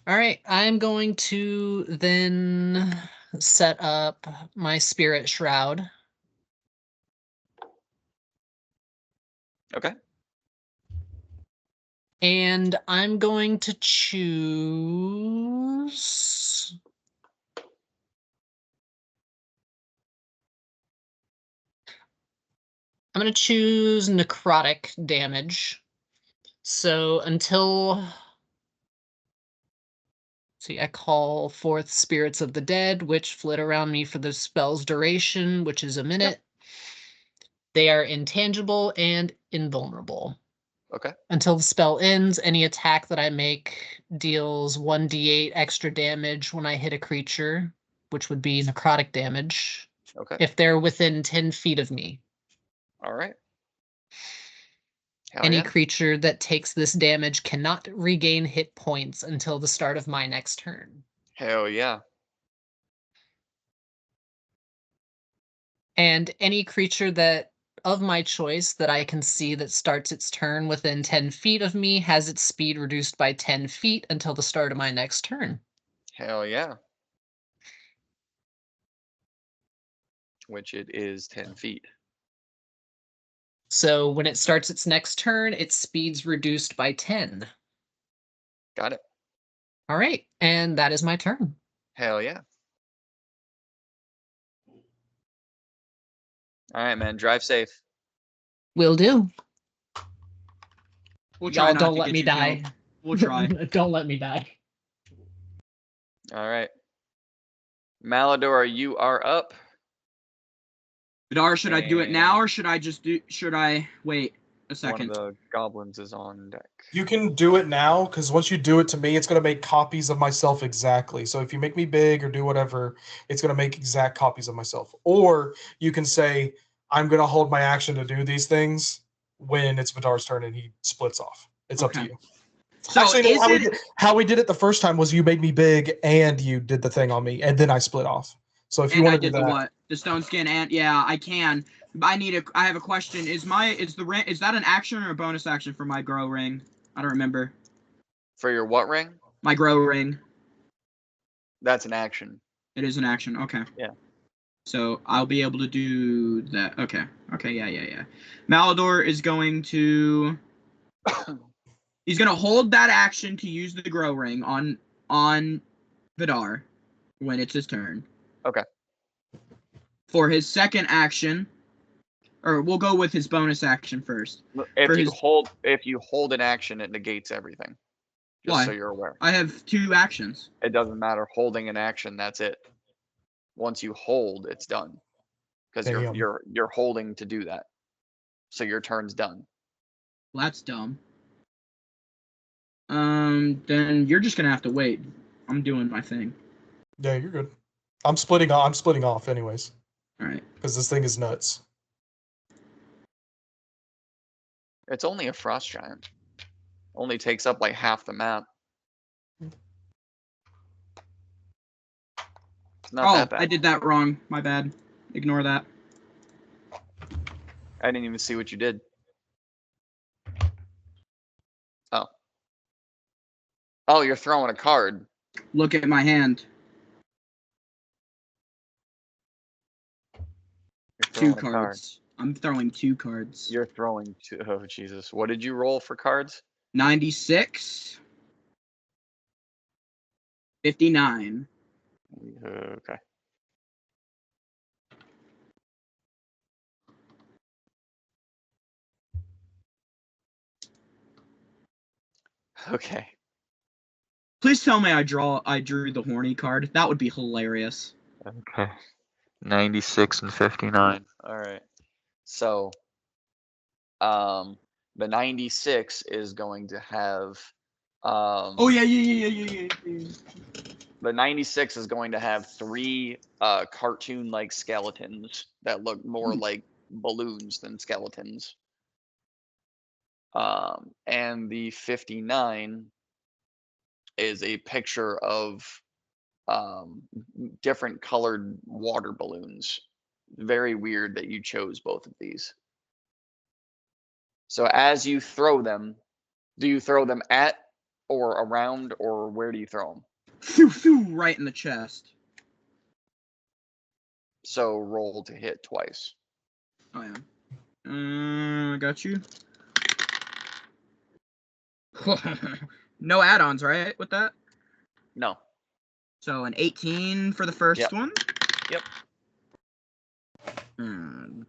All right, I'm going to then set up my spirit shroud. Okay. And I'm going to choose. I'm going to choose necrotic damage. So until. See, I call forth spirits of the dead, which flit around me for the spell's duration, which is a minute. Yep. They are intangible and invulnerable. Okay. Until the spell ends, any attack that I make deals 1d8 extra damage when I hit a creature, which would be necrotic damage. Okay. If they're within 10 feet of me. All right. Hell Any yeah. creature that takes this damage cannot regain hit points until the start of my next turn. Hell yeah. And any creature that of my choice that I can see that starts its turn within 10 feet of me has its speed reduced by 10 feet until the start of my next turn. Hell yeah. Which it is 10 feet. So when it starts its next turn, its speed's reduced by 10. Got it. All right, and that is my turn. Hell yeah. All right, man. Drive safe. Will do. We'll try Y'all not don't to let get me you die. killed. We'll try. Don't let me die. All right. Malador, you are up. Vidar, should I do it now or should I wait a second? One of the goblins is on deck. You can do it now, because once you do it to me, it's going to make copies of myself exactly. So if you make me big or do whatever, it's going to make exact copies of myself. Or you can say, I'm going to hold my action to do these things when it's Vidar's turn and he splits off. It's up to you. So actually, no, how we did it the first time was you made me big and you did the thing on me, and then I split off. So if you want to do that, what? The stone skin, and yeah, I can. I have a question. Is that an action or a bonus action for my grow ring? I don't remember. For your what ring? My grow ring. That's an action. It is an action. Okay. Yeah. So I'll be able to do that. Okay. Okay. Yeah. Malador is going to. He's gonna hold that action to use the grow ring on Vidar when it's his turn. Okay. For his second action, or we'll go with his bonus action first. If you hold an action, it negates everything. Just Why? so you're aware. I have 2 actions. It doesn't matter. Holding an action, that's it. Once you hold, it's done. Because you're holding to do that. So your turn's done. Well, that's dumb. Then you're just gonna have to wait. I'm doing my thing. Yeah, you're good. I'm splitting off anyways. All right. Because this thing is nuts. It's only a frost giant. Only takes up like half the map. It's not that bad. I did that wrong. My bad. Ignore that. I didn't even see what you did. Oh. Oh, you're throwing a card. Look at my hand. 2 cards. I'm throwing 2 cards. You're throwing 2. Oh, Jesus. What did you roll for cards? 96. 59. Okay. Okay. Please tell me I drew the horny card. That would be hilarious. Okay. 96 and 59. All right. So, the 96 is going to have. Oh yeah. The 96 is going to have 3 cartoon-like skeletons that look more like balloons than skeletons. And the 59 is a picture of different colored water balloons. Very weird that you chose both of these. So as you throw them, do you throw them at or around, or where do you throw them? Phew, phew, right in the chest. So roll to hit twice. Oh yeah. Got you. No add-ons, right? With that. No. So an 18 for the first Yep. one. Yep.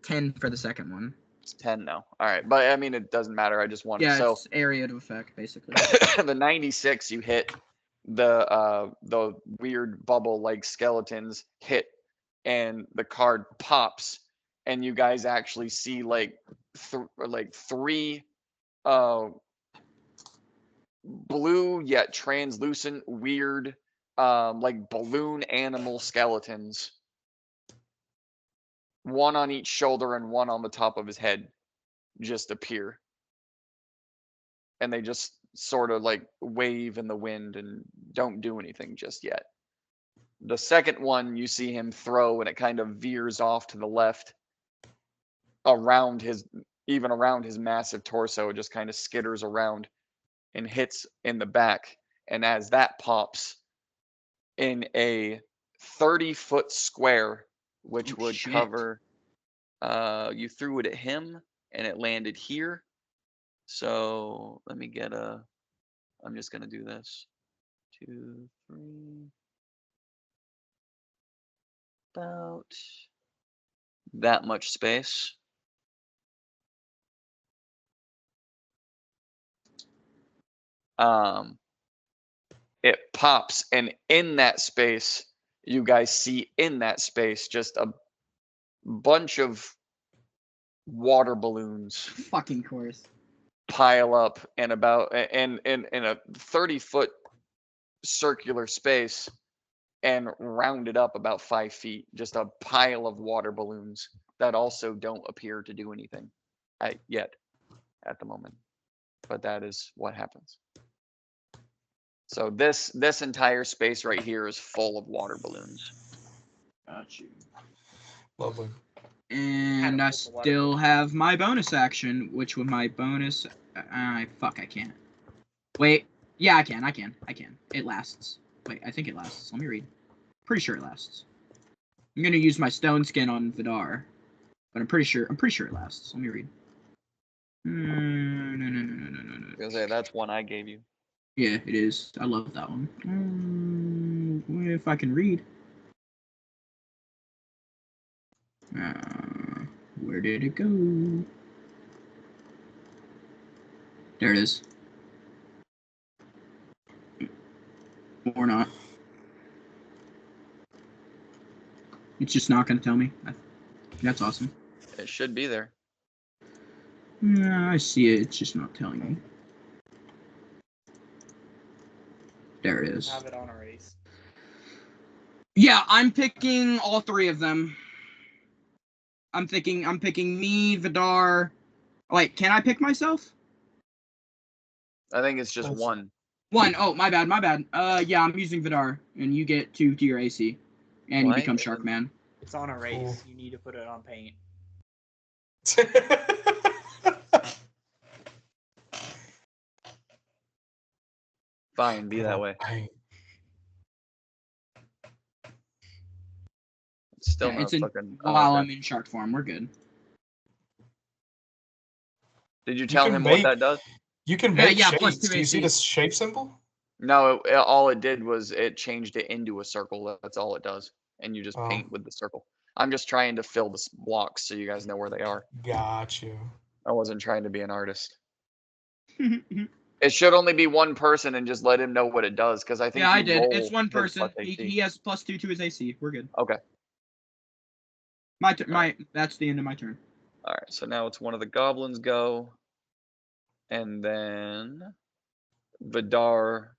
10 for the second one. It's 10 now. All right, but I mean it doesn't matter. I just wanted Yeah, so it's area of effect basically. the 96 you hit the weird bubble like skeletons hit, and the card pops, and you guys actually see like three blue yet translucent weird like balloon animal skeletons, one on each shoulder and one on the top of his head, just appear, and they just sort of like wave in the wind and don't do anything just yet. The second one, you see him throw, and it kind of veers off to the left around his massive torso. It just kind of skitters around and hits in the back. And as that pops in a 30-foot square, which would shit. cover, you threw it at him and it landed here. So let me get I'm just going to do this. 2, 3. About that much space. It pops, and in that space, you guys see in that space just a bunch of water balloons Fucking course. pile up in about in a 30-foot circular space and rounded up about 5 feet. Just a pile of water balloons that also don't appear to do anything yet at the moment. But that is what happens. So this entire space right here is full of water balloons. Got you. Lovely. And I still have my bonus action, which with my bonus, fuck, I can't. Wait, yeah, I can. It lasts. Wait, I think it lasts. Let me read. Pretty sure it lasts. I'm gonna use my stone skin on Vidar, but I'm pretty sure it lasts. Let me read. No. I was gonna say, that's one I gave you. Yeah, it is. I love that one. If I can read. Where did it go? There it is. Or not. It's just not going to tell me. That's awesome. It should be there. I see it. It's just not telling me. There it is. Have it on a race. Yeah, I'm picking all three of them. I'm picking me, Vidar. Wait, can I pick myself? I think it's just That's- one. One. Oh, my bad. Yeah, I'm using Vidar, and you get 2 to your AC, and you Why? become Sharkman. It's on a race. Cool. You need to put it on paint. Fine, be that way. It's still Yeah, not it's in fucking. while okay. I'm in shark form. We're good. Did you tell can him make- what that does? You can Yeah, make yeah, plus shapes. 2 Do you see AC. the shape symbol? No, all it did was it changed it into a circle. That's all it does, and you just Oh. paint with the circle. I'm just trying to fill the blocks so you guys know where they are. Got you. I wasn't trying to be an artist. It should only be one person, and just let him know what it does, because I think Yeah, I you did. roll It's one his person. plus AC. He has +2 to his AC. We're good. Okay. That's the end of my turn. All right. So now it's one of the goblins go, and then Vidar.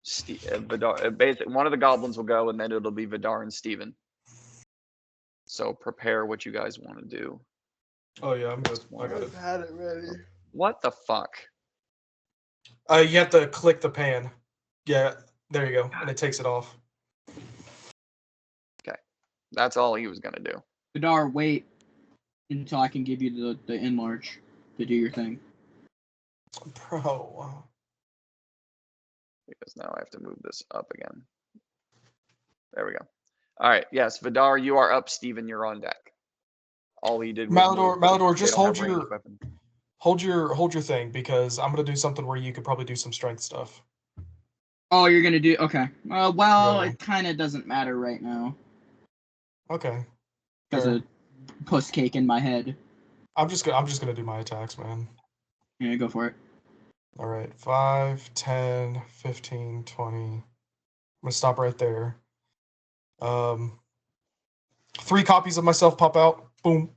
Basically, one of the goblins will go, and then it'll be Vidar and Steven. So prepare what you guys want to do. Oh yeah, I'm good. I got it. Had it ready. What the fuck? You have to click the pan. Yeah, there you go, and it takes it off. That's all he was gonna do. Vidar, wait until I can give you the enlarge to do your thing. Bro. Because now I have to move this up again. There we go. All right. Yes, Vidar, you are up. Steven, you're on deck. All he did was Malador, just they don't hold have ranged your weapons. hold your thing because I'm gonna do something where you could probably do some strength stuff. Oh, you're gonna do okay. Well, Yeah. it kind of doesn't matter right now Okay. because Fair. of puss cake in my head. I'm just gonna do my attacks, man. Yeah, go for it. All right, 5, 10, 15, 20. I'm gonna stop right there. 3 copies of myself pop out. Boom.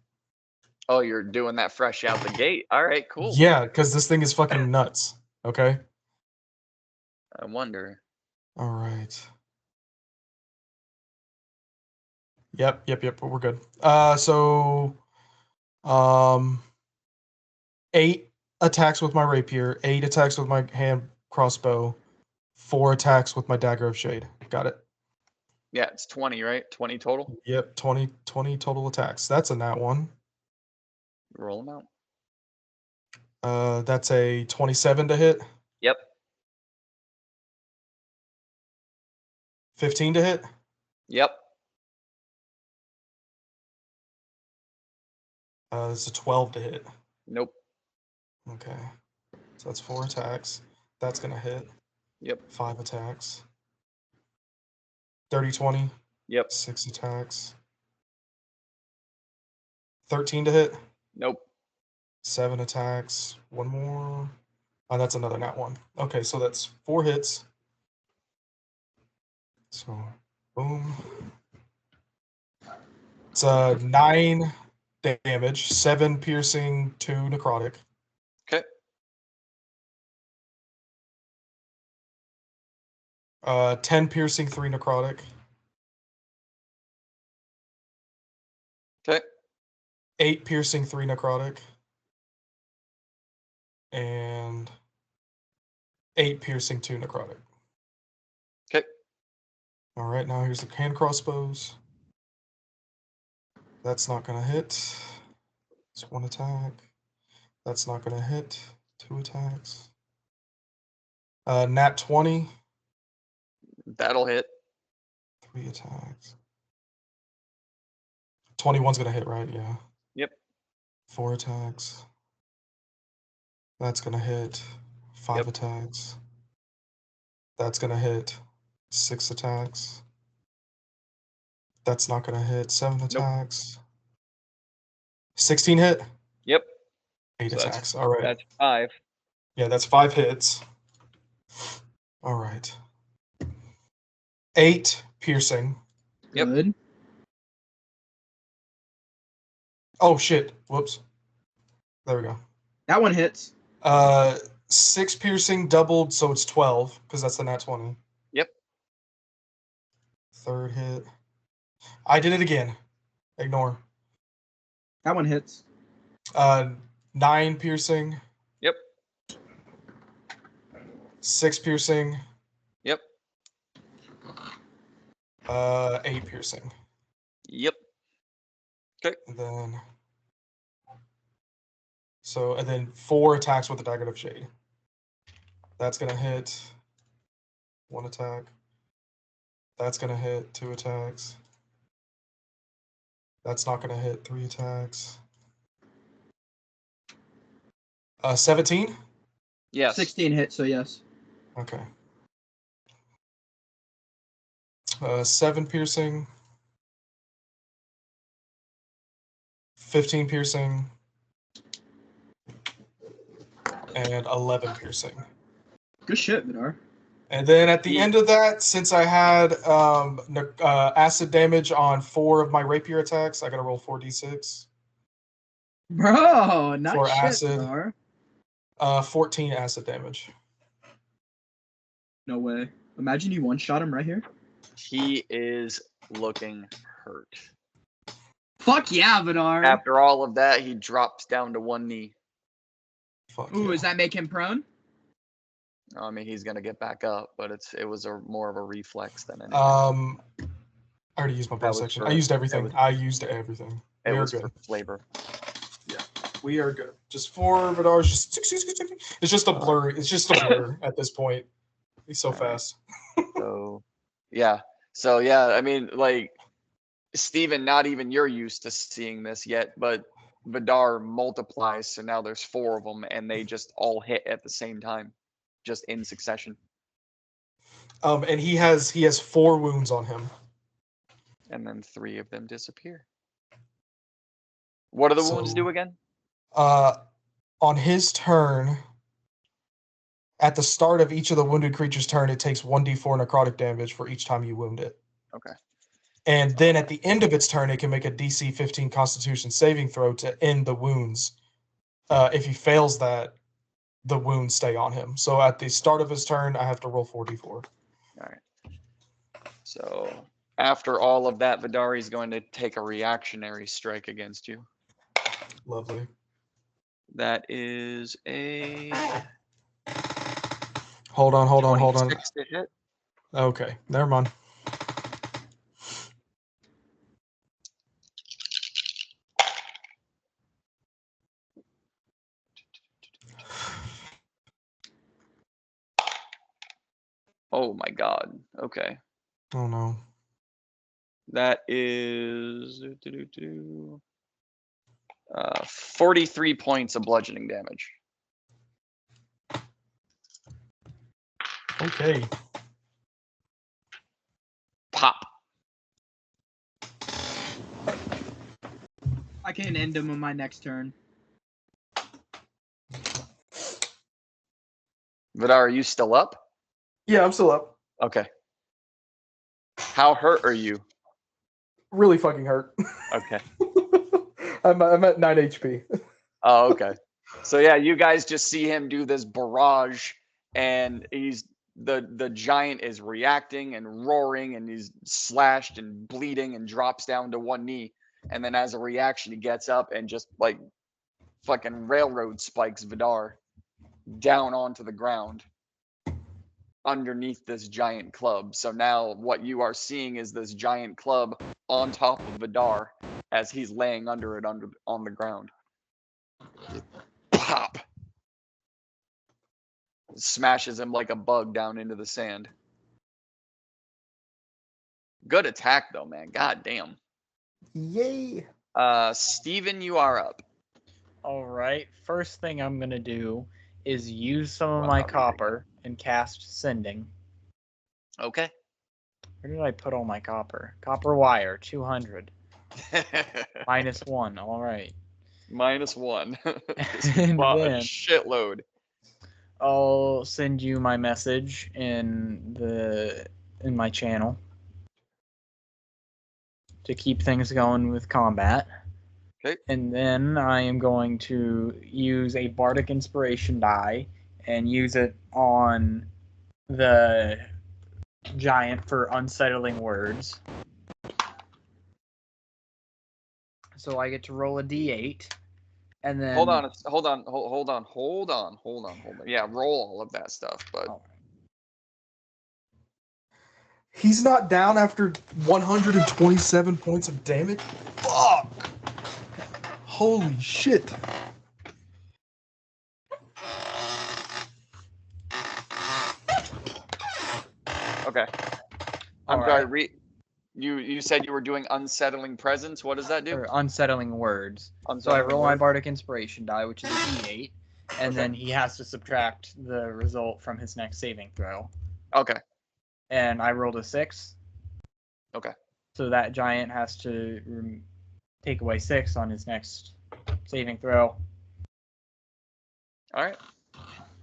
Oh, you're doing that fresh out the gate. All right, cool. Yeah, because this thing is fucking nuts. Okay. I wonder. All right. Yep. We're good. So, 8 attacks with my rapier, 8 attacks with my hand crossbow, 4 attacks with my dagger of shade. Got it. Yeah, it's 20, right? 20 total. Yep, 20 total attacks. That's a nat one. Roll them out. That's a 27 to hit. Yep. 15 to hit. Yep. That's a 12 to hit. Nope. Okay. So that's 4 attacks. That's gonna hit. Yep. 5 attacks. 30, 20. Yep. 6 attacks. 13 to hit. Nope. 7 attacks. 1 more. Oh, that's another nat one. Okay, so that's 4 hits. So, boom. It's 9 damage, 7 piercing, 2 necrotic. Okay. 10 piercing, 3 necrotic. Okay. 8 piercing, 3 necrotic. And 8 piercing, 2 necrotic. Okay. All right, now here's the hand crossbows. That's not gonna hit. It's 1 attack. That's not gonna hit. 2 attacks. Nat 20. That'll hit. 3 attacks. 21's gonna hit, right? Yeah. Yep. 4 attacks. That's gonna hit. 5 Yep. attacks. That's gonna hit. 6 attacks. That's not gonna hit. 7 attacks. 16 hit. Yep. 8 So attacks. All right. That's 5. Yeah, that's 5 hits. All right. 8 piercing. Yep. Good. Oh shit. Whoops. There we go. That one hits. 6 piercing doubled, so it's 12 because that's the nat 20. Yep. 3rd hit. I did it again. Ignore. That one hits. 9 piercing. Yep. 6 piercing. Yep. 8 piercing. Yep. Okay. And then 4 attacks with the dagger of shade. That's gonna hit. 1 attack. That's gonna hit. 2 attacks. That's not gonna hit. 3 attacks. 17. Yes. 16 hits, so yes. Okay. 7 piercing. 15 piercing. And 11 piercing. Good shit, Vidar. And then at the end of that, since I had acid damage on 4 of my rapier attacks, I gotta roll 4d6. Bro, nice For shit, acid. Vidar. 14 acid damage. No way. Imagine you one-shot him right here. He is looking hurt. Fuck yeah, Vidar. After all of that, he drops down to one knee. Fuck Ooh, yeah. does that make him prone? I mean, he's gonna get back up, but it was more of a reflex than anything. I already used my That bonus was action. for- I used that everything. was- I used everything. It We are was good. for flavor. We are good. Just 4 Vidars. It's just a blur. It's just a blur at this point. He's so All right. fast. So yeah. I mean, like, Steven, not even you're used to seeing this yet, but Vidar multiplies, so now there's 4 of them, and they just all hit at the same time, just in succession. And he has 4 wounds on him. And then 3 of them disappear. What do the wounds So- do again? On his turn, at the start of each of the wounded creature's turn, it takes 1d4 necrotic damage for each time you wound it. Okay. And then at the end of its turn, it can make a DC 15 Constitution saving throw to end the wounds. If he fails that, the wounds stay on him. So at the start of his turn, I have to roll 4d4. All right. So after all of that, Vidari's going to take a reactionary strike against you. Lovely. That is a Hold on. 26 to hit. Okay, never mind. Oh my god. Okay. Oh no. That is 43 points of bludgeoning damage. Okay. Pop. I can end him on my next turn. Vidar, are you still up? Yeah, I'm still up. Okay. How hurt are you? Really fucking hurt. Okay. I'm at 9 HP. Oh, okay. So yeah, you guys just see him do this barrage, and the giant is reacting and roaring, and he's slashed and bleeding and drops down to one knee, and then as a reaction, he gets up and just like fucking railroad spikes Vidar down onto the ground underneath this giant club. So now what you are seeing is this giant club on top of Vidar as he's laying under it on the ground. Pop. Smashes him like a bug down into the sand. Good attack though, man. God damn. Yay. Steven, you are up. All right. First thing I'm gonna do is use some of Well, my I'll read it. copper and cast Sending. Okay. Where did I put all my copper? Copper wire, 200. -1. All right. -1. And Wow, a then- shitload. I'll send you my message in my channel to keep things going with combat. Okay. And then I am going to use a Bardic Inspiration die and use it on the giant for unsettling words. So I get to roll a d8, and then Hold on. Yeah, roll all of that stuff, but Oh. He's not down after 127 points of damage? Fuck! Holy shit. okay. I'm All sorry. right. You said you were doing unsettling presence. What does that do? Or unsettling words. So I Unsettling roll my word? Bardic Inspiration die, which is a d8, and then he has to subtract the result from his next saving throw. Okay. And I rolled a 6. Okay. So that giant has to take away 6 on his next saving throw. All right.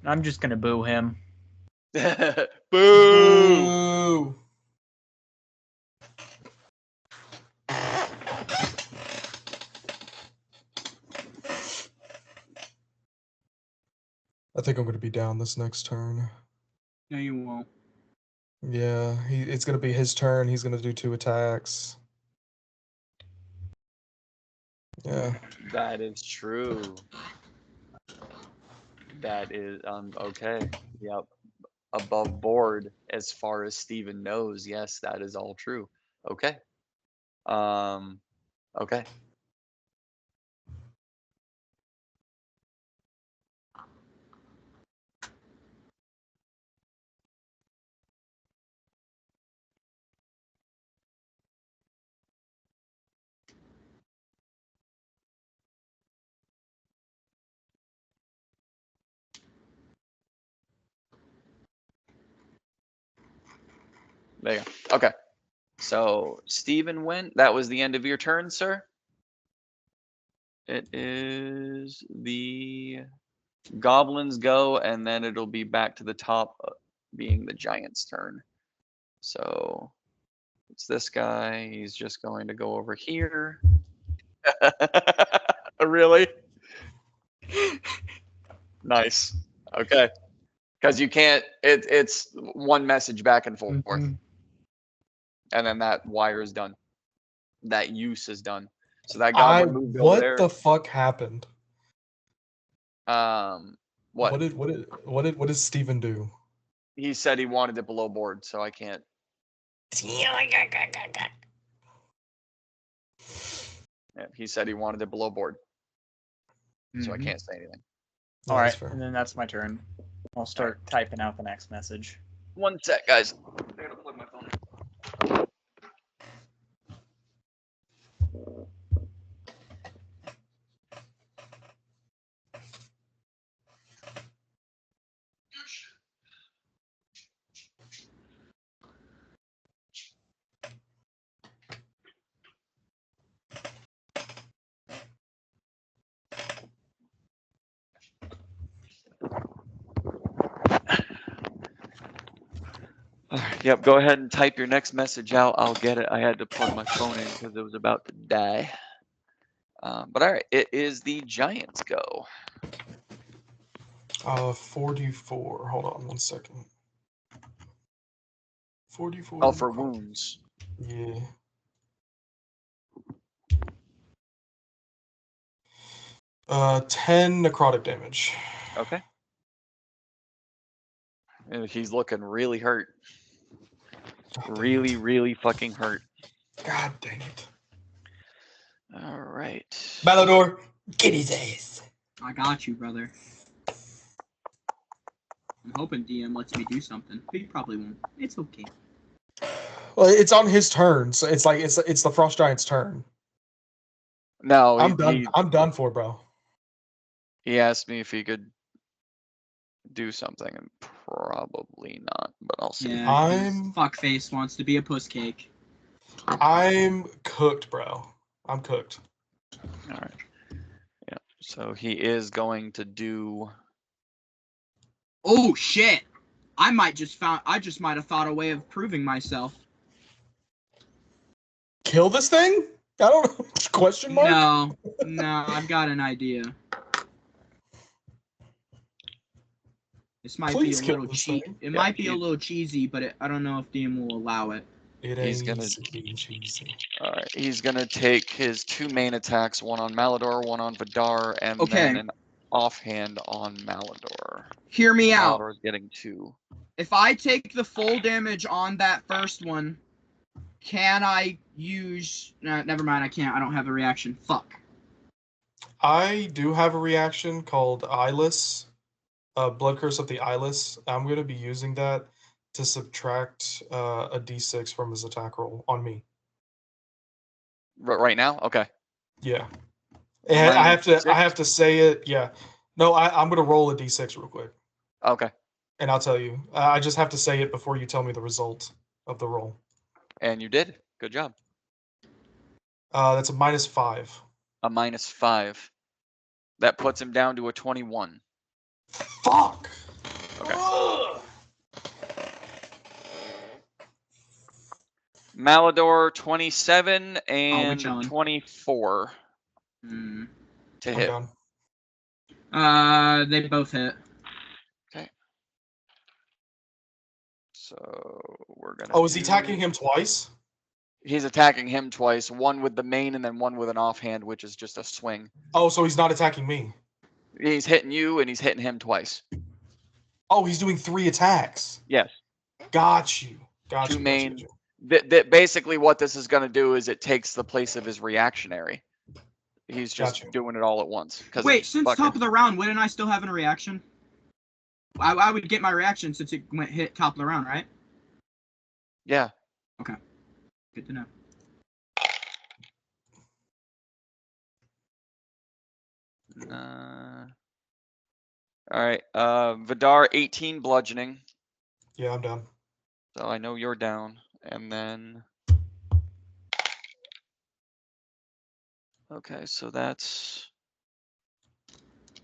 I'm just gonna boo him. Boo! Boo! I think I'm going to be down this next turn. No, you won't. Yeah, it's going to be his turn. He's going to do 2 attacks. Yeah. That is true. That is okay. Yep. Above board as far as Steven knows. Yes, that is all true. Okay. Okay. There you go. Okay. So Steven went. That was the end of your turn, sir. It is the goblins go, and then it'll be back to the top, being the giant's turn. So it's this guy. He's just going to go over here. Really? Nice. Okay. Because you can't. It's one message back and forth, Mhm. and then that wire is done. That use is done. So that goblin moved over What there. the fuck happened? What? What did Steven do? He said he wanted it below board, so I can't. Yeah, he said he wanted it below board, so I Mhm. can't say anything. Yeah, All that's right, fair. and then that's my turn. I'll start typing out the next message. One sec, guys. I gotta plug my phone in. Yep, go ahead and type your next message out. I'll get it. I had to plug my phone in because it was about to die. But all right, it is the Giants' go. 44. Hold on 1 second. 44. Oh, for wounds. Yeah. Uh, 10 necrotic damage. Okay. He's looking really hurt. God dang Really, it. really fucking hurt. God dang it. All right. Malador, get his ass. I got you, brother. I'm hoping DM lets me do something, but he probably won't. It's okay. Well, it's on his turn, so it's like it's the Frost Giant's turn. No, I'm done. I'm done for, bro. he asked me if he could do something, and probably not, but I'll see. Yeah, I'm- fuckface wants to be a puss cake. I'm cooked, bro. I'm cooked. All right. Yeah. So he is going to do. Oh shit! I just might have thought a way of proving myself. Kill this thing? I don't know. Question mark? No, I've got an idea. This might Please be a kill little this cheap. thing. It Yeah, might be a he- little cheesy, but I don't know if DM will allow it. It He's ain't gonna- easy, cheesy. All right. He's gonna take his two main attacks, one on Malador, one on Vidar, and Okay. then an offhand on Malador. Hear me out. Malador's getting 2. If I take the full damage on that first one, can I use... No, never mind, I can't. I don't have a reaction. Fuck. I do have a reaction called Eyeless. Blood Curse of the Eyeless. I'm going to be using that to subtract a d6 from his attack roll on me. Right now? Okay. Yeah. And I Minus have to say it. Yeah. No, I'm going to roll a d6 real quick. Okay. And I'll tell you. I just have to say it before you tell me the result of the roll. And you did. Good job. That's a -5. A -5. That puts him down to a 21. Fuck. Okay. Ugh. Malador 27 and chilling. 24 Hmm. to I'm hit. done. They both hit. Okay. So we're gonna. Oh, is he attacking him twice? He's attacking him twice, one with the main and then one with an offhand, which is just a swing. Oh, so he's not attacking me. He's hitting you and he's hitting him twice. Oh, he's doing 3 attacks. Yes. Got you. Got Two you. main. Got you. Basically, what this is going to do is it takes the place of his reactionary. He's just Gotcha. doing it all at once. Wait, since top of the round, wouldn't I still have a reaction? I would get my reaction since it hit top of the round, right? Yeah. Okay. Good to know. All right. Vidar, 18 bludgeoning. Yeah, I'm done. So I know you're down. And then. Okay, so that's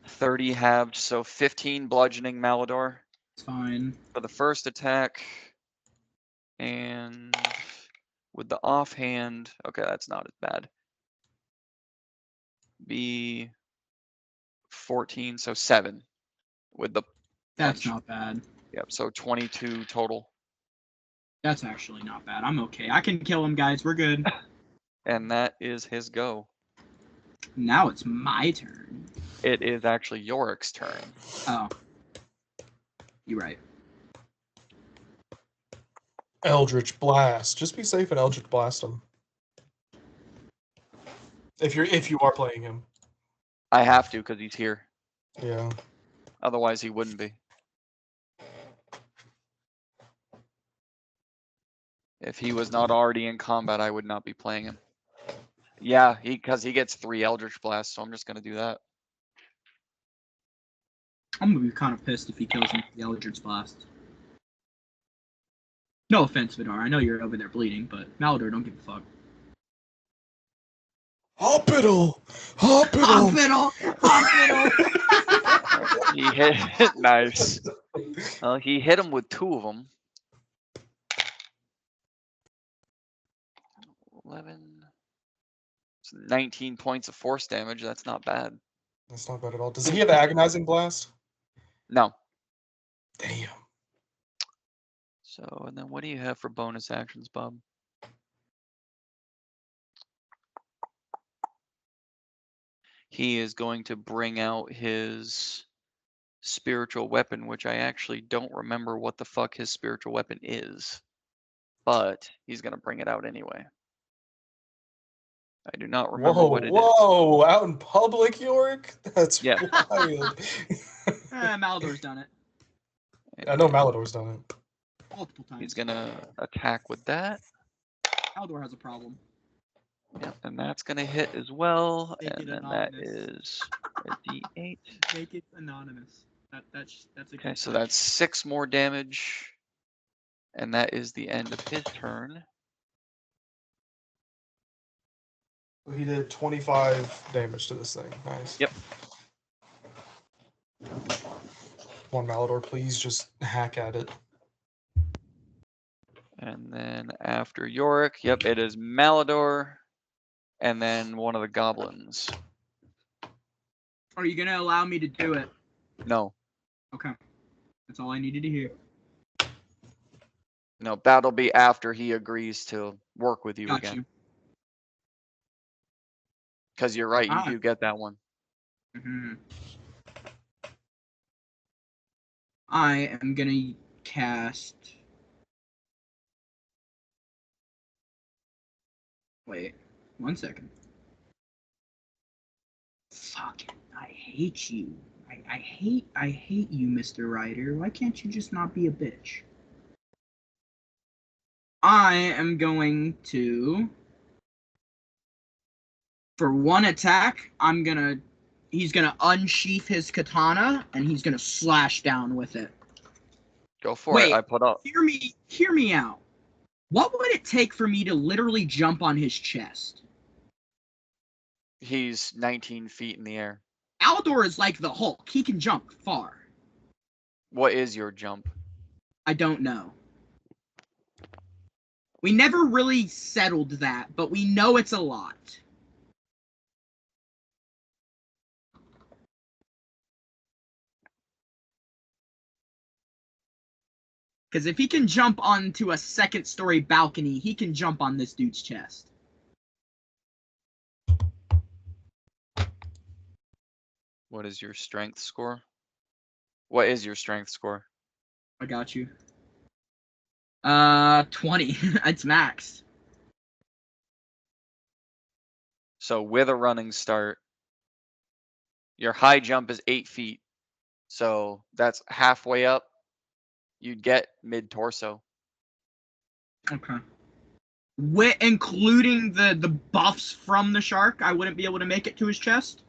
30 halved, so 15 bludgeoning Malador It's fine. for the first attack. And with the offhand, okay, that's not as bad. Be 14, so 7 with the That's punch. not bad. Yep, so 22 total. That's actually not bad. I'm okay. I can kill him, guys. We're good. And that is his go. Now it's my turn. It is actually Yorick's turn. Oh. You're right. Eldritch Blast. Just be safe and Eldritch Blast him. If you are playing him. I have to because he's here. Yeah. Otherwise, he wouldn't be. If he was not already in combat, I would not be playing him. Yeah, because he gets 3 Eldritch Blasts, so I'm just gonna do that. I'm gonna be kind of pissed if he kills me with the Eldritch Blast. No offense, Vidar. I know you're over there bleeding, but Malador, don't give a fuck. Hospital! Hospital! Hospital! He hit nice. He hit him with 2 of them. 11. It's 19 points of force damage. That's not bad. That's not bad at all. Does he have Agonizing Blast? No. Damn. So, and then what do you have for bonus actions, Bob? He is going to bring out his spiritual weapon, which I actually don't remember what the fuck his spiritual weapon is. But he's going to bring it out anyway. I do not remember what it is. Whoa! Out in public, Yorick? That's Yeah. wild. Malador's done it I know Malador's done it. multiple times. He's going to attack with that. Malador has a problem. Yep, and that's going to hit as well. Make And it then that anonymous. is a D8. Make it anonymous. That's a Okay, good so touch. that's 6 more damage. And that is the end of his turn. He did 25 damage to this thing. Nice. Yep. Come on, Malador, please just hack at it. And then after Yorick, yep, it is Malador. And then one of the goblins. Are you gonna allow me to do it? No, Okay. That's all I needed to hear. no, that'll be after he agrees to work with you Got again. you. Because you're right, you Ah. do get that one. hmm I am gonna cast. Wait, 1 second. Fucking, I hate you. I hate you, Mr. Ryder. Why can't you just not be a bitch? I am going to, for 1 attack, he's gonna unsheath his katana and he's gonna slash down with it. Go for Wait. it. I put up. Hear me out. What would it take for me to literally jump on his chest? He's 19 feet in the air. Aldor is like the Hulk. He can jump far. What is your jump? I don't know. We never really settled that, but we know it's a lot. Because if he can jump onto a second-story balcony, he can jump on this dude's chest. What is your strength score? What is your strength score? I got you. 20. It's maxed. So with a running start, your high jump is 8 feet. So that's halfway up. You'd get mid torso. Okay. With including the buffs from the shark, I wouldn't be able to make it to his chest.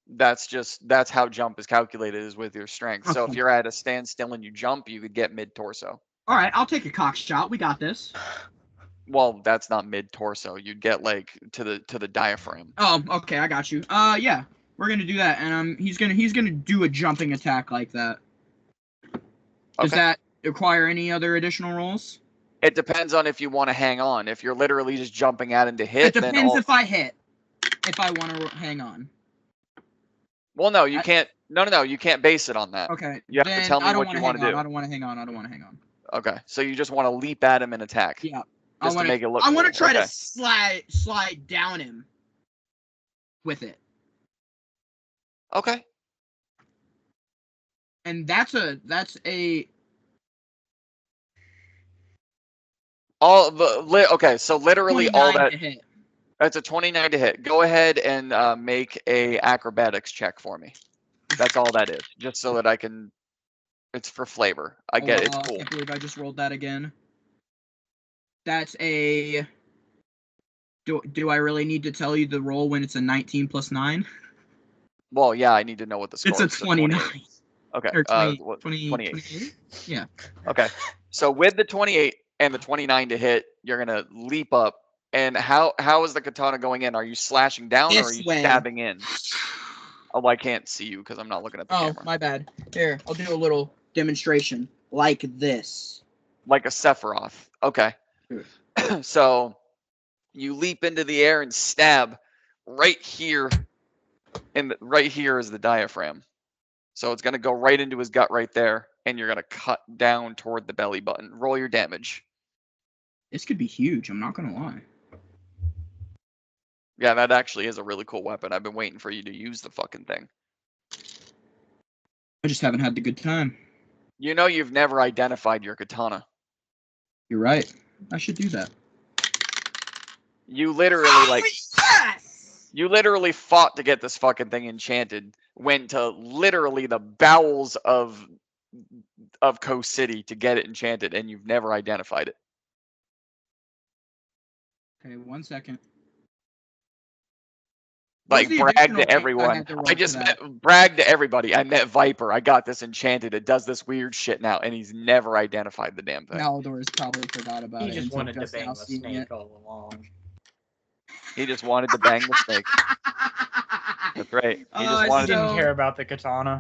That's how jump is calculated, is with your strength. So if Okay. you're at a standstill and you jump, you could get mid torso. All right, I'll take a cock shot. We got this. Well, that's not mid torso. You'd get like to the diaphragm. Oh, okay, I got you. Yeah, we're gonna do that, and he's gonna do a jumping attack like that. Does Okay. that require any other additional rolls? It depends on if you want to hang on. If you're literally just jumping at him to It hit, then depends all... if I hit. If I want to hang on. Well, no, you can't. No, you can't base it on that. Okay. You have to then tell me I don't what wanna you wanna hang on. do. I don't want to hang on. I don't want to hang on. Okay, so you just want to leap at him and attack. Yeah. Just to make it look I want to cool. try Okay. to slide down him with it. Okay. And that's a Okay, so literally all 29 that. to hit. That's a 29 to hit. Go ahead and make a acrobatics check for me. That's all that is. Just so that I can. It's for flavor. I get it. It's I cool. can't believe I just rolled that again. That's a. Do I really need to tell you the roll when it's a 19 plus 9? Well, yeah, I need to know what the score It's a is. So 29. Okay. Or 20, What- 20, 28. 28? Yeah. Okay. So with the 28 and the 29 to hit, you're gonna leap up. And how is the katana going in? Are you slashing down or are This you way. stabbing in? Oh, I can't see you because I'm not looking at the Oh, camera. my bad. Here, I'll do a little demonstration like this. Like a Sephiroth. Okay. Sure. So you leap into the air and stab right here. And right here is the diaphragm. So it's gonna go right into his gut right there, and you're gonna cut down toward the belly button. Roll your damage. This could be huge. I'm not gonna lie. Yeah, that actually is a really cool weapon. I've been waiting for you to use the fucking thing. I just haven't had the good time. You know you've never identified your katana. You're right. I should do that. You literally Yes! you literally fought to get this fucking thing enchanted. Went to literally the bowels of Coast City to get it enchanted, and you've never identified it. Okay, 1 second. Like, What's the brag additional to weight I everyone. had to roll I for just that? brag to everybody. I met Viper. I got this enchanted. It does this weird shit now, and he's never identified the damn thing. Malador's probably forgot about He it. just until wanted to just bang now the seeing snake it. all along. He just wanted to bang the snake. That's right. He Oh, just He wanted didn't So- care about the katana.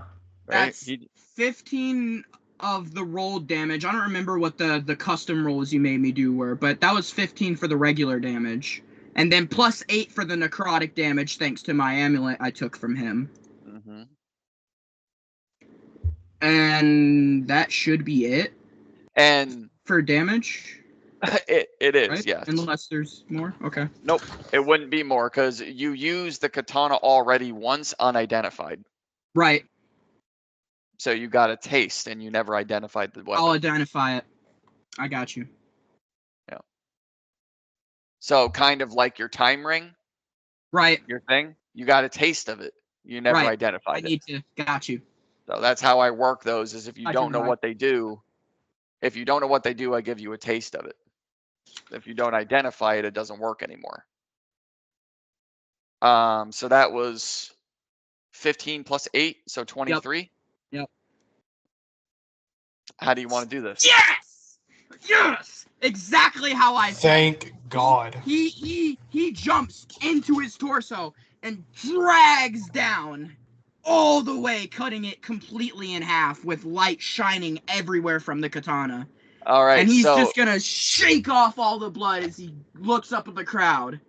right? That's He, 15 of the roll damage. I don't remember what the custom rolls you made me do were, but that was 15 for the regular damage. And then plus 8 for the necrotic damage thanks to my amulet I took from him. mhm. And that should be it And for damage, it is, right? yes. Unless there's more. Okay. Nope, it wouldn't be more because you used the katana already once unidentified. Right. So you got a taste and you never identified the weapon. I'll identify it. I got you. So kind of like your time ring, Right. your thing, you got a taste of it. You never Right. I identified it. need to. Got you. So that's how I work those is if you I don't do know not. what they do, if you don't know what they do, I give you a taste of it. If you don't identify it, it doesn't work anymore. So that was 15 plus 8, so 23. Yep. How do you want to do this? Yes! Yes! Exactly how I said. Thank God. He jumps into his torso and drags down all the way, cutting it completely in half with light shining everywhere from the katana. All right, And he's so just gonna shake off all the blood as he looks up at the crowd.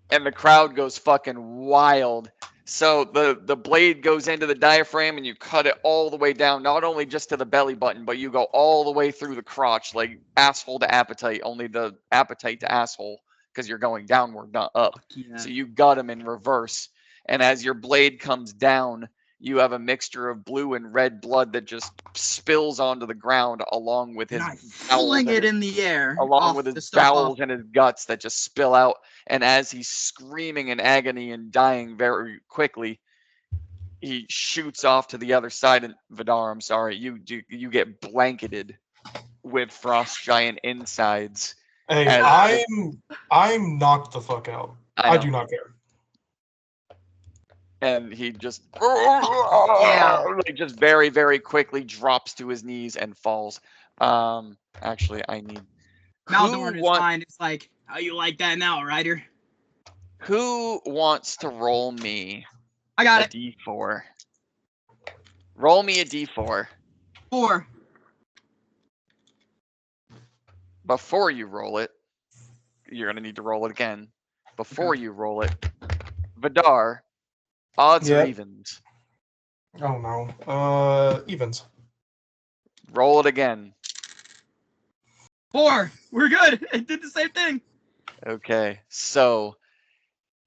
and the crowd goes fucking wild. So the blade goes into the diaphragm and you cut it all the way down, not only just to the belly button, but you go all the way through the crotch, like asshole to appetite, only the appetite to asshole, because you're going downward, not up. Yeah. So you gut him in reverse. And as your blade comes down, you have a mixture of blue and red blood that just spills onto the ground along with his And I bowels fling and it in the air. along off with the his stuff off. bowels and his guts that just spill out. And as he's screaming in agony and dying very quickly, he shoots off to the other side. And Vidar, I'm sorry, you get blanketed with frost giant insides. Hey, As- I'm knocked the fuck out. I know. do not care. And he just Yeah. like just very, very quickly drops to his knees and falls. Actually, I need Maldor in his want- mind is like, how you like that now, Ryder? who wants to roll me I got a it. D4? Roll me a D4. 4. Before you roll it, you're gonna need to roll it again. Before you roll it, Vidar, odds or Yep. evens? Oh no. Evens. Roll it again. 4. We're good. It did the same thing. Okay, so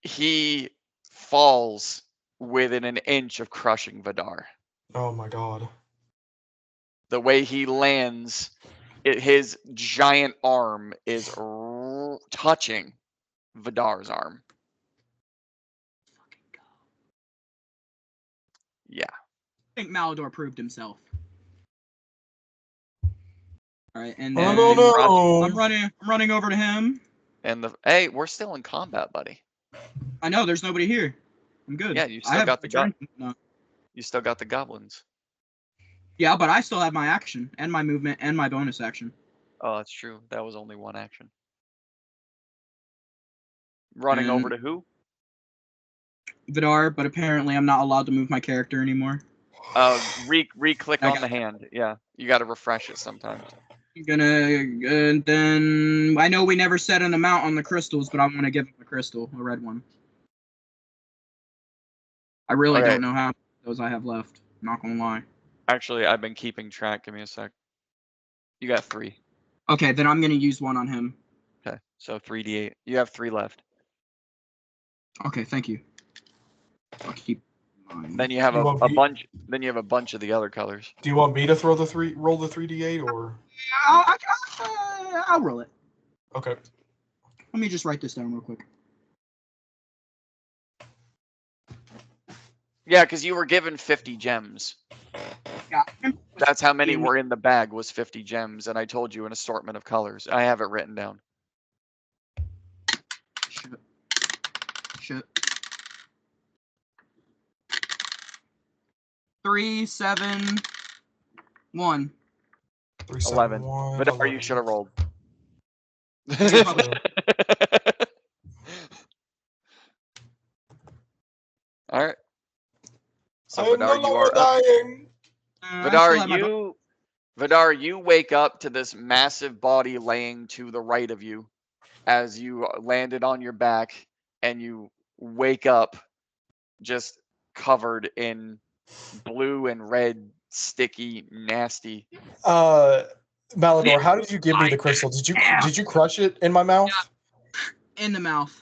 he falls within an inch of crushing Vidar. Oh my god. The way he lands, his giant arm is touching Vidar's arm. Yeah. I think Malador proved himself. All right, and Oh then no no. I'm running over to him. And hey, we're still in combat, buddy. I know there's nobody here. I'm good. Yeah, you I still have got the gun. no. You still got the goblins. Yeah, but I still have my action and my movement and my bonus action. Oh, that's true. That was only one action. Running over to who? Vidar, but apparently I'm not allowed to move my character anymore. Re-click I on got the hand. Yeah, you got to refresh it sometimes. I'm gonna and then I know we never set an amount on the crystals, but I'm gonna give him a crystal, a red one. I really Okay. don't know how many of those I have left. Not gonna lie. Actually, I've been keeping track. Give me a sec. You got 3. Okay, then I'm gonna use one on him. Okay, so 3d8. You have 3 left. Okay, thank you. I'll keep mine. Then you have You a want me- bunch. Then you have a bunch of the other colors. Do you want me to roll the 3d8 or? I'll roll it. Okay. Let me just write this down real quick. Yeah, because you were given 50 gems. Yeah. That's how many were in the bag, was 50 gems, and I told you an assortment of colors. I have it written down. Shit. 3, 7, 1. 3, 7, 11. 1, But you 11. should have rolled. All right. So I am Vidar, no you longer are up. dying. I still have my Vidar, you wake up to this massive body laying to the right of you as you landed on your back, and you wake up just covered in blue and red, sticky, nasty. Malador, how did you give me the crystal? Did you crush it in my mouth? in the mouth.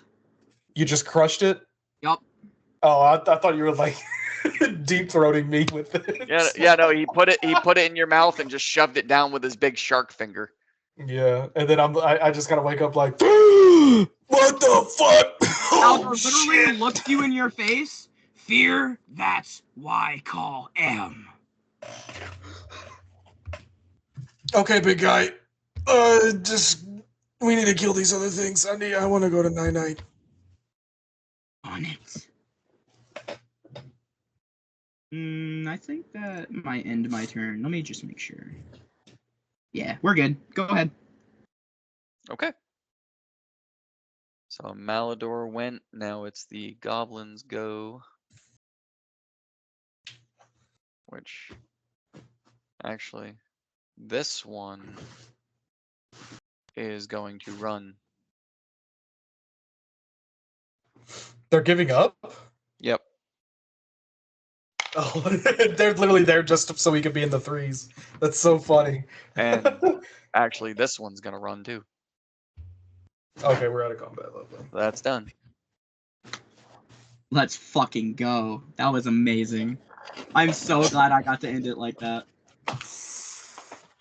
You just crushed it? Yup. Oh, I thought you were like deep throating me with it. Yeah, no, he put it in your mouth and just shoved it down with his big shark finger. Yeah, and then I just gotta wake up like, what the fuck? Alder Oh, literally shit. looks you in your face. Fear, that's why I call M. Okay, big guy. We need to kill these other things. I want to go to night. On it. I think that might end my turn. Let me just make sure. Yeah, we're good. Go ahead. Okay. So Malador went. Now it's the goblins go. Which, actually, this one is going to run. They're giving up? Yep. Oh, they're literally there just so we could be in the threes. That's so funny. And actually, this one's gonna run too. Okay, we're out of combat level. That's done. Let's fucking go. That was amazing. I'm so glad I got to end it like that.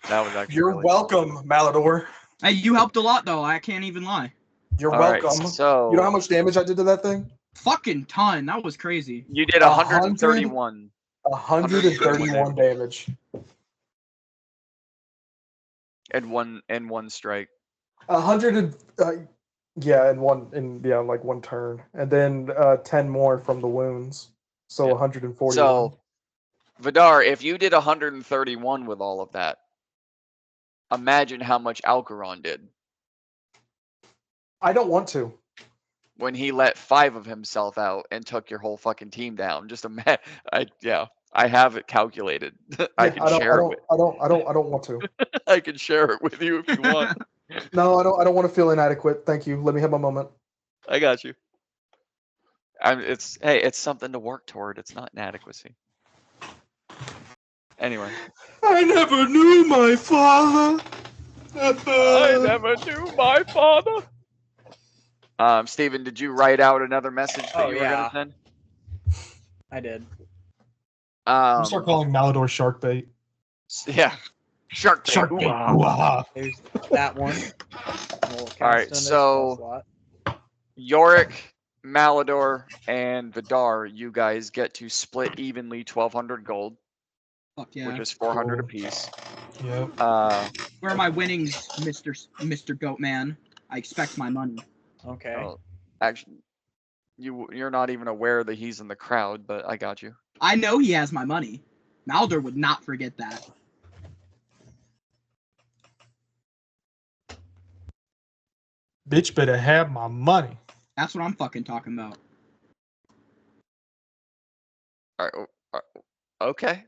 That was actually. You're really welcome, Malador. Hey, you helped a lot though. I can't even lie. You're All right, welcome. so You know how much damage I did to that thing? Fucking ton. That was crazy. you did 131. 131 damage. And one strike. 100 and like one turn, and then 10 more from the wounds, so Yeah. 141. So, Vidar, if you did 131 with all of that, imagine how much Alcaron did I don't want to. when he let 5 of himself out and took your whole fucking team down. Just I have it calculated. I Yeah, can share it. I don't want to. I can share it with you if you want. No, I don't want to feel inadequate. Thank you. Let me have a moment. I got you. It's something to work toward. It's not inadequacy. Anyway. I never knew my father. I never knew my father. Steven, did you write out another message that you were gonna send? I did. I'm start calling Malador shark bait. Yeah. Shark bait. Shark bait. Ooh-ah. Ooh-ah. There's that one. We'll cast Alright, in this so- spell slot. Yorick, Malador, and Vidar, you guys get to split evenly 1,200 gold, Fuck yeah. which is 400 Cool. apiece. Yep. Where are my winnings, Mr. Goatman? I expect my money. Okay. Oh, actually, you're not even aware that he's in the crowd, but I got you. I know he has my money. Malder would not forget that. Bitch better have my money. That's what I'm fucking talking about. Okay.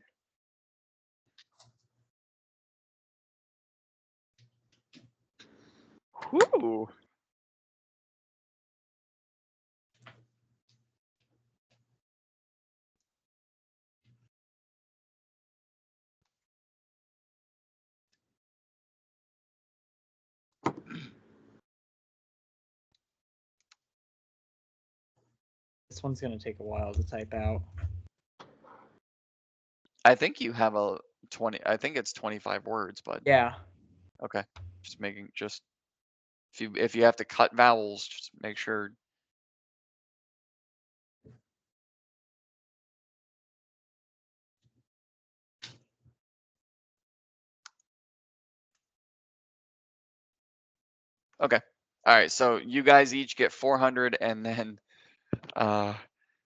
Whoo. This one's gonna take a while to type out. I think you have a 20. I think it's 25 words, but Yeah. okay. If you have to cut vowels, just make sure. Okay. All right. So you guys each get 400, and then,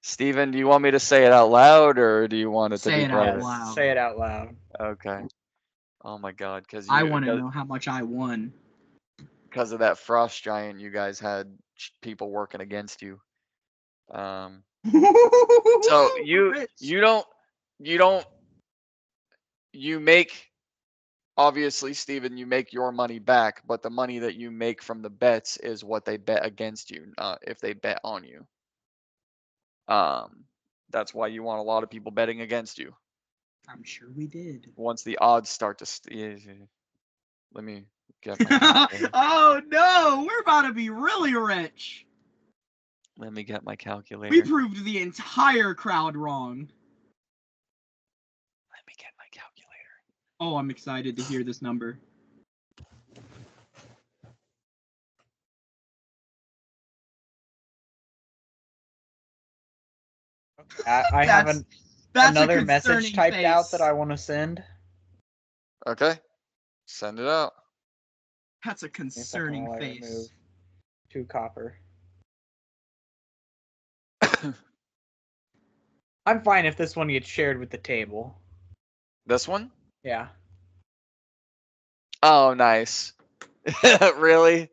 Steven, do you want me to say it out loud, or do you want it to Say be it out private? loud. Say it out loud. Okay. Oh my God, I want to know how much I won. because of that frost giant, you guys had people working against you. So you make, obviously, Steven, you make your money back, but the money that you make from the bets is what they bet against you, not if they bet on you. That's why you want a lot of people betting against you. I'm sure we did. Once the odds start to let me get my calculator. Oh no, we're about to be really rich. Let me get my calculator. We proved the entire crowd wrong. Let me get my calculator. Oh, I'm excited to hear this number. I have That's a another message concerning typed out face. that I want to send. Okay. Send it out. That's a concerning I'll face. remove 2 copper. I'm fine if this one gets shared with the table. This one? Yeah. Oh, nice. Really?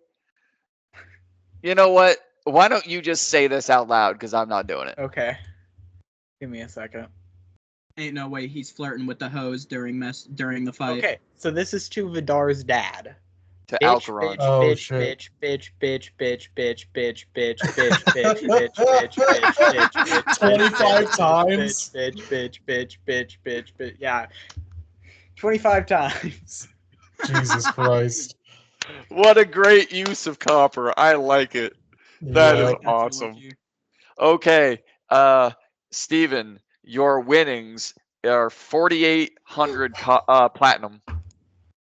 You know what? Why don't you just say this out loud? Because I'm not doing it. Okay. Give me a second. Ain't no way he's flirting with the hose during the fight. Okay, so this is to Vidar's dad. to Bitch, Alcaron. Oh, bitch, shit. bitch, bitch, bitch, bitch, bitch, bitch, bitch, bitch, bitch, bitch, bitch, bitch, bitch, 25 times? bitch. Yeah. 25 times. Jesus Christ. What a great use of copper. I like it. That is Yeah. That's awesome. lucky. Okay, Steven, your winnings are 4,800 platinum.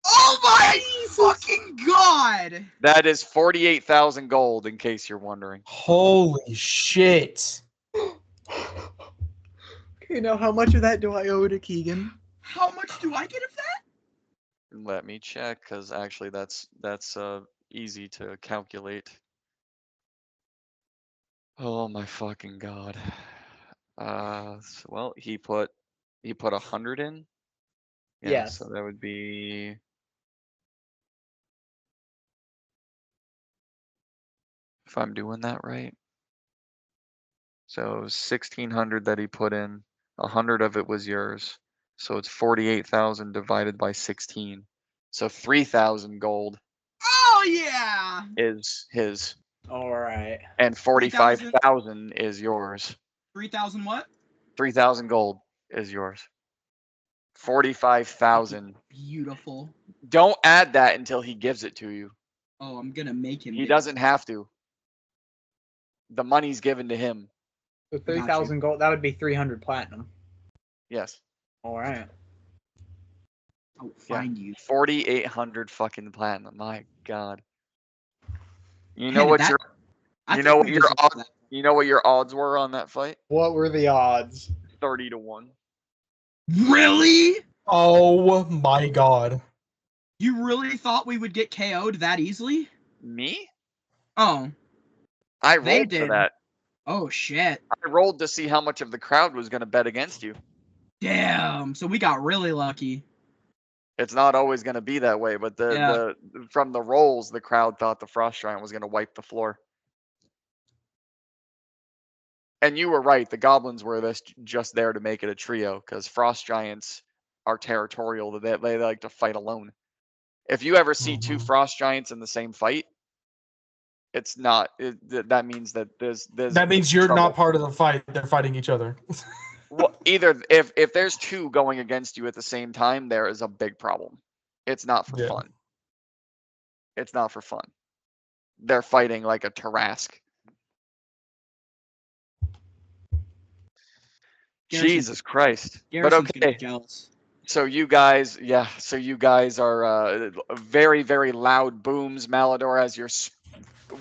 Oh my fucking god! That is 48,000 gold, in case you're wondering. Holy shit. Okay, now how much of that do I owe to Keegan? How much do I get of that? Let me check, because actually that's easy to calculate. Oh my fucking god. Well, he put 100 in. Yeah, Yes. so that would be. If I'm doing that right. So 1,600 that he put in, 100 of it was yours. So it's 48,000 divided by 16. So 3,000 gold Oh yeah! is his, All right. and 45,000 is yours. 3,000 what? 3,000 gold is yours. 45,000. Beautiful. Don't add that until he gives it to you. Oh, I'm gonna make him. He give doesn't it. have to. The money's given to him. So 3,000 gold, that would be 300 platinum. Yes. All right. I'll find you. 4,800 fucking platinum. My God. You know Man, what that- your I you think know we what your deserve odds, that. you know what your odds were on that fight? What were the odds? 30-1. Really? Oh my god. You really thought we would get KO'd that easily? Me? Oh. I They rolled for did. that. Oh shit. I rolled to see how much of the crowd was going to bet against you. Damn. So we got really lucky. It's not always going to be that way, but the from the rolls, the crowd thought the Frost Giant was going to wipe the floor. And you were right. The goblins were just there to make it a trio because Frost Giants are territorial. They like to fight alone. If you ever see two Mhm. Frost Giants in the same fight, it's not. That means that there's That means you're trouble. not part of the fight. They're fighting each other. Well, either if there's two going against you at the same time, there is a big problem. It's not for Yeah. fun. It's not for fun. They're fighting like a Tarrasque. Jesus Christ. But Garrison's gonna be okay. jealous. So you guys, are very, very loud booms, Malador, as you're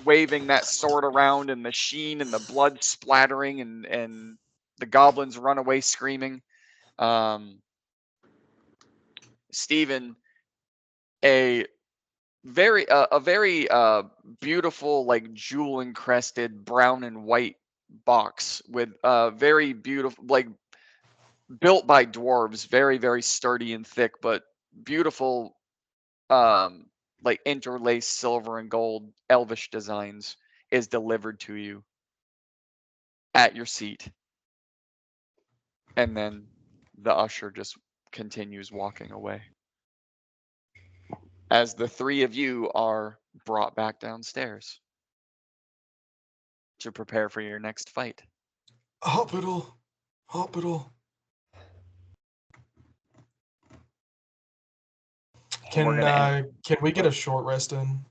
waving that sword around, and the sheen and the blood splattering, and the goblins run away screaming. Steven, a very beautiful, like jewel encrusted brown and white box with very beautiful, like built by dwarves, very, very sturdy and thick, but beautiful, like interlaced silver and gold elvish designs, is delivered to you at your seat. And then the usher just continues walking away as the three of you are brought back downstairs to prepare for your next fight. Hospital. We're gonna Can we get a short rest in?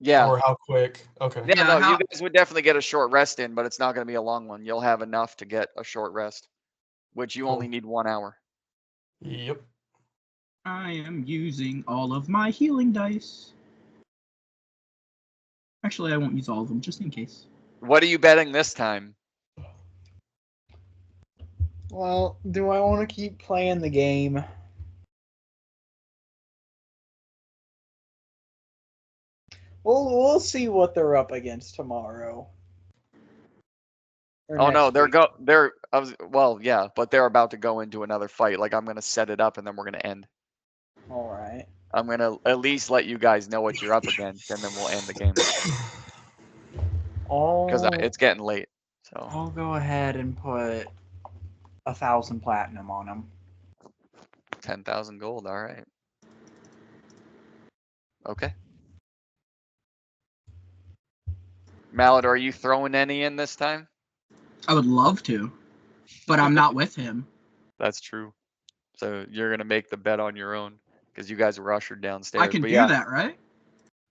Yeah. Or how quick? Okay. Yeah, Yeah, no, how- you guys would definitely get a short rest in, but it's not going to be a long one. You'll have enough to get a short rest, which you only Cool. need 1 hour. Yep. I am using all of my healing dice. Actually, I won't use all of them, just in case. What are you betting this time? Well, do I want to keep playing the game? We'll see what they're up against tomorrow. Or Oh no, next week. well, yeah, but they're about to go into another fight. Like, I'm going to set it up and then we're going to end. All right. I'm going to at least let you guys know what you're up against, and then we'll end the game because it's getting late. So I'll go ahead and put 1,000 platinum on them. 10,000 gold. All right. Okay. Mallet, are you throwing any in this time? I would love to, but I'm not with him. That's true. So you're gonna make the bet on your own because you guys were ushered downstairs. I can but do yeah, that, right?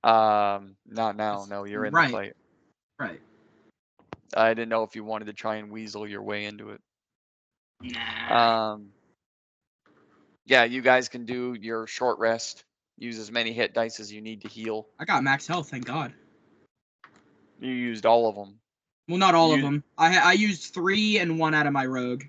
Not now. No, you're in Right. the fight. Right. I didn't know if you wanted to try and weasel your way into it. Nah. Yeah, you guys can do your short rest. Use as many hit dice as you need to heal. I got max health, thank God. You used all of them. Well, not all of You- them. I used 3 and 1 out of my rogue.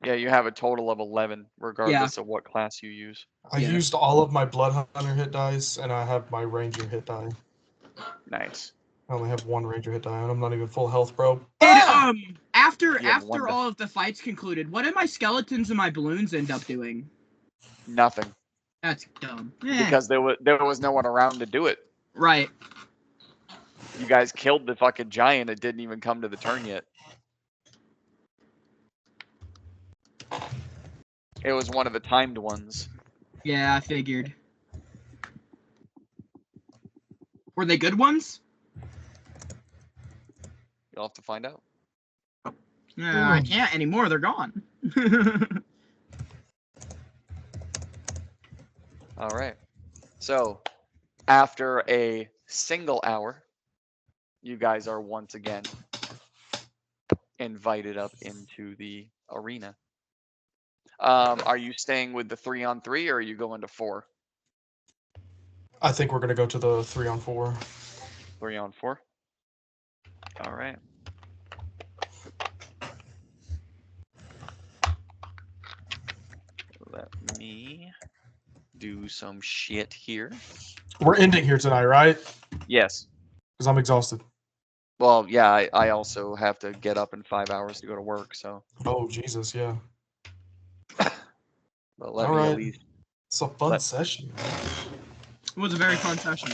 Yeah, you have a total of 11, regardless of what class you use. I Yeah. used all of my Blood Hunter hit dice, and I have my Ranger hit die. Nice. I only have 1 Ranger hit die, and I'm not even full health, bro. After You have one after all of the fights concluded, what did my skeletons and my balloons end up doing? Nothing, That's dumb. because there was no one around to do it. Right. You guys killed the fucking giant. It didn't even come to the turn yet. It was one of the timed ones. Yeah, I figured. Were they good ones? You'll have to find out. Yeah, I can't anymore. They're gone. All right. So, after a single hour, you guys are once again invited up into the arena. Are you staying with the 3-on-3 or are you going to 4? I think we're gonna go to the 3-on-4. 3-on-4? All right. Let me do some shit here. We're ending here tonight, right? Yes. Because I'm exhausted. Well, yeah, I also have to get up in 5 hours to go to work, so. Oh Jesus, yeah. But let All me right. at least It's a fun Let- session. It was a very fun session.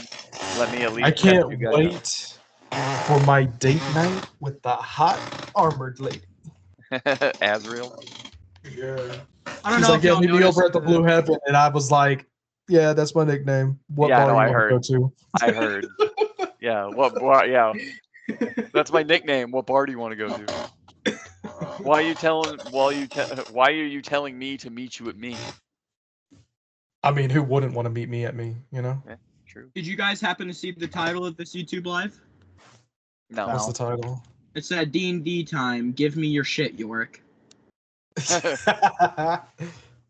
let me at least I catch can't you guys up. wait for my date night with the hot armored lady. Azrael. Yeah. I don't She's know like, if yeah, y'all meet me noticed over at the the- Blue Heaven, and I was like, yeah, that's my nickname. What Yeah, bar no, I you want heard. to go to? I heard. Yeah, what bar? Yeah, that's my nickname. What bar do you want to go to? Why are you telling? Why are you telling me to meet you at me? I mean, who wouldn't want to meet me at me? You know? True. Did you guys happen to see the title of this YouTube live? No. What's the title? It said D&D time. Give me your shit, Yorick.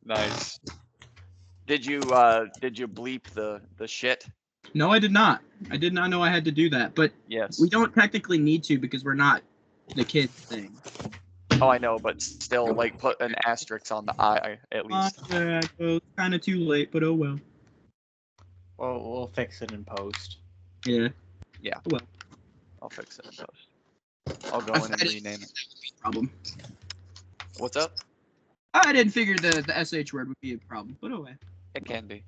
Nice. Did you bleep the shit? No, I did not. I did not know I had to do that, but Yes. we don't technically need to because we're not the kids thing. Oh, I know, but still, like, put an asterisk on the I at least. Yeah, well, it's kind of too late, but oh well. Well, we'll fix it in post. Yeah. I'll fix it in post. I'll go I in and rename it. Problem. What's up? I didn't figure the SH word would be a problem, but oh well. It can be.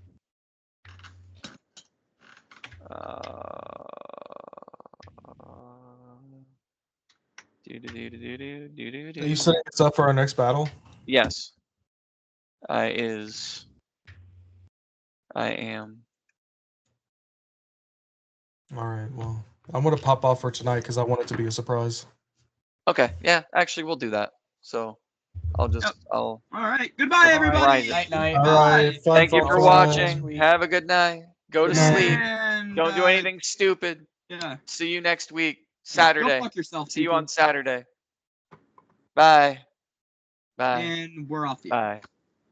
Are you setting us up for our next battle? Yes. I am. All right. Well, I'm gonna pop off for tonight because I want it to be a surprise. Okay. Yeah. Actually, we'll do that. So, I'll just. Yep. All right. Goodbye, everybody. Right. Night, night. All Bye. right. Fun Thank you fun for fun. watching. Have a good night. Go to Good night. sleep. And, Don't do anything stupid. Yeah. See you next week, Go Saturday. fuck yourself, See you people. on Saturday. Bye. Bye. And we're off the Bye.